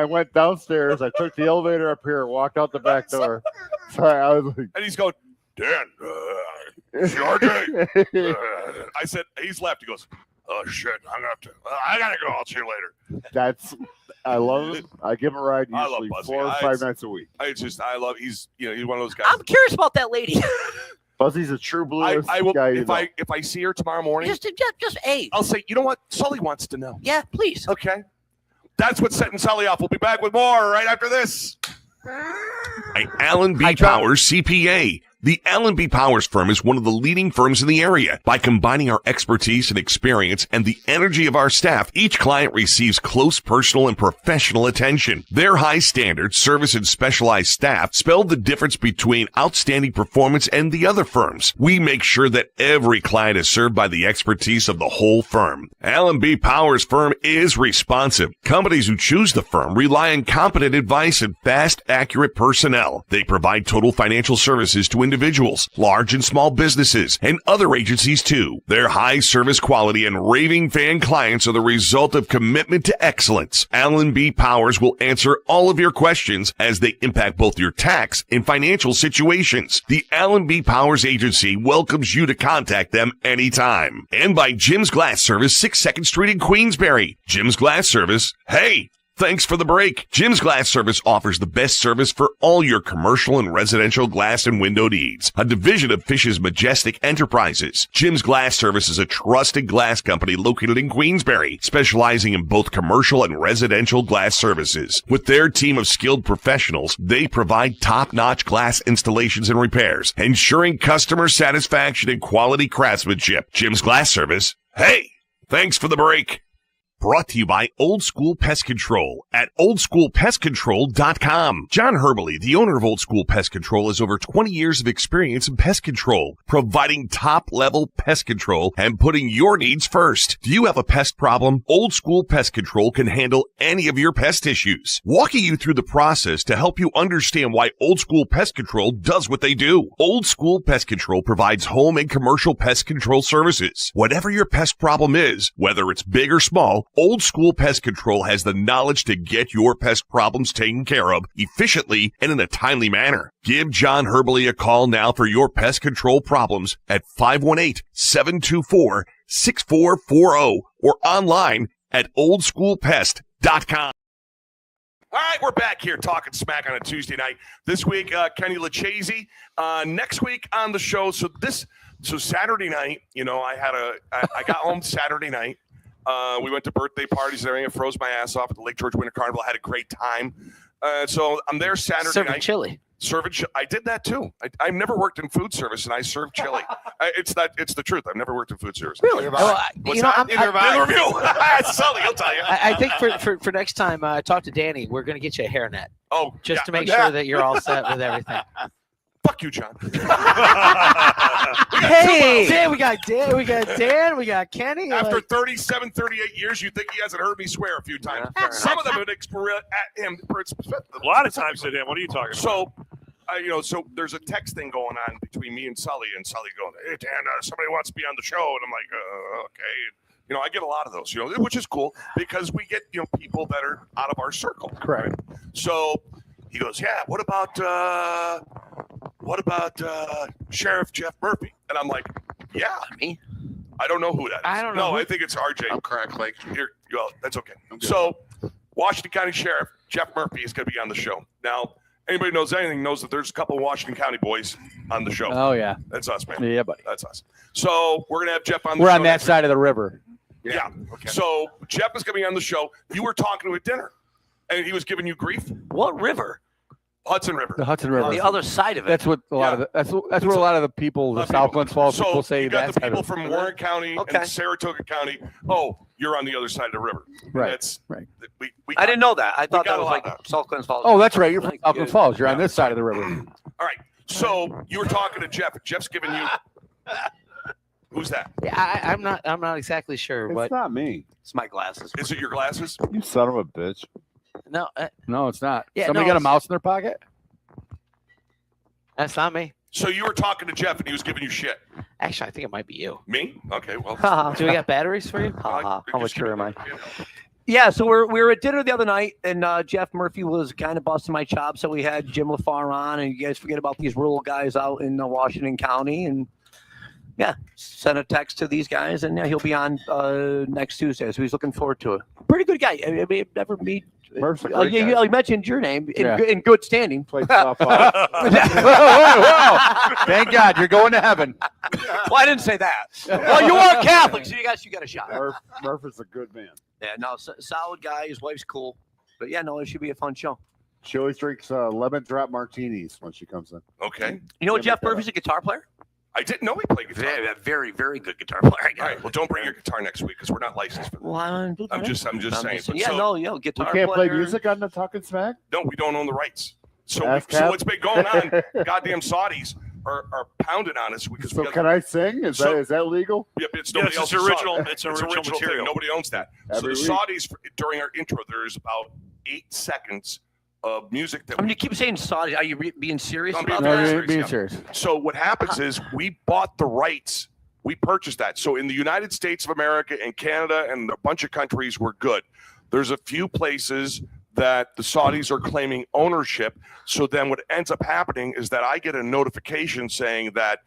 went downstairs. I took the elevator up here, walked out the back door. So I was like, And he's going, Dan, RJ. I said, he's left. He goes, oh shit, I'm gonna have to. I gotta go. I'll see you later. "That's I love him. I give him a ride I love usually Buzzy. 4 or 5 nights a week. I love. He's he's one of those guys. I'm curious about that lady. Buzzy's a true blue I will guy. if I see her tomorrow morning. just A. I'll say, you know what? Sully wants to know. Yeah, please. Okay. That's what's setting Sully off. We'll be back with more right after this. Allen B Powers CPA. The Allen B Powers firm is one of the leading firms in the area. By combining our expertise and experience and the energy of our staff, each client receives close personal and professional attention. Their high standards, service, and specialized staff spell the difference between outstanding performance and the other firms. We make sure that every client is served by the expertise of the whole firm. Allen B Powers firm is responsive. Companies who choose the firm rely on competent advice and fast, accurate personnel. They provide total financial services to individuals, large and small businesses, and other agencies too. Their high service quality and raving fan clients are the result of commitment to excellence. Allen B Powers will answer all of your questions as they impact both your tax and financial situations. The Allen B Powers Agency welcomes you to contact them anytime. And by Jim's Glass Service, 6 2nd Street in Queensbury. Jim's Glass Service, hey! Thanks for the break. Jim's Glass Service offers the best service for all your commercial and residential glass and window needs. A division of Fish's Majestic Enterprises. Jim's Glass Service is a trusted glass company located in Queensbury, specializing in both commercial and residential glass services. With their team of skilled professionals, they provide top-notch glass installations and repairs, ensuring customer satisfaction and quality craftsmanship. Jim's Glass Service, hey, thanks for the break. Brought to you by Old School Pest Control at oldschoolpestcontrol.com. John Herbley, the owner of Old School Pest Control, has over 20 years of experience in pest control, providing top-level pest control and putting your needs first. Do you have a pest problem? Old School Pest Control can handle any of your pest issues, walking you through the process to help you understand why Old School Pest Control does what they do. Old School Pest Control provides home and commercial pest control services. Whatever your pest problem is, whether it's big or small, Old School Pest Control has the knowledge to get your pest problems taken care of efficiently and in a timely manner. Give John Herbley a call now for your pest control problems at 518-724-6440 or online at oldschoolpest.com. All right, we're back here talking smack on a Tuesday night. This week, Kenny Leccese. Next week on the show. So Saturday night, I got home Saturday night. We went to birthday parties and everything. I froze my ass off at the Lake George Winter Carnival. I had a great time. So I'm there Saturday Serving night. chili. I did that too. I've never worked in food service, and I served chili. It's the truth. I've never worked in food service. Really? Well, What's that? Neither have review. Sully, he'll tell you. I think for next time, talk to Danny. We're going to get you a hairnet. Oh, just to make sure that you're all set with everything. Fuck you, John. Hey, Dan, we got Dan, we got Kenny. After 37, 38 years, you think he hasn't heard me swear a few times. Some of them would at him. A lot of times at him. What are you talking about? So there's a text thing going on between me and Sully going, "Hey Dan, somebody wants to be on the show," and I'm like, "Okay." I get a lot of those, which is cool because we get people that are out of our circle. Correct. Right? So he goes, "Yeah, what about Sheriff Jeff Murphy?" And I'm like, "Yeah, me. I don't know who that is. I don't know. No, I think it's RJ. I'm Crack Lake. Well, that's okay. So Washington County Sheriff Jeff Murphy is going to be on the show now. Anybody knows anything knows that there's a couple of Washington County boys on the show. Oh, yeah. That's us, man. Yeah, buddy. That's us. So we're going to have Jeff on the show. We're on that side of the river. Yeah. Okay. So Jeff is going to be on the show. You were talking to at dinner, and he was giving you grief. What river? Hudson River. The Hudson River. On the other side of it. That's what a lot of that's what a lot of the people, the South Glens Falls people say. You got that the people from Warren County and Saratoga County. Oh, you're on the other side of the river. Right. That's right. I didn't know that. I thought that was like South Glens Falls. Oh, that's right. You're from South Glens Falls. You're on this side of the river. All right. So you were talking to Jeff. Jeff's giving you. Who's that? Yeah, I'm not exactly sure. It's not me. It's my glasses. Is it your glasses? You son of a bitch. No. No, it's not. Yeah, Somebody got a mouse in their pocket? That's not me. So you were talking to Jeff and he was giving you shit. Actually, I think it might be you. Me? Okay, well. Do we got batteries for you? How mature am I? Yeah, so we were at dinner the other night, and Jeff Murphy was kind of busting my chops. So we had Jim LaFar on, and you guys forget about these rural guys out in Washington County, and yeah, sent a text to these guys, and he'll be on next Tuesday. So he's looking forward to it. Pretty good guy. I mean, never meet. You mentioned your name in good standing. Played softball. Whoa. Thank God you're going to heaven. Well, I didn't say that. Well, you are Catholic, so you got a shot. Murph is a good man. Yeah, no, solid guy. His wife's cool. But yeah, no, it should be a fun show. She always drinks lemon drop martinis when she comes in. Okay. You know Jeff Murphy's a guitar player? I didn't know he played guitar. Very, very good guitar player. All right. Well, don't bring your guitar next week because we're not licensed for that. Well, I'm just saying. Yeah, guitar We can't play player. music on the Talkin' Smack? No, we don't own the rights. So ASCAP? what's been going on? Goddamn Saudis are pounding on us because So can I sing? Is that legal? Yep, it's nobody Yes, it's else's original. song. It's original thing. material. Nobody owns that. Every so the week. Saudis, during our intro, there's about 8 seconds of music that. I mean, you keep saying Saudi. Are you being serious I'm about being that? very Being serious, serious. So what happens is we bought the rights. We purchased that. So in the United States of America and Canada and a bunch of countries, we're good. There's a few places that the Saudis are claiming ownership. So then what ends up happening is that I get a notification saying that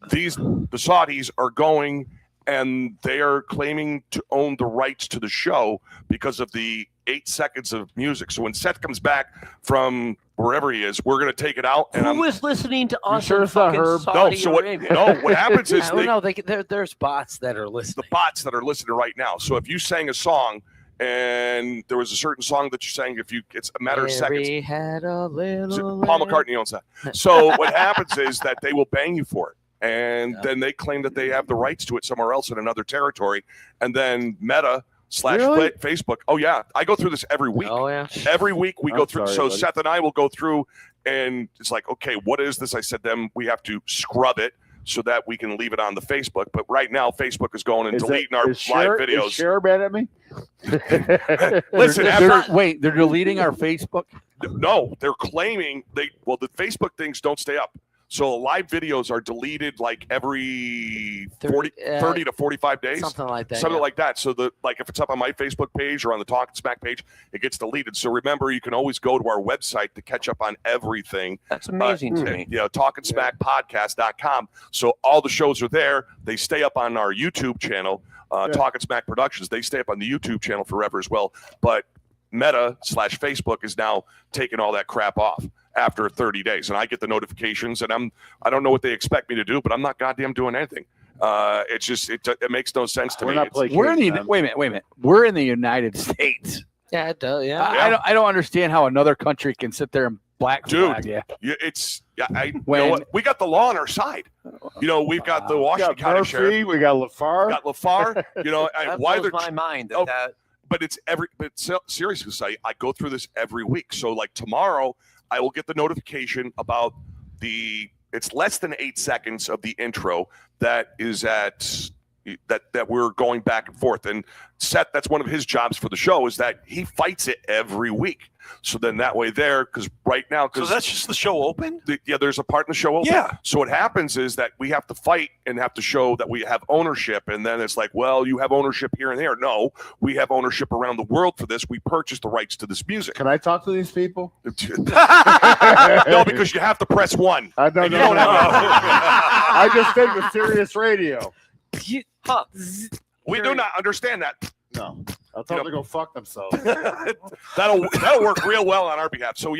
the Saudis are going and they are claiming to own the rights to the show because of the 8 seconds of music. So when Seth comes back from wherever he is, we're going to take it out. And Who is listening to us? sure in it's not fucking Herb? Saudi No, so what? Arabia? No, what happens is there's bots that are listening. the bots that are listening right now. So if you sang a song and there was a certain song that you sang, it's a matter of seconds. Mary had a little Paul McCartney owns that. So what happens is that they will bang you for it. And then they claim that they have the rights to it somewhere else in another territory. And then Meta / Really? Facebook. Oh, yeah. I go through this every week. Oh, yeah. Every week we I'm go through. sorry, So buddy. Seth and I will go through and it's like, okay, what is this? I said them, we have to scrub it so that we can leave it on the Facebook. But right now, Facebook is going and deleting our live videos. Is Cher mad at me? Listen, They're deleting our Facebook. No, they're claiming the Facebook things don't stay up. So live videos are deleted like every 30 to 45 days. Something like that. Something yeah. like that. So if it's up on my Facebook page or on the Talkin' Smack page, it gets deleted. So remember, you can always go to our website to catch up on everything. That's amazing to me. TalkinSmackPodcast.com. So all the shows are there. They stay up on our YouTube channel, Talkin' Smack Productions. They stay up on the YouTube channel forever as well. But Meta / Facebook is now taking all that crap off after 30 days. And I get the notifications and I don't know what they expect me to do, but I'm not goddamn doing anything. It's just it makes no sense to me. We're in the wait a minute. We're in the United States. Yeah, it does. Yeah. I don't understand how another country can sit there and black flag. Dude, we got the law on our side. We've got the Washington County Murphy, Sheriff. we got LaFar. Got LaFar. That why blows they're my mind that. But seriously, I go through this every week. So like tomorrow, I will get the notification about it's less than 8 seconds of the intro that is at that we're going back and forth. And Seth, that's one of his jobs for the show, is that he fights it every week. So then that way because right now... So that's just the show open? There's a part in the show open. Yeah. So what happens is that we have to fight and have to show that we have ownership. And then it's like, well, you have ownership here and there. No, we have ownership around the world for this. We purchased the rights to this music. Can I talk to these people? No, because you have to press 1. I don't know. I just think with Sirius Radio. We do not understand that. No, I'll tell them to go fuck themselves. That'll work real well on our behalf. So we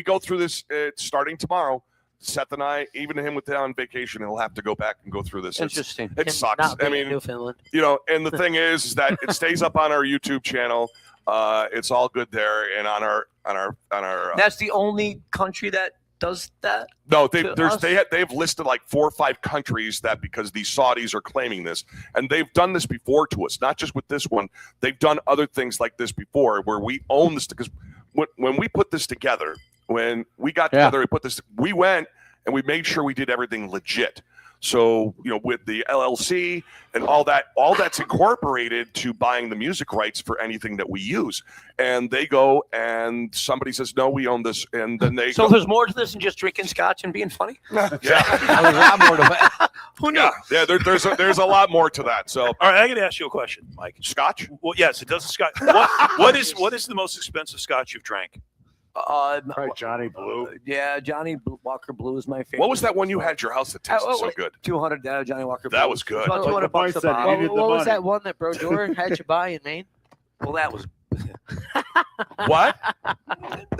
go through this starting tomorrow. Seth and I, even him with on vacation, he'll have to go back and go through this. Interesting. It sucks. I mean, Newfoundland. And the thing is that it stays up on our YouTube channel. It's all good there, and on our. That's the only country that does that? No, they've listed like 4 or 5 countries that because these Saudis are claiming this, and they've done this before to us, not just with this one. They've done other things like this before where we own this because when we put this together, when we got together, we went and we made sure we did everything legit. So, with the LLC and all that's incorporated to buying the music rights for anything that we use. And they go and somebody says, no, we own this. And then they So there's more to this than just drinking scotch and being funny? Yeah. There's a lot more to it. Who knew? Yeah, there's a lot more to that. So, all right, I got to ask you a question, Mike. Scotch? Well, yes, it does. Scotch. What is the most expensive scotch you've drank? Johnny Blue. Yeah, Johnny Walker Blue is my favorite. What was that one you had at your house that tasted so good? 200 Johnny Walker Blue. That was good. About $200 a bottle. What was that one that Bro Jordan had you buy in Maine? Well, that was what?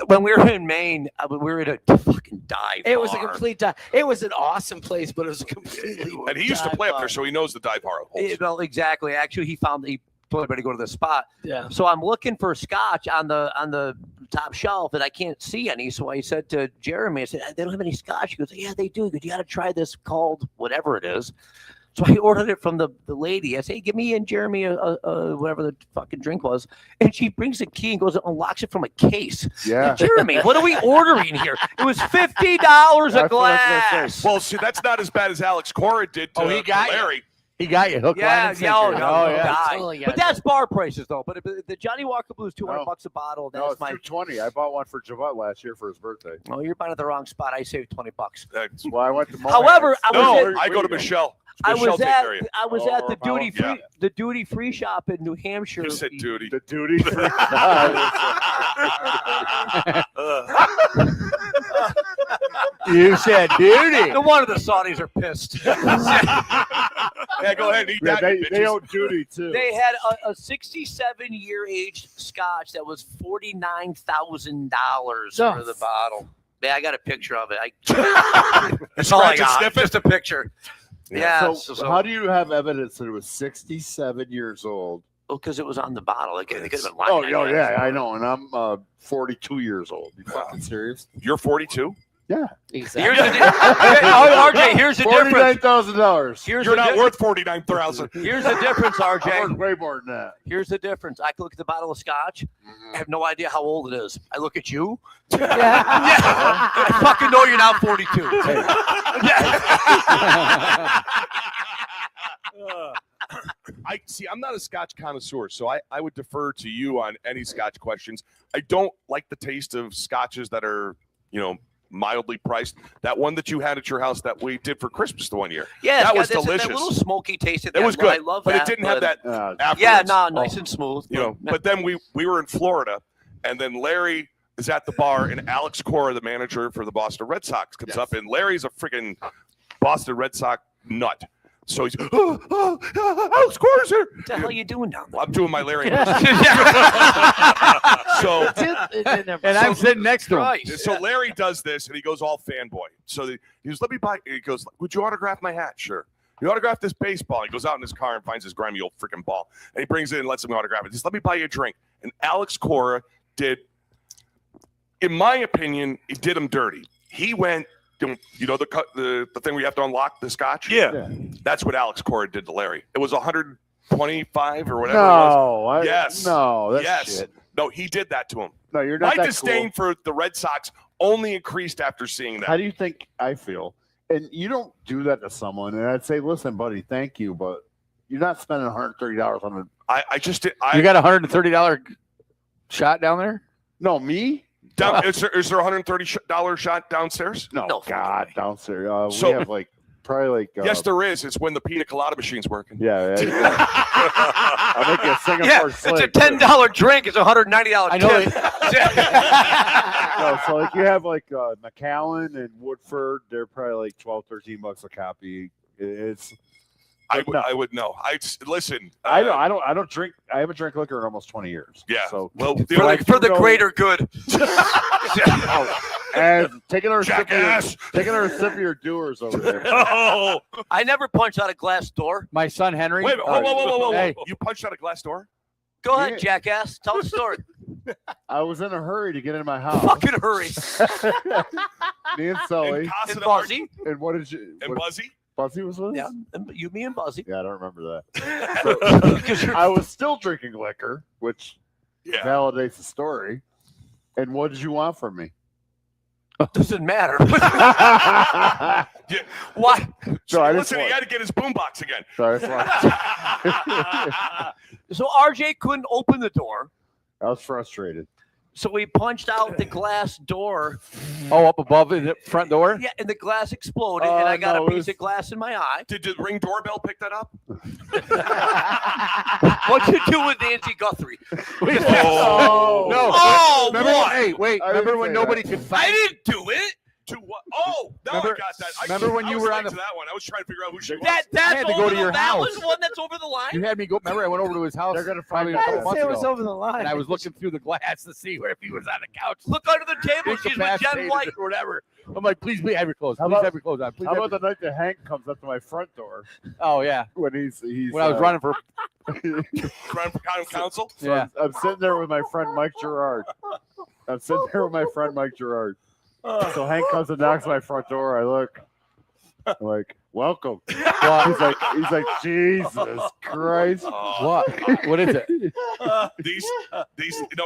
When we were in Maine, we were at a fucking dive. It was a complete dive. It was an awesome place, but it was a completely. And he used to play up there, so he knows the dive bar. Well, exactly. Actually, he told everybody to go to the spot. Yeah. So I'm looking for scotch on the top shelf, and I can't see any. So I said to Jeremy, I said, they don't have any scotch. He goes, yeah, they do. He goes, you got to try this called whatever it is. So I ordered it from the lady. I say, hey, give me and Jeremy a whatever the fucking drink was. And she brings a key and goes and unlocks it from a case. Yeah. Jeremy, what are we ordering here? It was $50 a glass. Well, see, that's not as bad as Alex Cora did to Larry. He got you hook, line, and sinker. But that's bar prices, though. But the Johnny Walker Blue is $200 a bottle. That's it's $220. I bought one for Javette last year for his birthday. Oh, you're buying at the wrong spot. I saved $20. Well, I went to. However, I go to Michelle. I was at the duty free shop in New Hampshire. You said duty. The duty free. You said duty. No wonder the Saudis are pissed. Yeah, go ahead and eat that. They owe duty too. They had a 67-year aged Scotch that was $49,000 for the bottle. Yeah, I got a picture of it. That's all I got. Just a picture. Yeah. So how do you have evidence that it was 67 years old? Well, because it was on the bottle. It could have been lying. Oh, yeah, I know. And I'm 42 years old. You fucking serious? You're 42? Yeah. Exactly. RJ, here's the difference. $49,000. You're not worth $49,000. Here's the difference, RJ. I'm worth way more than that. Here's the difference. I can look at the bottle of scotch. I have no idea how old it is. I look at you. I fucking know you're not 42. I'm not a Scotch connoisseur, so I would defer to you on any Scotch questions. I don't like the taste of Scotches that are, mildly priced. That one that you had at your house that we did for Christmas the one year. Yeah, that was delicious. That little smoky taste. It was good. I love but that. It didn't have that afterwards. Yeah, nice and smooth. But then we were in Florida, and then Larry is at the bar, and Alex Cora, the manager for the Boston Red Sox, comes up, and Larry's a freaking Boston Red Sox nut. So he's, Alex Cora's here. What the hell are you doing down there? Well, I'm doing my Larry. And I'm sitting next to him. So Larry does this, and he goes all fanboy. So he goes, let me buy. He goes, would you autograph my hat? Sure. You autograph this baseball. He goes out in his car and finds his grimy old freaking ball. And he brings it and lets him autograph it. Just let me buy you a drink. And Alex Cora did, in my opinion, he did him dirty. He went, the thing where you have to unlock the scotch? Yeah. That's what Alex Cora did to Larry. It was 125 or whatever it was. Yes. That's shit. No, he did that to him. No, you're not My that disdain cool. for the Red Sox only increased after seeing that. How do you think I feel? And you don't do that to someone. And I'd say, listen, buddy, thank you, but you're not spending $130 on a. I just did. You got a $130 shot down there? No, me? Is there $130 shot downstairs? No, God, downstairs. So- we have probably Yes, there is. It's when the pina colada machine's working. Yeah. I'll make you a Singapore Yeah, it's a sling. $10 drink. It's a $190 I know tip. No, so you have McAllen and Woodford. They're probably $12-13 a copy. It's. I would know. Listen. I don't drink. I haven't drank liquor in almost 20 years. Yeah. So well, for the greater good. And taking our sip Jackass. of your doers over there. Oh, I never punched out a glass door. My son Henry. Wait, whoa. Hey. You punched out a glass door? Go ahead, jackass. Tell the story. I was in a hurry to get in my house. Fucking hurry. Me and Sully. And And Buzzy. And what did you? And Buzzy? Buzzy was with us? Yeah, and you, me, and Buzzy. Yeah, I don't remember that. So, I was still drinking liquor, which validates the story. And what did you want from me? Doesn't matter. Yeah. Why? So I Listen, he had to get his boombox again. Sorry, So RJ couldn't open the door. I was frustrated. So we punched out the glass door. Oh, up above the front door? Yeah, and the glass exploded, and I got no, a piece of glass in my eye. Did the Ring doorbell pick that up? What'd you do with Nancy Guthrie? Oh, no. Oh, remember, what? Hey, wait. I Remember didn't when say nobody that. could I find didn't do it. To what? Oh, no, Remember- I got that. remember when you were on the the- that one? I was trying to figure out who she was. That's I had to go over to your that house. was one that's over the line. You had me go. Remember, I went over to his house. They're gonna probably find a couple out. months It was ago, over the line. and I was looking through the glass to see where if he was on the couch. Look under the table. She's with Jen Incapacitated White. or whatever. I'm like, please have your clothes. How Please about- have your clothes on. Please How have about the night that Hank comes up to my front door Oh yeah. when he's When I was running for. Running for county council? So Yeah. I'm sitting there with my friend Mike Gerard. So Hank comes and knocks on my front door. I look. I'm like, welcome. He's like, Jesus Christ. What? What is it? These,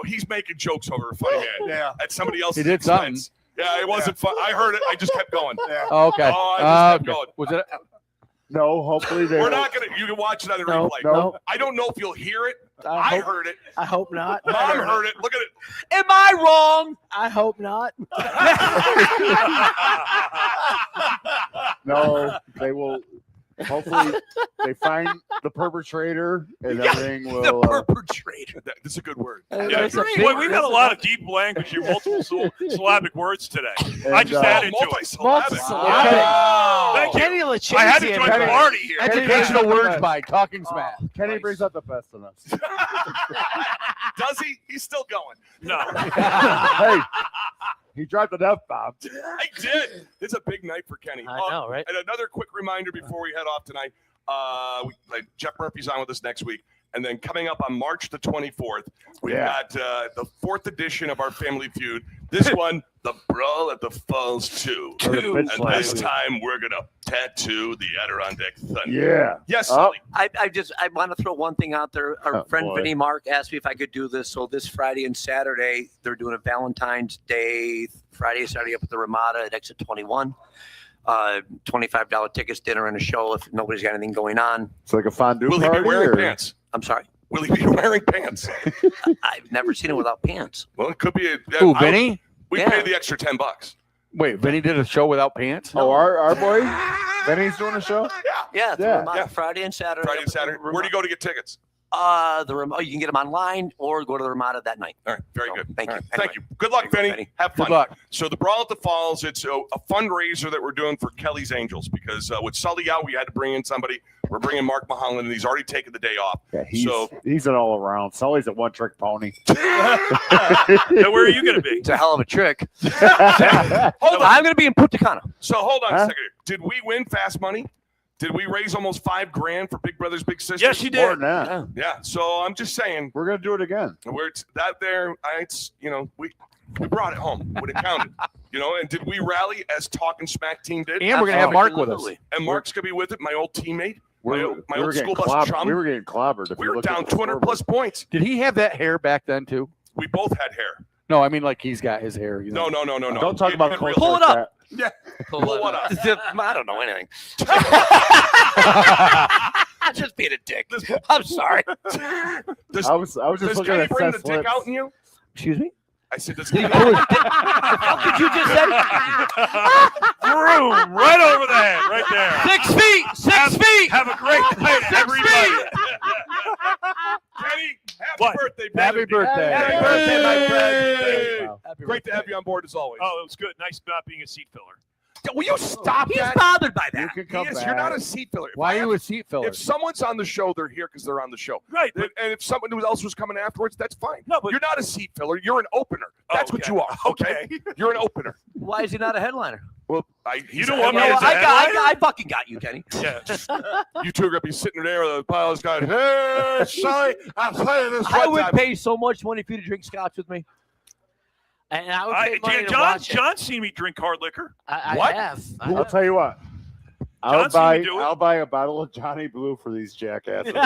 he's making jokes over a funny man. Yeah. At somebody else's He did something. expense. Yeah, it wasn't fun. I heard it. I just kept going. Yeah. Oh, okay. Oh, I just kept okay. going. Was it? No, hopefully they We're will. not gonna. You can watch it on the No, replay. no. I don't know if you'll hear it. I I hope- heard it. I hope not. Mom heard it. Look at it. Am I wrong? I hope not. No, they will. Hopefully, they find the perpetrator and everything The will. perpetrator. That's a good word. That's a big- Boy, we've had a lot of deep language here, multiple syllabic words today. I just added to it. Multi-syllabic. Multi-syllabic. Oh, thank you. Kenny Leccese. I had to join the everybody. party here. Educational words by Talking Smack. Kenny brings out the best in us. Does he? He's still going. No. Hey, he dropped an F-bomb. I did. It's a big night for Kenny. I know, right? And another quick reminder before we head off tonight. Jeff Murphy's on with us next week. And then coming up on March the 24th, we've got the 4th edition of our Family Feud. This one, the Brawl at the Falls 2. And this time, we're going to tattoo the Adirondack Thunder. Yeah. Yes, Oh. Sully. I want to throw one thing out there. Our friend boy. Vinny Mark asked me if I could do this. So this Friday and Saturday, they're doing a Valentine's Day, Friday, Saturday up at the Ramada at exit 21. $25 tickets, dinner, and a show if nobody's got anything going on. It's like a fondue Will he party. be wearing or- pants? I'm sorry. Will he be wearing pants? I've never seen it without pants. Well, it could be. Who, Vinny? We Yeah. pay the extra $10. Wait, Vinny did a show without pants? Oh, our boy Benny's doing a show. Yeah, at the Yeah. Ramada, Yeah. Friday and Saturday. Friday and Saturday. Where do you go to get tickets? The Ramada. You can get them online or go to the Ramada that night. All right, very So, good. thank All you. right, Anyway. Thank you. Good luck, Very good, Benny. Benny. Have fun. Good luck. So the Brawl at the Falls, it's a fundraiser that we're doing for Kelly's Angels because with Sully out, we had to bring in somebody. We're bringing Mark Mullen, and he's already taken the day off. Yeah, So he's an all around. Sully's a one trick pony. Now, where are you going to be? It's a hell of a trick. hold on. I'm going to be in Punta Cana. So hold on a Huh? second. Did we win fast money? Did we raise almost $5,000 for Big Brothers Big Sisters? Yes, you did. More than that. Yeah. So I'm just saying We're gonna do it again. we're that there. We brought it home when it counted. And did we rally as Talkin' Smack team did? And we're gonna have Mark with us. And Mark's gonna be with it. My old teammate, my We old were getting school bus chum. we were getting clobbered. If We you were look at down the 200 scoreboard. plus points. Did he have that hair back then too? We both had hair. No, I mean like he's got his hair. No. Don't talk about Coach Pull it like up. that. Yeah. Pull what up? I don't know anything. I'm just being a dick. I'm sorry. Does, I was just does looking Kenny at bring the Seth's dick lips. out in you? Excuse me? I said, does What Kenny did you just say? Vroom, right over the head, right there. 6 feet. 6 feet. Have a great night, everybody. Kenny, happy What? birthday, Happy brother. birthday. Happy birthday, my friend. Hey. Wow. Great to have you on board as always. Oh, it was good. Nice not being a seat filler. Will you stop He's that? bothered by You that. can come Yes, back. you're not a seat filler. If Why I are you have- a seat filler? If someone's on the show, they're here because they're on the show. Right. But, And if someone else was coming afterwards, that's fine. No, but- you're not a seat filler. You're an opener. That's what okay. you are. Okay. You're an opener. Why is he not a headliner? Well, You don't want me No, as a headliner? I fucking got you, Kenny. Yeah. You two are gonna be sitting there with the piles going, hey, Sully, I'm playing this I one would time. pay so much money for you to drink scotch with me. And I would pay money to watch it. John's seen me drink hard liquor. I What? have. I'll tell you what. I'll Johnson, buy. you do it. I'll buy a bottle of Johnny Blue for these jackasses. We're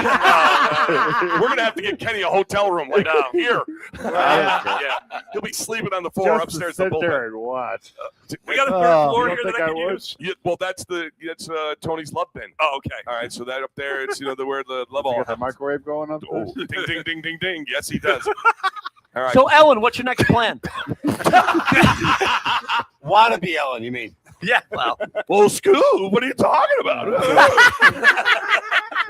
gonna have to get Kenny a hotel room like here. Yeah, he'll be sleeping on the floor Just upstairs. to The sit there bullpen. and watch. We got a third Oh, floor you here don't that I think can I would? use. Yeah, well, that's Tony's love bin. Oh, okay. All right, so that up there, it's where the love You all got the happens. microwave going up there? Oh, ding, ding, ding, ding, ding. Yes, he does. All right. So, Ellen, what's your next plan? Wanna be Ellen, you mean? Yeah, well, Scoob, what are you talking about?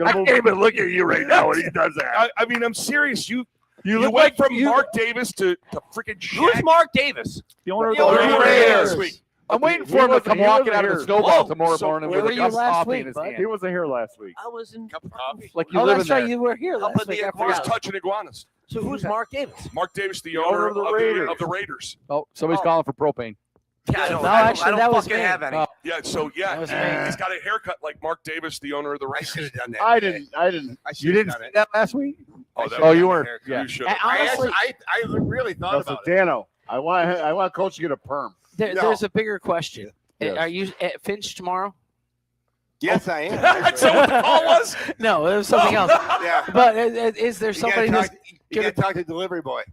I can't even look at you right now when he does that. I mean, I'm serious. You look went like from you- Mark Davis to freaking who's Shaq. Mark Davis? The owner of The owner of the Raiders. Raiders. I'm waiting for him to come walking out of the snowball tomorrow morning where with were a you cup of last coffee week, in his bud? hand. He wasn't here last week. I was in. Cup of coffee. Like you Oh, live in that's right. there. You were here Up last in week. the I He was forgot. touching iguanas. So, who's Mark Davis? Mark Davis, the owner of the Raiders. Oh, somebody's calling for propane. Yeah, No, actually, that was fucking me. have any. Oh. Yeah, so That was me. he's got a haircut like Mark Davis, the owner of the I Raiders. should have done that. I today. didn't. I should You have didn't done see it. that last week? Oh, Oh, you weren't. Haircut. Yeah. You should. And I honestly, really thought No, so about it. Dano, I want Coach to get a perm. No. There's a bigger question. Yes. Are you at Finch tomorrow? Yes, I am. That's what the call was? No, it was something else. Yeah. But is there You gotta somebody that's You got to talk to the delivery boy.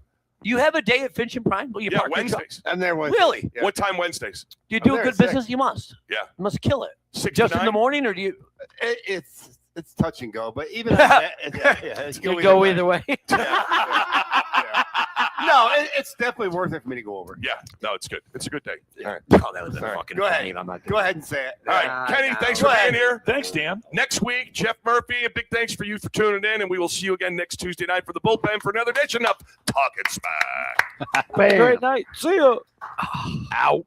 You have a day at Finch and Prime? Well, you Yeah, park your truck. Wednesdays. I'm there Wednesday. Really? Yeah. What time Wednesdays? Do you I'm do there good at 6. business? You must. Yeah. You must kill it. 6 Just to in 9? the morning, or do you? It's touch and go, but even it's you go either way? No, it's definitely worth it for me to go over. Yeah. No, it's good. It's a good day. All right. Oh, that was a All right. fucking Go ahead. name. I'm not Go ahead and say it. All right. Kenny, thanks for Go ahead. being here. Thanks, Dan. Next week, Jeff Murphy, a big thanks for you for tuning in, and we will see you again next Tuesday night for the bullpen for another edition of Talkin' Smack. Great night. See you. Ow.